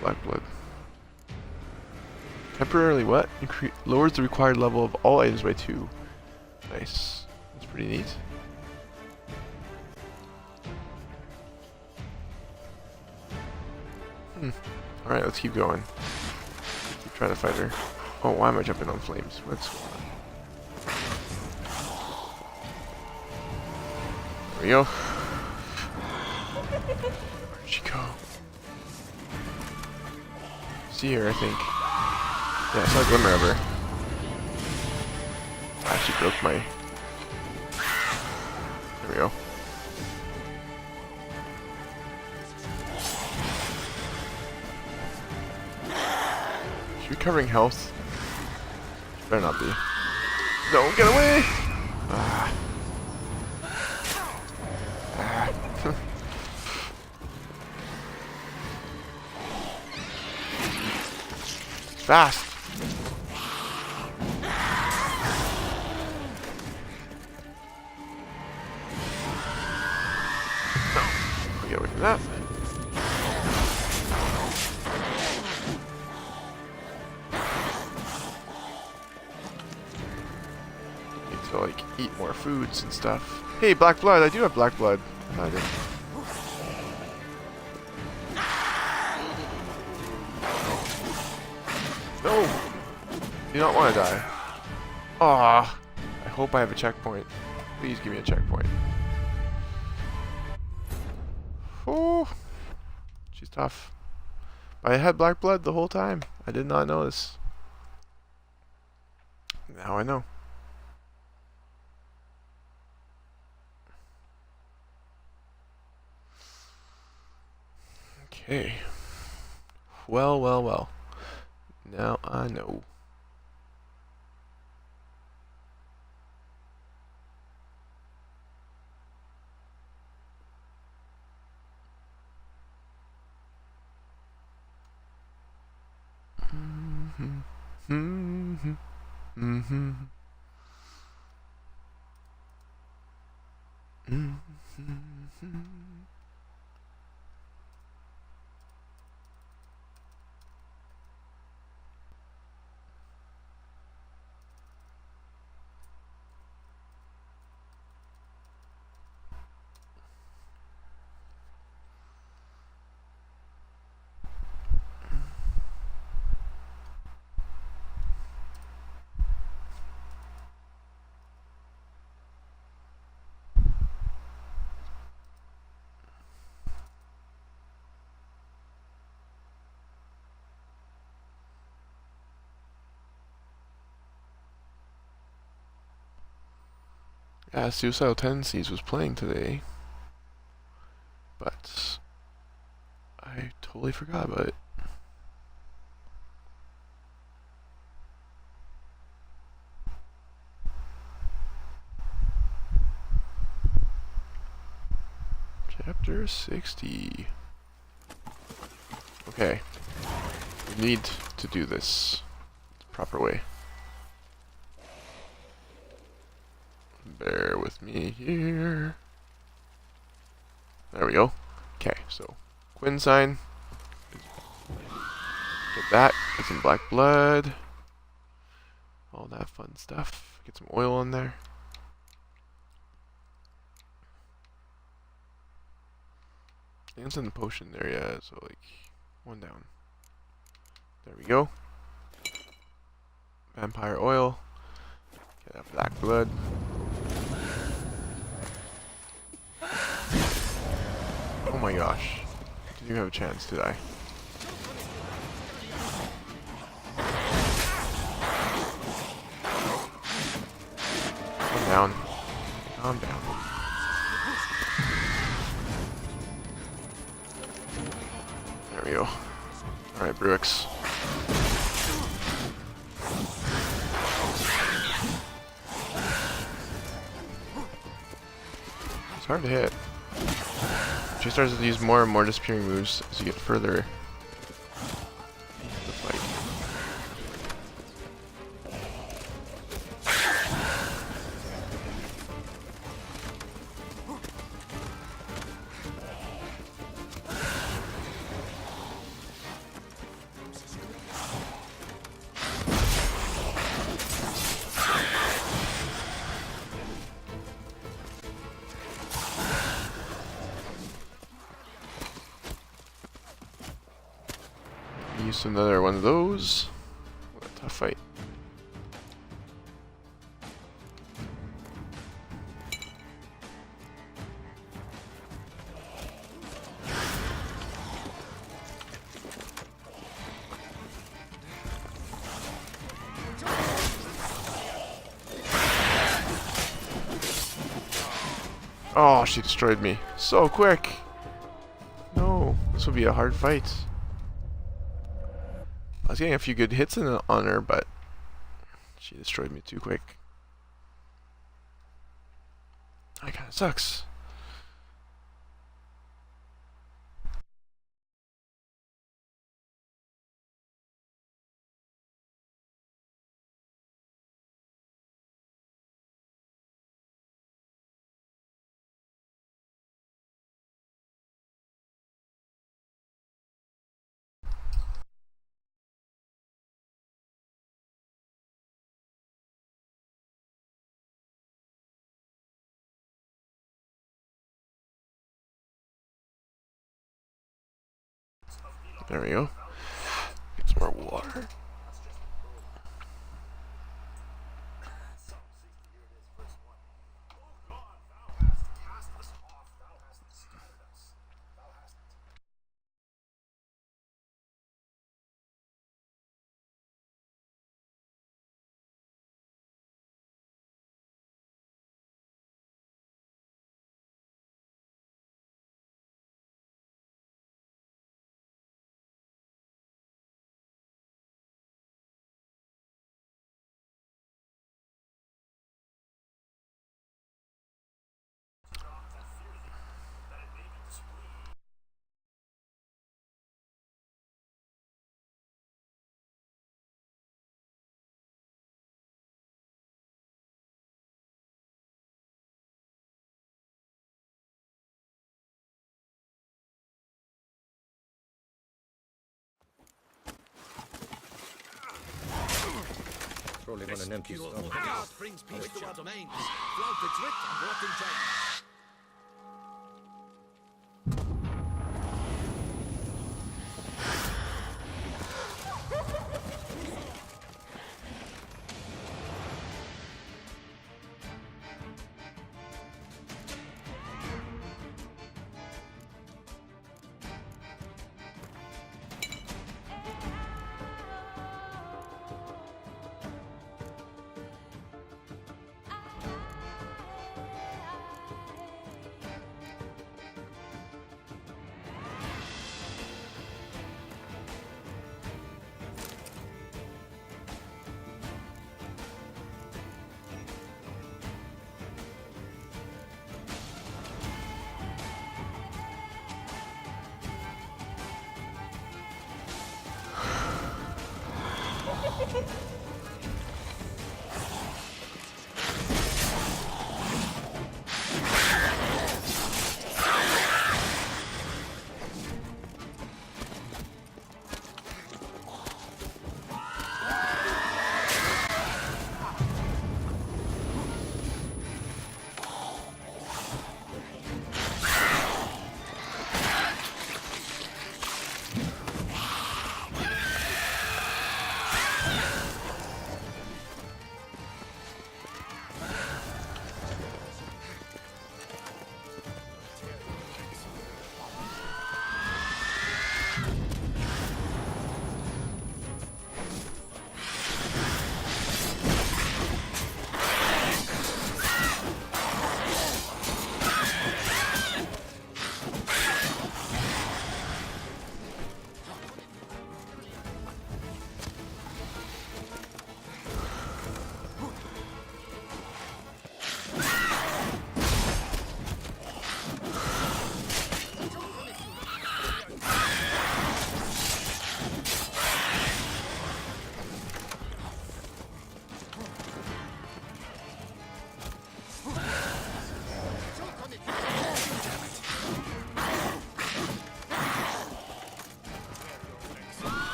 Speaker 2: black blood. Temporarily what? Lowers the required level of all items by 2. Nice. That's pretty neat. Alright, let's keep going. Keep trying to fight her. Oh, why am I jumping on flames? What's going on? There we go. Where'd she go? See her, I think. Yeah, I saw a glimmer of her. I actually broke my... There we go. She's recovering health. She better not be. No, get away! Ah. Fast! No. Get away from that. Need to like eat more foods and stuff. Hey, black blood! I do have black blood. I did. No! Do not want to die. Ah! I hope I have a checkpoint. Please give me a checkpoint. Oh, she's tough. I had black blood the whole time. I did not notice. Now I know. Okay. Well. Now I know. Yeah, Suicidal Tendencies was playing today, but I totally forgot about it. Chapter 60. Okay, we need to do this the proper way. Bear with me here. There we go. Okay, so Quinn sign. Get that. Get some black blood. All that fun stuff. Get some oil in there. I think it's in the potion area, so like one down. There we go. Vampire oil. Get that black blood. Oh my gosh. Didn't even have a chance, did I? Calm down. Calm down. There we go. Alright, Brooks. It's hard to hit. She starts to use more and more disappearing moves as you get further into the fight. Use another one of those. What a tough fight. Oh, she destroyed me so quick. No, this will be a hard fight. I was getting a few good hits on her, but she destroyed me too quick. That kinda sucks. There we go. Get some more water.
Speaker 16: Rolling on an empty stomach.
Speaker 13: God brings peace to our domains. Flout its wit and rot in chains.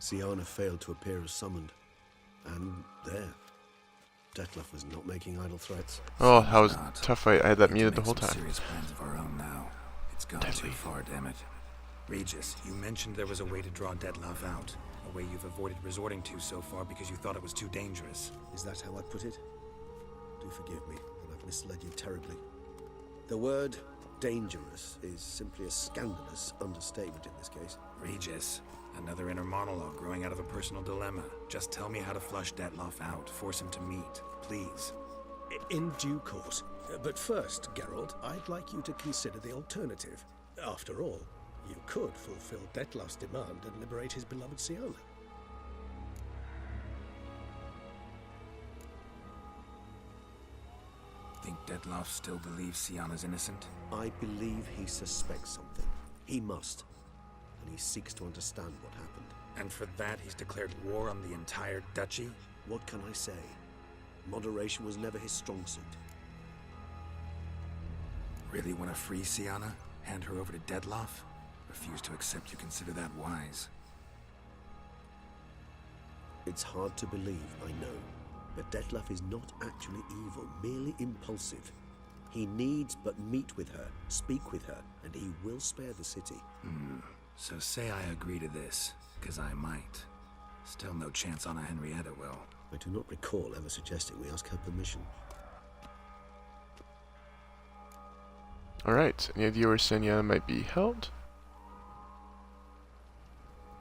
Speaker 10: Siana failed to appear as summoned. And there. Detlef was not making idle threats.
Speaker 2: Oh, that was
Speaker 6: not.
Speaker 2: a tough fight. I had that
Speaker 6: We need to
Speaker 2: muted the
Speaker 6: make
Speaker 2: whole
Speaker 6: some
Speaker 2: time.
Speaker 6: serious plans of our own now. It's gone
Speaker 2: Deadly.
Speaker 6: too far, damn it.
Speaker 13: Regis, you mentioned there was a way to draw Detlef out. A way you've avoided resorting to so far because you thought it was too dangerous.
Speaker 10: Is that how I put it? Do forgive me, and I've misled you terribly. The word dangerous is simply a scandalous understatement in this case.
Speaker 13: Regis, another inner monologue growing out of a personal dilemma. Just tell me how to flush Detlef out. Force him to meet, please.
Speaker 10: In due course. But first, Geralt, I'd like you to consider the alternative. After all, you could fulfill Detlef's demand and liberate his beloved Siana.
Speaker 6: Think Detlef still believes Siana's innocent?
Speaker 10: I believe he suspects something. He must. And he seeks to understand what happened.
Speaker 13: And for that, he's declared war on the entire duchy?
Speaker 10: What can I say? Moderation was never his strong suit.
Speaker 6: Really want to free Siana? Hand her over to Detlef? Refuse to accept you consider that wise.
Speaker 10: It's hard to believe, I know. But Detlef is not actually evil, merely impulsive. He needs but meet with her, speak with her, and he will spare the city.
Speaker 6: So say I agree to this, because I might. Still no chance Anna Henrietta will.
Speaker 10: I do not recall ever suggesting we ask her permission.
Speaker 2: Alright, any idea where Siana might be held?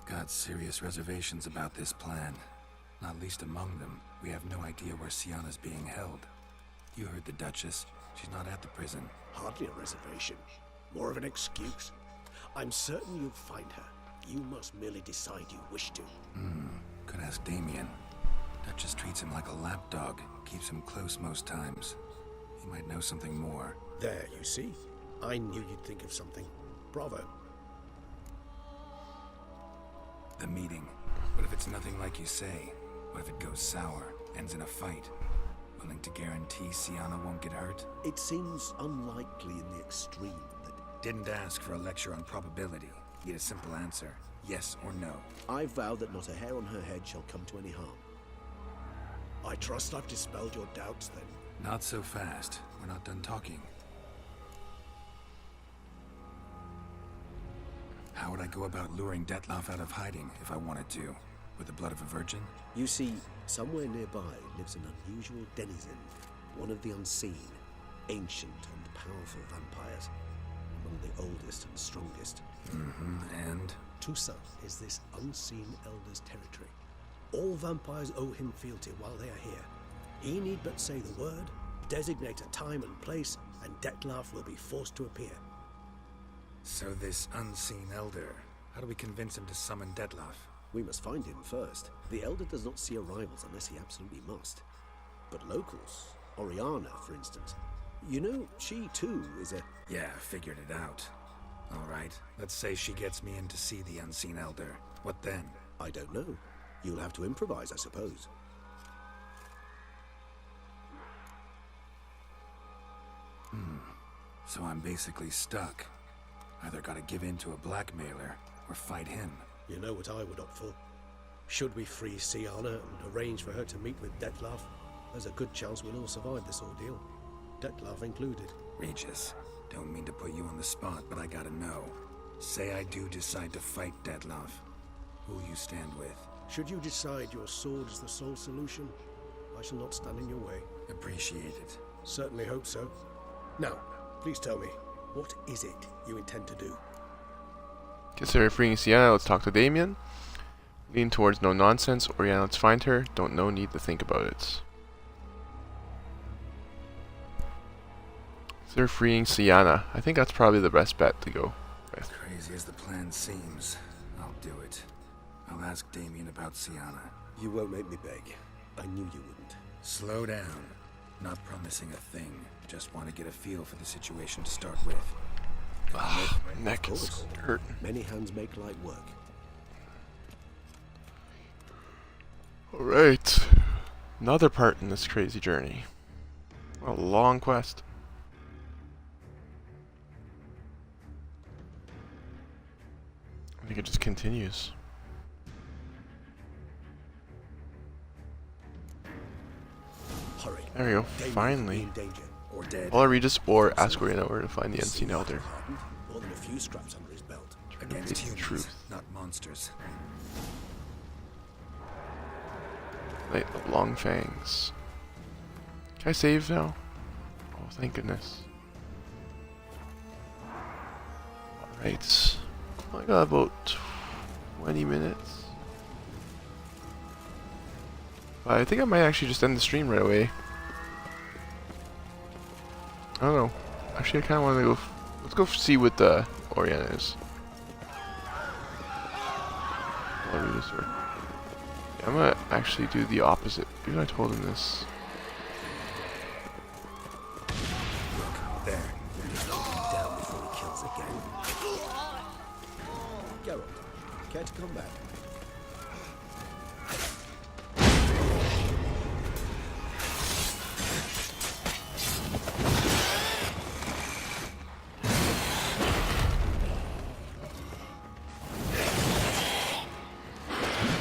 Speaker 6: Got serious reservations about this plan. Not least among them, we have no idea where Siana's being held. You heard the Duchess. She's not at the prison.
Speaker 10: Hardly a reservation. More of an excuse. I'm certain you'll find her. You must merely decide you wish to.
Speaker 6: Could ask Damien. Duchess treats him like a lapdog. Keeps him close most times. He might know something more.
Speaker 10: There, you see? I knew you'd think of something. Bravo.
Speaker 6: The meeting. What if it's nothing like you say? What if it goes sour? Ends in a fight? Willing to guarantee Siana won't get hurt?
Speaker 10: It seems unlikely in the extreme that...
Speaker 13: Didn't ask for a lecture on probability. Need a simple answer. Yes or no.
Speaker 10: I vow that not a hair on her head shall come to any harm. I trust I've dispelled your doubts, then.
Speaker 6: Not so fast. We're not done talking. How would I go about luring Detlef out of hiding if I wanted to? With the blood of a virgin?
Speaker 10: You see, somewhere nearby lives an unusual denizen, one of the unseen, ancient and powerful vampires, among the oldest and strongest.
Speaker 6: And?
Speaker 10: Toussaint is this unseen elder's territory. All vampires owe him fealty while they are here. He need but say the word, designate a time and place, and Detlef will be forced to appear.
Speaker 13: So this unseen elder, how do we convince him to summon Detlef?
Speaker 10: We must find him first. The elder does not see arrivals unless he absolutely must. But locals, Oriana, for instance, you know, she too is a...
Speaker 13: Yeah, figured it out. All right, let's say she gets me in to see the unseen elder. What then?
Speaker 10: I don't know. You'll have to improvise, I suppose.
Speaker 6: So I'm basically stuck. Either gotta give in to a blackmailer, or fight him.
Speaker 10: You know what I would opt for. Should we free Siana and arrange for her to meet with Detlef, there's a good chance we'll all survive this ordeal. Detlef included.
Speaker 6: Regis, don't mean to put you on the spot, but I gotta know. Say I do decide to fight Detlef. Who'll you stand with?
Speaker 10: Should you decide your sword is the sole solution, I shall not stand in your way.
Speaker 6: Appreciate it.
Speaker 10: Certainly hope so. Now, please tell me, what is it you intend to do?
Speaker 2: Consider freeing Siana, let's talk to Damien. Lean towards no nonsense. Oriana, let's find her. Don't no need to think about it. Consider freeing Siana. I think that's probably the best bet to go with.
Speaker 6: Crazy as the plan seems, I'll do it. I'll ask Damien about Siana.
Speaker 10: You won't make me beg. I knew you wouldn't.
Speaker 6: Slow down. Not promising a thing. Just want to get a feel for the situation to start with.
Speaker 2: Ah, my neck is hurting.
Speaker 10: Many hands make light work.
Speaker 2: Alright. Another part in this crazy journey. A long quest. I think it just continues. There we go.
Speaker 10: Damien
Speaker 2: Finally.
Speaker 10: could be in danger, or dead.
Speaker 2: All I read is or ask Oriana where to find the unseen elder.
Speaker 10: More than a few scraps under his belt.
Speaker 6: Against
Speaker 2: It's
Speaker 6: humans,
Speaker 2: truth.
Speaker 6: not monsters.
Speaker 2: Light of long fangs. Can I save now? Oh, thank goodness. Alright. I got about 20 minutes. But I think I might actually just end the stream right away. I don't know. Actually, I kind of want to go. Let's go see what the Oriana is. I'll read this or. Yeah, I'm gonna actually do the opposite. Even I told him this.
Speaker 10: Look, there. He's taking him down before he kills again. Geralt, care to come back?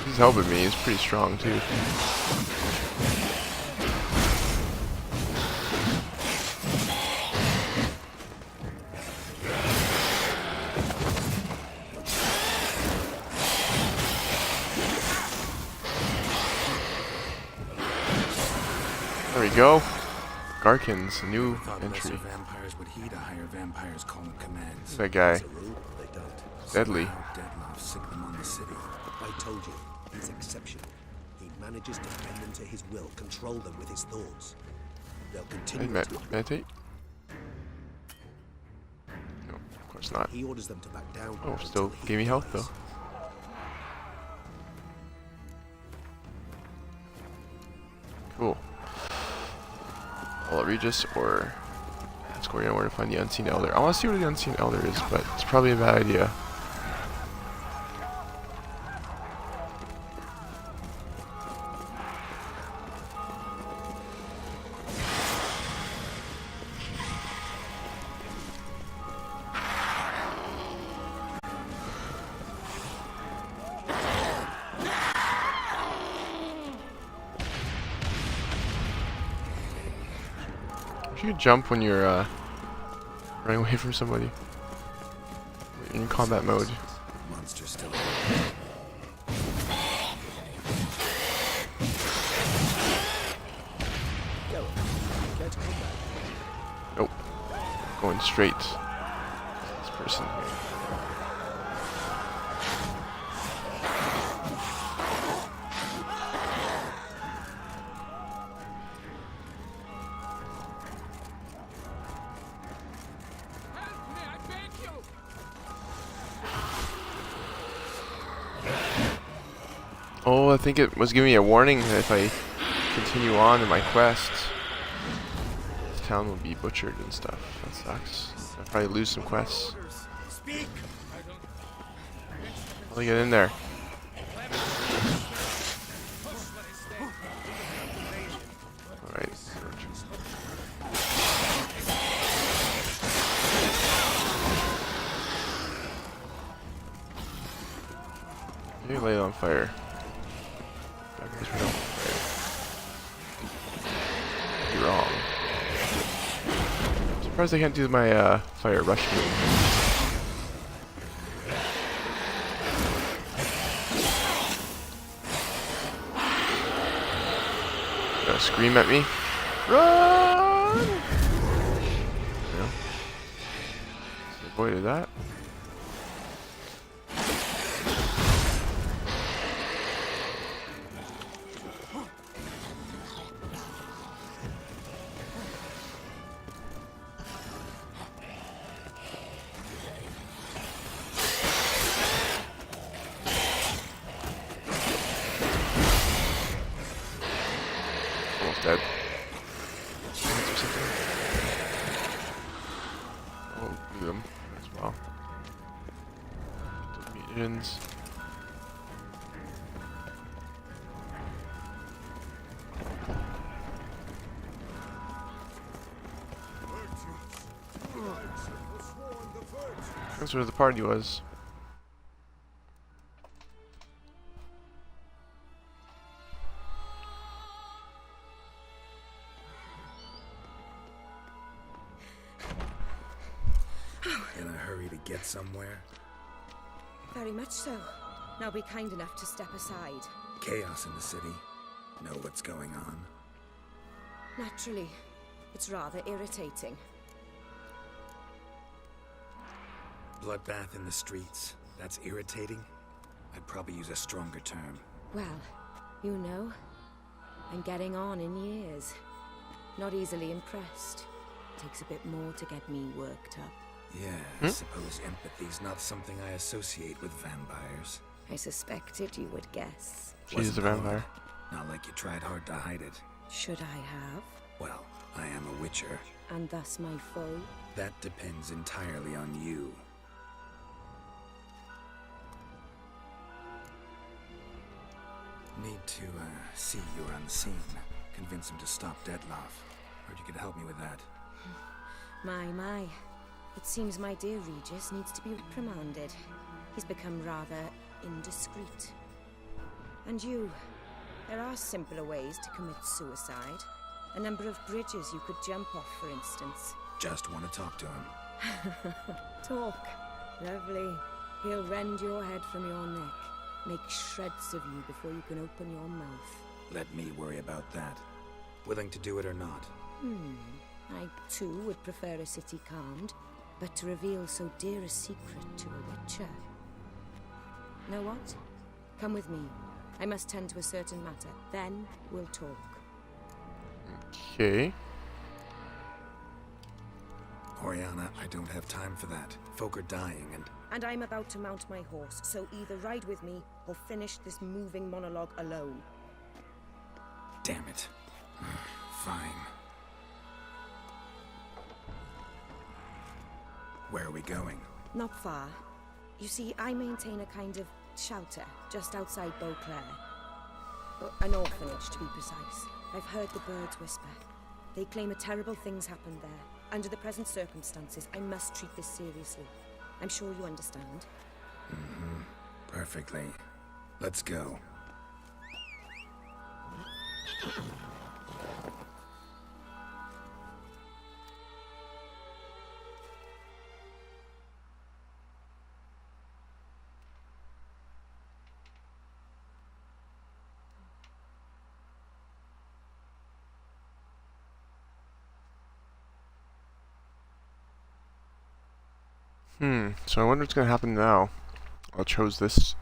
Speaker 2: He's helping me. He's pretty strong too. There we go. Garkins, a new entry.
Speaker 6: Vampires would heed a higher vampire's call and commands.
Speaker 2: That guy.
Speaker 10: As a rule, they don't.
Speaker 2: Deadly.
Speaker 6: Deadloff sick them on the city.
Speaker 10: I told you, he's exceptional. He manages to bend them to his will, control them with his thoughts. They'll continue to
Speaker 2: Meditate? No, of course not.
Speaker 10: He orders them to back down.
Speaker 2: Oh, still gave me health though. Cool. I'll Regis or ask Oriana where to find the unseen elder. I want to see where the unseen elder is, but it's probably a bad idea. You can jump when you're running away from somebody in combat mode.
Speaker 6: Monster still.
Speaker 10: Care to come back?
Speaker 2: Nope. Going straight. This person here. Oh, I think it was giving me a warning that if I continue on in my quest, this town will be butchered and stuff. That sucks. I'll probably lose some quests.
Speaker 15: Speak.
Speaker 2: How do I get in there? Alright. Maybe light it on fire. You're wrong. I'm surprised I can't do my fire rush move. Gonna scream at me. Run! Yeah. Avoided that. Dead. Oh, do them as well. Get those mutagens. That's where the party was.
Speaker 6: get somewhere?
Speaker 9: Very much so. Now be kind enough to step aside.
Speaker 6: Chaos in the city. Know what's going on?
Speaker 9: Naturally. It's rather irritating.
Speaker 6: Bloodbath in the streets. That's irritating? I'd probably use a stronger term.
Speaker 9: Well, you know, I'm getting on in years. Not easily impressed. Takes a bit more to get me worked up.
Speaker 6: Yeah, I suppose empathy's not something I associate with vampires.
Speaker 9: I suspected you would guess.
Speaker 2: She's a vampire.
Speaker 6: Not like you tried hard to hide it.
Speaker 9: Should I have?
Speaker 6: Well, I am a witcher.
Speaker 9: And thus my foe?
Speaker 6: That depends entirely on you. Need to, see you're unseen. Convince him to stop Dettlaff. Heard you could help me with that.
Speaker 9: My. It seems my dear Regis needs to be reprimanded. He's become rather indiscreet. And you, there are simpler ways to commit suicide. A number of bridges you could jump off, for instance.
Speaker 6: Just want to talk to him.
Speaker 9: Talk. Lovely. He'll rend your head from your neck. Make shreds of you before you can open your mouth.
Speaker 6: Let me worry about that. Willing to do it or not?
Speaker 9: I too would prefer a city calmed, but to reveal so dear a secret to a witcher. Know what? Come with me. I must tend to a certain matter. Then we'll talk.
Speaker 2: Okay.
Speaker 6: Oriana, I don't have time for that. Folk are dying
Speaker 9: And I'm about to mount my horse, so either ride with me or finish this moving monologue alone.
Speaker 6: Damn it. Fine. Where are we going?
Speaker 9: Not far. You see, I maintain a kind of shelter just outside Beauclair. An orphanage, to be precise. I've heard the birds whisper. They claim a terrible thing's happened there. Under the present circumstances, I must treat this seriously. I'm sure you understand.
Speaker 6: Perfectly. Let's go.
Speaker 2: So I wonder what's going to happen now. I chose this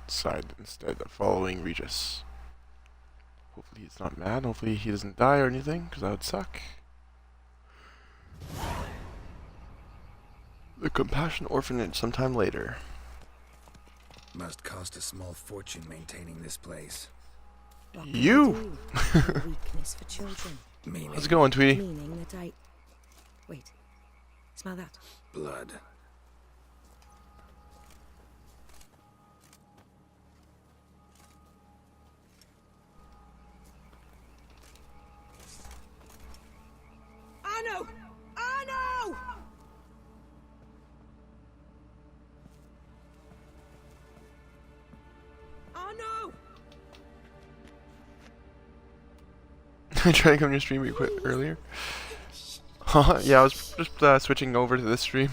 Speaker 2: side instead of following Regis. Hopefully he's not mad. Hopefully he doesn't die or anything, because that would suck. The Compassion Orphanage sometime later.
Speaker 6: Must cost a small fortune maintaining this place.
Speaker 2: You!
Speaker 9: Weakness for children.
Speaker 6: Meaning?
Speaker 2: How's it going, Tweety?
Speaker 9: Meaning that I... Wait. Smell that?
Speaker 6: Blood.
Speaker 9: Arno! Arno! Arno!
Speaker 2: I tried to come to your stream earlier. Yeah, I was just switching over to this stream.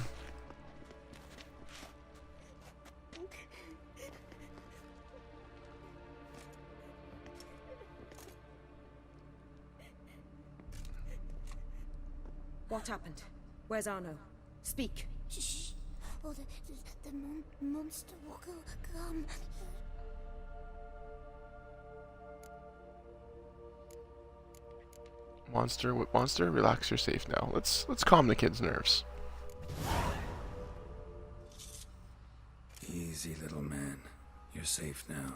Speaker 9: What happened? Where's Arno? Speak.
Speaker 16: Shh. Oh, the monster will come.
Speaker 2: Monster, what monster? Relax, you're safe now. Let's calm the kid's nerves.
Speaker 6: Easy, little man. You're safe now.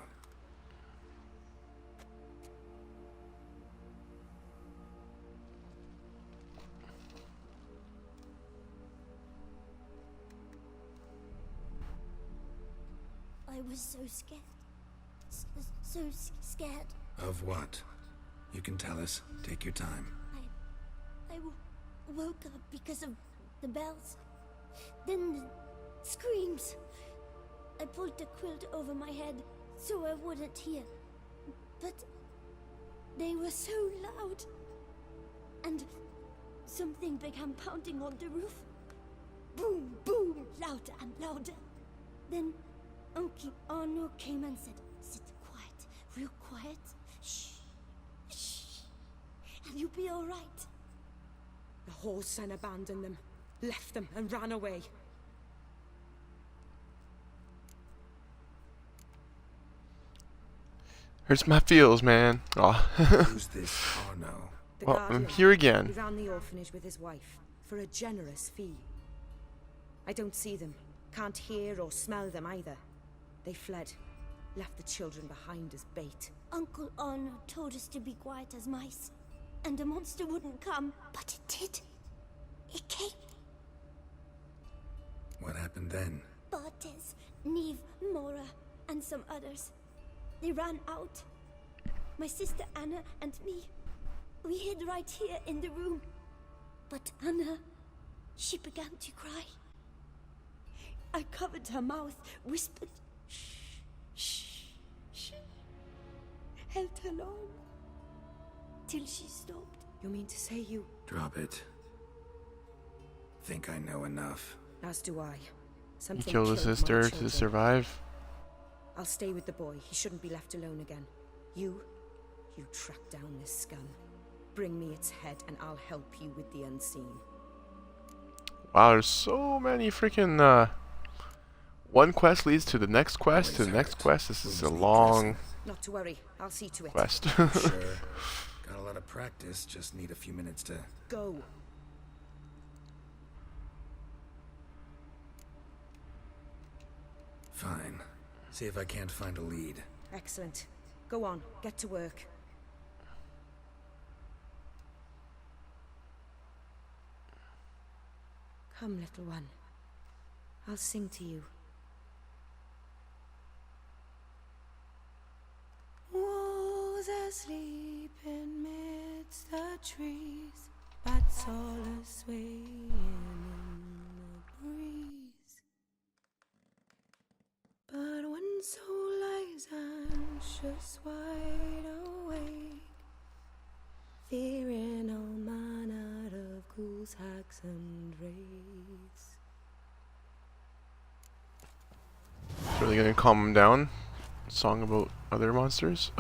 Speaker 16: I was so scared. So scared.
Speaker 6: Of what? You can tell us. Take your time.
Speaker 16: I woke up because of the bells. Then the screams. I pulled the quilt over my head so I wouldn't hear. But they were so loud. And something began pounding on the roof. boom, boom, louder and louder. Then Uncle Arno came and said, sit quiet, real quiet. Shh, shh, and you'll be all right.
Speaker 9: The whole son abandoned them, left them and ran away.
Speaker 2: Hurts my feels, man. Oh.
Speaker 6: Who's this Arno?
Speaker 9: The
Speaker 2: Well, I'm
Speaker 9: guardian.
Speaker 2: here again.
Speaker 9: He ran the orphanage with his wife for a generous fee. I don't see them, can't hear or smell them either. They fled, left the children behind as bait.
Speaker 16: Uncle Arno told us to be quiet as mice, and the monster wouldn't come, but it did. It came.
Speaker 6: What happened then?
Speaker 16: Bartes, Neve, Mora, and some others. They ran out. My sister Anna and me. We hid right here in the room. But Anna, she began to cry. I covered her mouth, whispered, shh, shh, shh. Held her long. Till she stopped.
Speaker 9: You mean to say you...
Speaker 6: Drop it. Think I know enough.
Speaker 9: As do I.
Speaker 2: You
Speaker 9: Something
Speaker 2: killed his
Speaker 9: my
Speaker 2: sister to
Speaker 9: children.
Speaker 2: survive.
Speaker 9: I'll stay with the boy. He shouldn't be left alone again. You track down this scum. Bring me its head and I'll help you with the unseen.
Speaker 2: Wow, there's so many freaking one quest leads to the next quest to the next quest. This is a long
Speaker 9: Not to worry. I'll see to it.
Speaker 2: quest.
Speaker 6: Sure. Got a lot of practice, just need a few minutes to...
Speaker 9: Go.
Speaker 6: Fine. See if I can't find a lead.
Speaker 9: Excellent. Go on. Get to work. Come, little one. I'll sing to you. Wolves asleep in midst the trees, bats all a-swaying in the breeze. But one soul lies anxious, wide awake, fearing all manner of ghouls, hags, and wraiths.
Speaker 2: It's really gonna calm him down. Song about other monsters.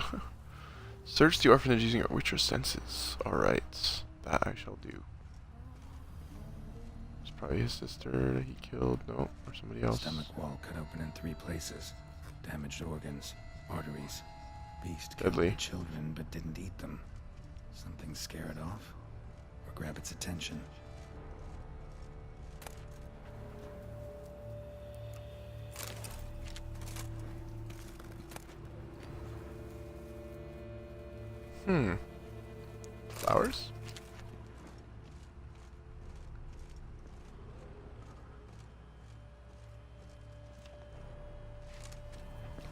Speaker 2: Search the orphanage using your witcher senses. Alright, that I shall do. It's probably his sister that he killed. No, or somebody else.
Speaker 6: Stomach wall cut open in 3 places. Damaged organs, arteries. Beast
Speaker 2: Deadly.
Speaker 6: killed the children but didn't eat them. Something scare it off? Or grab its attention?
Speaker 2: Flowers?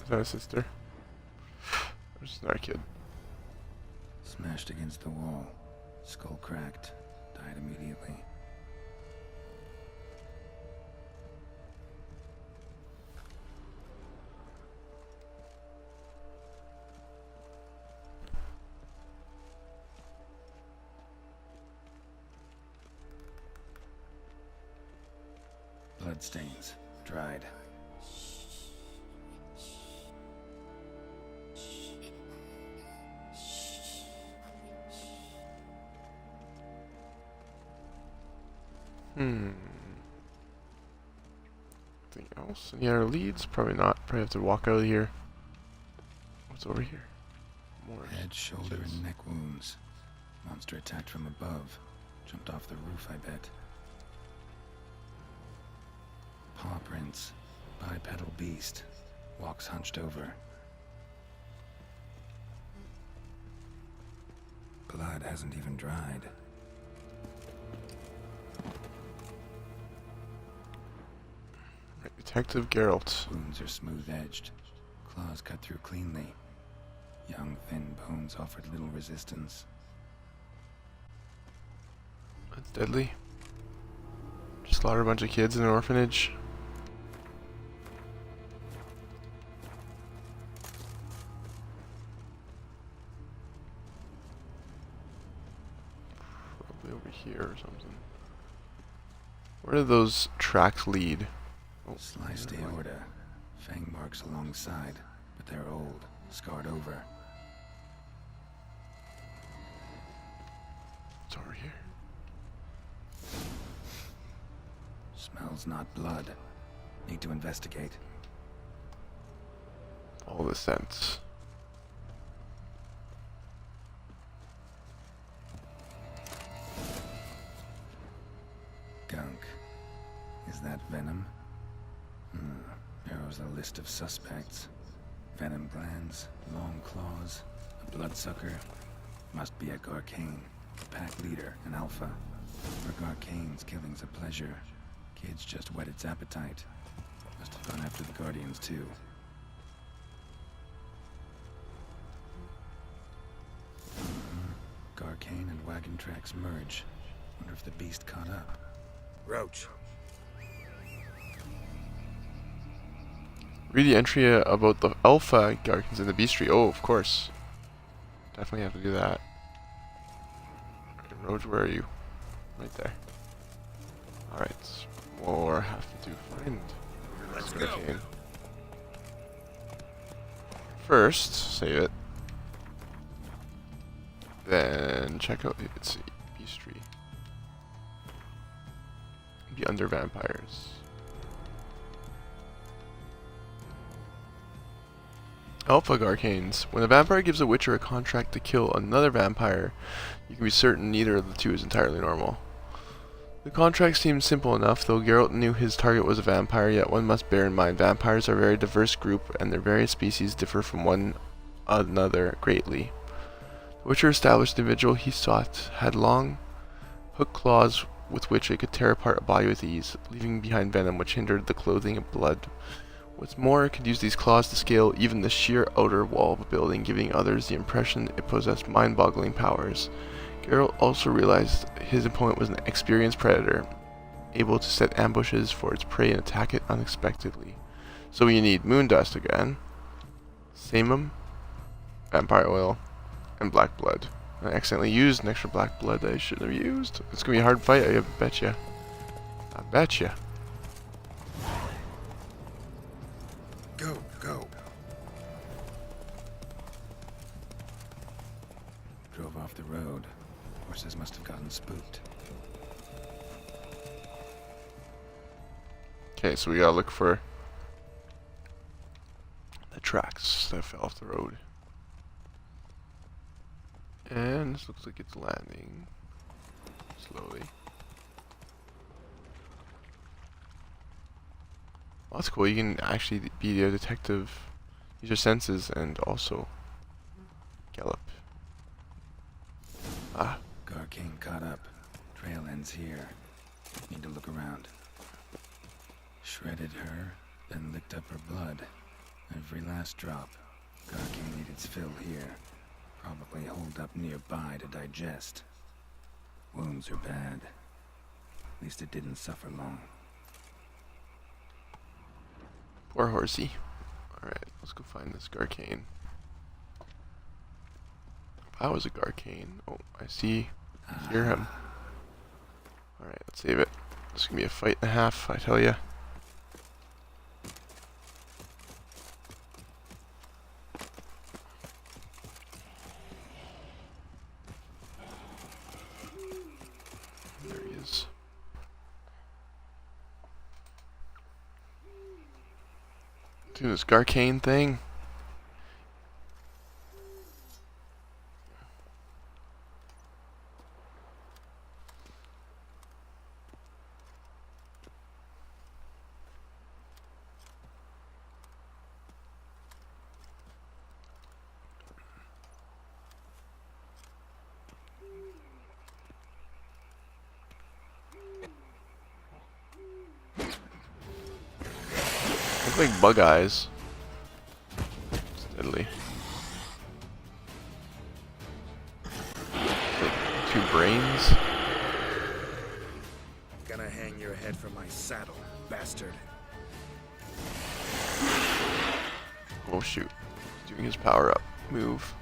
Speaker 2: Is that a sister? Or just another kid?
Speaker 6: Smashed against the wall. Skull cracked. Died immediately. Bloodstains. Dried.
Speaker 2: Anything else? Any other leads? Probably not. Probably have to walk out of here. What's over here? More
Speaker 6: Head, shoulder, and neck wounds. Monster attacked from above. Jumped off the roof, I bet. Paw prints. Bipedal beast. Walks hunched over. Blood hasn't even dried.
Speaker 2: Right, Detective Geralt.
Speaker 6: Wounds are smooth-edged. Claws cut through cleanly. Young, thin bones offered little resistance.
Speaker 2: That's deadly. Just slaughter a bunch of kids in an orphanage. Probably over here or something. Where do those tracks lead? Oh,
Speaker 6: Sliced aorta, fang marks alongside, but they're old, scarred over.
Speaker 2: It's over here.
Speaker 6: Smells not blood. Need to investigate.
Speaker 2: All the scents.
Speaker 6: Gunk. Is that venom? Narrows the list of suspects. Venom glands, long claws, a bloodsucker. Must be a Garcane, pack leader, an alpha. For Garcane's killing's a pleasure. Kid's just whet its appetite. Must have gone after the Guardians too. Garcane and wagon tracks merge. Wonder if the beast caught up.
Speaker 10: Roach.
Speaker 2: Read the entry about the Alpha Garcans in the Beastry. Oh, of course. Definitely have to do that. Roach, where are you? Right there. Alright. More have to find.
Speaker 10: Let's go.
Speaker 2: First, save it. Then check out its Beastry. Be under vampires. Alpha Garcanes. When a vampire gives a witcher a contract to kill another vampire, you can be certain neither of the two is entirely normal. The contract seemed simple enough, though Geralt knew his target was a vampire, yet one must bear in mind vampires are a very diverse group and their various species differ from one another greatly. The witcher established the individual he sought had long, hooked claws with which it could tear apart a body with ease, leaving behind venom which hindered the clothing of blood. What's more, it could use these claws to scale even the sheer outer wall of a building, giving others the impression it possessed mind-boggling powers. Geralt also realized his opponent was an experienced predator, able to set ambushes for its prey and attack it unexpectedly. So you need moon dust again, samum, vampire oil, and black blood. I accidentally used an extra black blood that I shouldn't have used. It's gonna be a hard fight, I bet ya. I bet ya.
Speaker 6: Go, go. Drove off the road. Horses must have gotten spooked.
Speaker 2: Okay, so we gotta look for the tracks that fell off the road. And this looks like it's landing slowly. Well, that's cool. You can actually be a detective, use your senses, and also gallop. Ah.
Speaker 6: Garcane caught up. Trail ends here. Need to look around. Shredded her, then licked up her blood. Every last drop. Garcane ate its fill here. Probably holed up nearby to digest. Wounds are bad. At least it didn't suffer long.
Speaker 2: Poor horsey. Alright, let's go find this Garcane. If I was a Garcane. Oh, I see. I hear him. Alright, let's save it. This is gonna be a fight and a half, I tell ya. There he is. Do this Garcane thing. Look like bug eyes. Steadily. Two brains.
Speaker 10: Gonna hang your head from my saddle, bastard.
Speaker 2: Oh shoot. He's doing his power up move.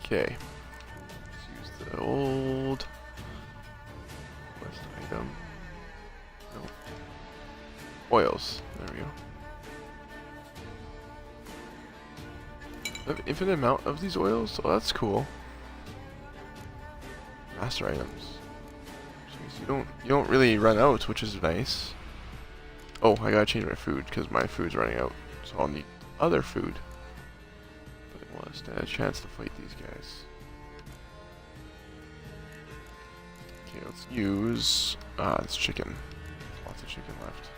Speaker 2: Okay. Let's use the old quest item. oils. There we go. I have infinite amount of these oils? Oh, that's cool. Master items. So you don't really run out, which is nice. Oh, I gotta change my food because my food's running out. So I'll need other food. But I want to stand a chance to fight these guys. Okay, let's use this chicken. Lots of chicken left.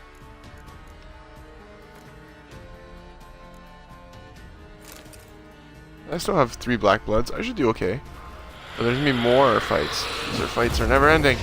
Speaker 2: I still have 3 black bloods. I should do okay. But there's gonna be more fights. Their fights are never ending.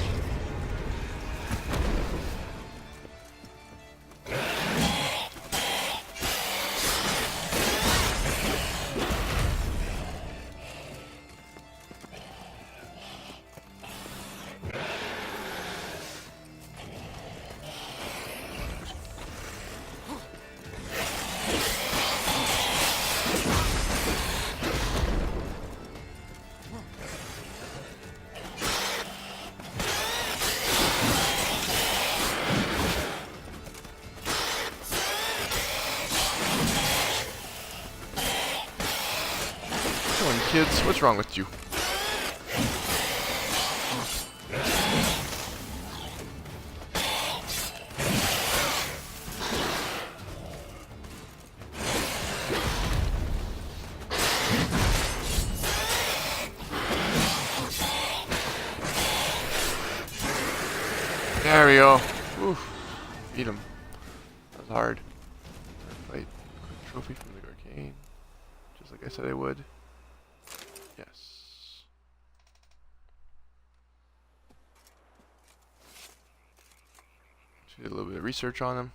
Speaker 2: Come on, kids. What's wrong with you? There we go. Oof. Beat him. That was hard. Fight. Quick trophy from the arcane. Just like I said I would. Yes. She did a little bit of research on him.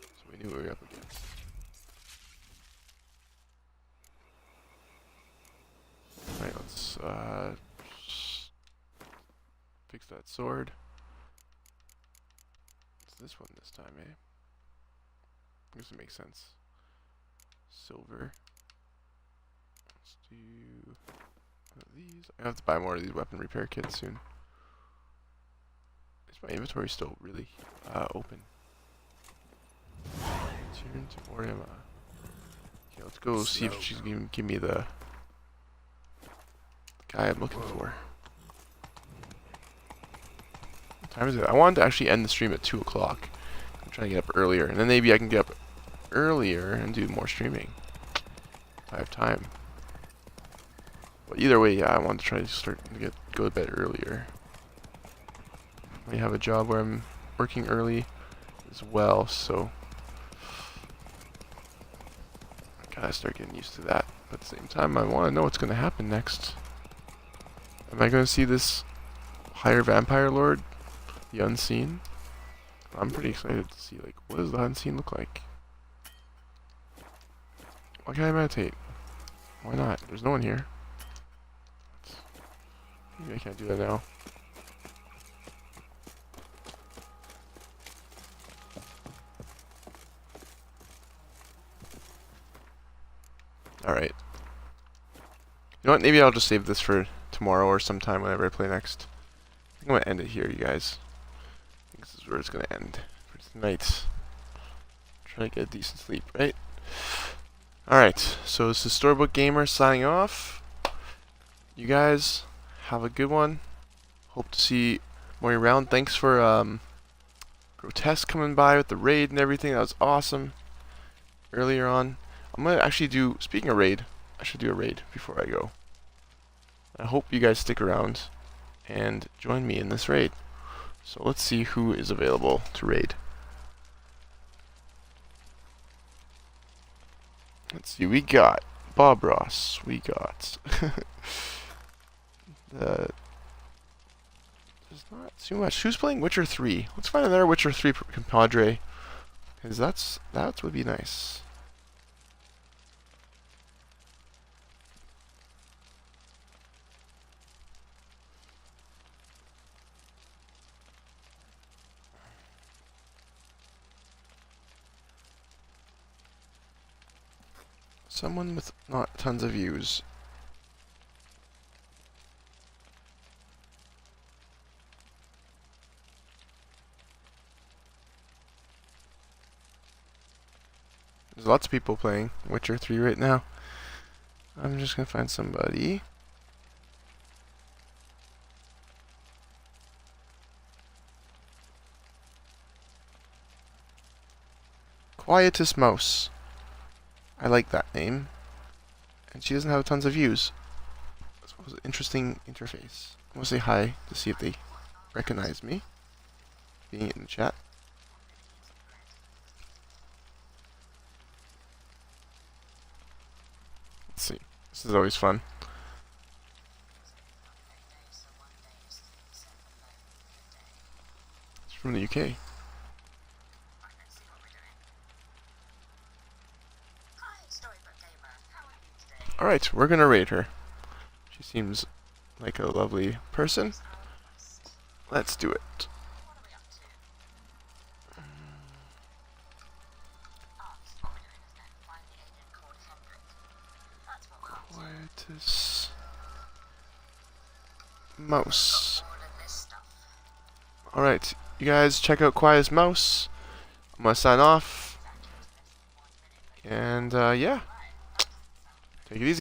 Speaker 2: So we knew what we were up against. Alright, let's fix that sword. It's this one this time, eh? I guess it makes sense. Silver. Let's do one of these. I have to buy more of these weapon repair kits soon. Is my inventory still really open? Turn to Oriama. Okay, let's go see if she's gonna give me the guy I'm looking for. What time is it? I wanted to actually end the stream at 2 o'clock. I'm trying to get up earlier, and then maybe I can get up earlier and do more streaming. If I have time. But either way, yeah, I want to try to go to bed earlier. I have a job where I'm working early as well, so I gotta start getting used to that. But at the same time, I want to know what's going to happen next. Am I going to see this higher vampire lord, the unseen? I'm pretty excited to see, like, what does the unseen look like? Why can't I meditate? Why not? There's no one here. Maybe I can't do that now. Alright. You know what? Maybe I'll just save this for tomorrow or sometime whenever I play next. I think I'm going to end it here, you guys. I think this is where it's going to end for tonight. Try to get a decent sleep, right? Alright, so this is Storybook Gamer signing off. You guys have a good one. Hope to see more around. Thanks for Grotesque coming by with the raid and everything. That was awesome. Earlier on. I'm going to actually do, speaking of raid, I should do a raid before I go. I hope you guys stick around and join me in this raid. So let's see who is available to raid. Let's see, we got Bob Ross, we got there's not too much. Who's playing Witcher 3? Let's find another Witcher 3 compadre, because that would be nice. Someone with not tons of views. There's lots of people playing Witcher 3 right now. I'm just gonna find somebody. Quietus Mouse. I like that name. And she doesn't have tons of views. That's an interesting interface. I'm gonna say hi to see if they recognize me. Being in the chat. Let's see. This is always fun. It's from the UK. Alright, we're gonna raid her. She seems like a lovely person. Let's do it. Quietus Mouse. Alright, you guys check out Quietus Mouse. I'm gonna sign off. And yeah. Take it easy.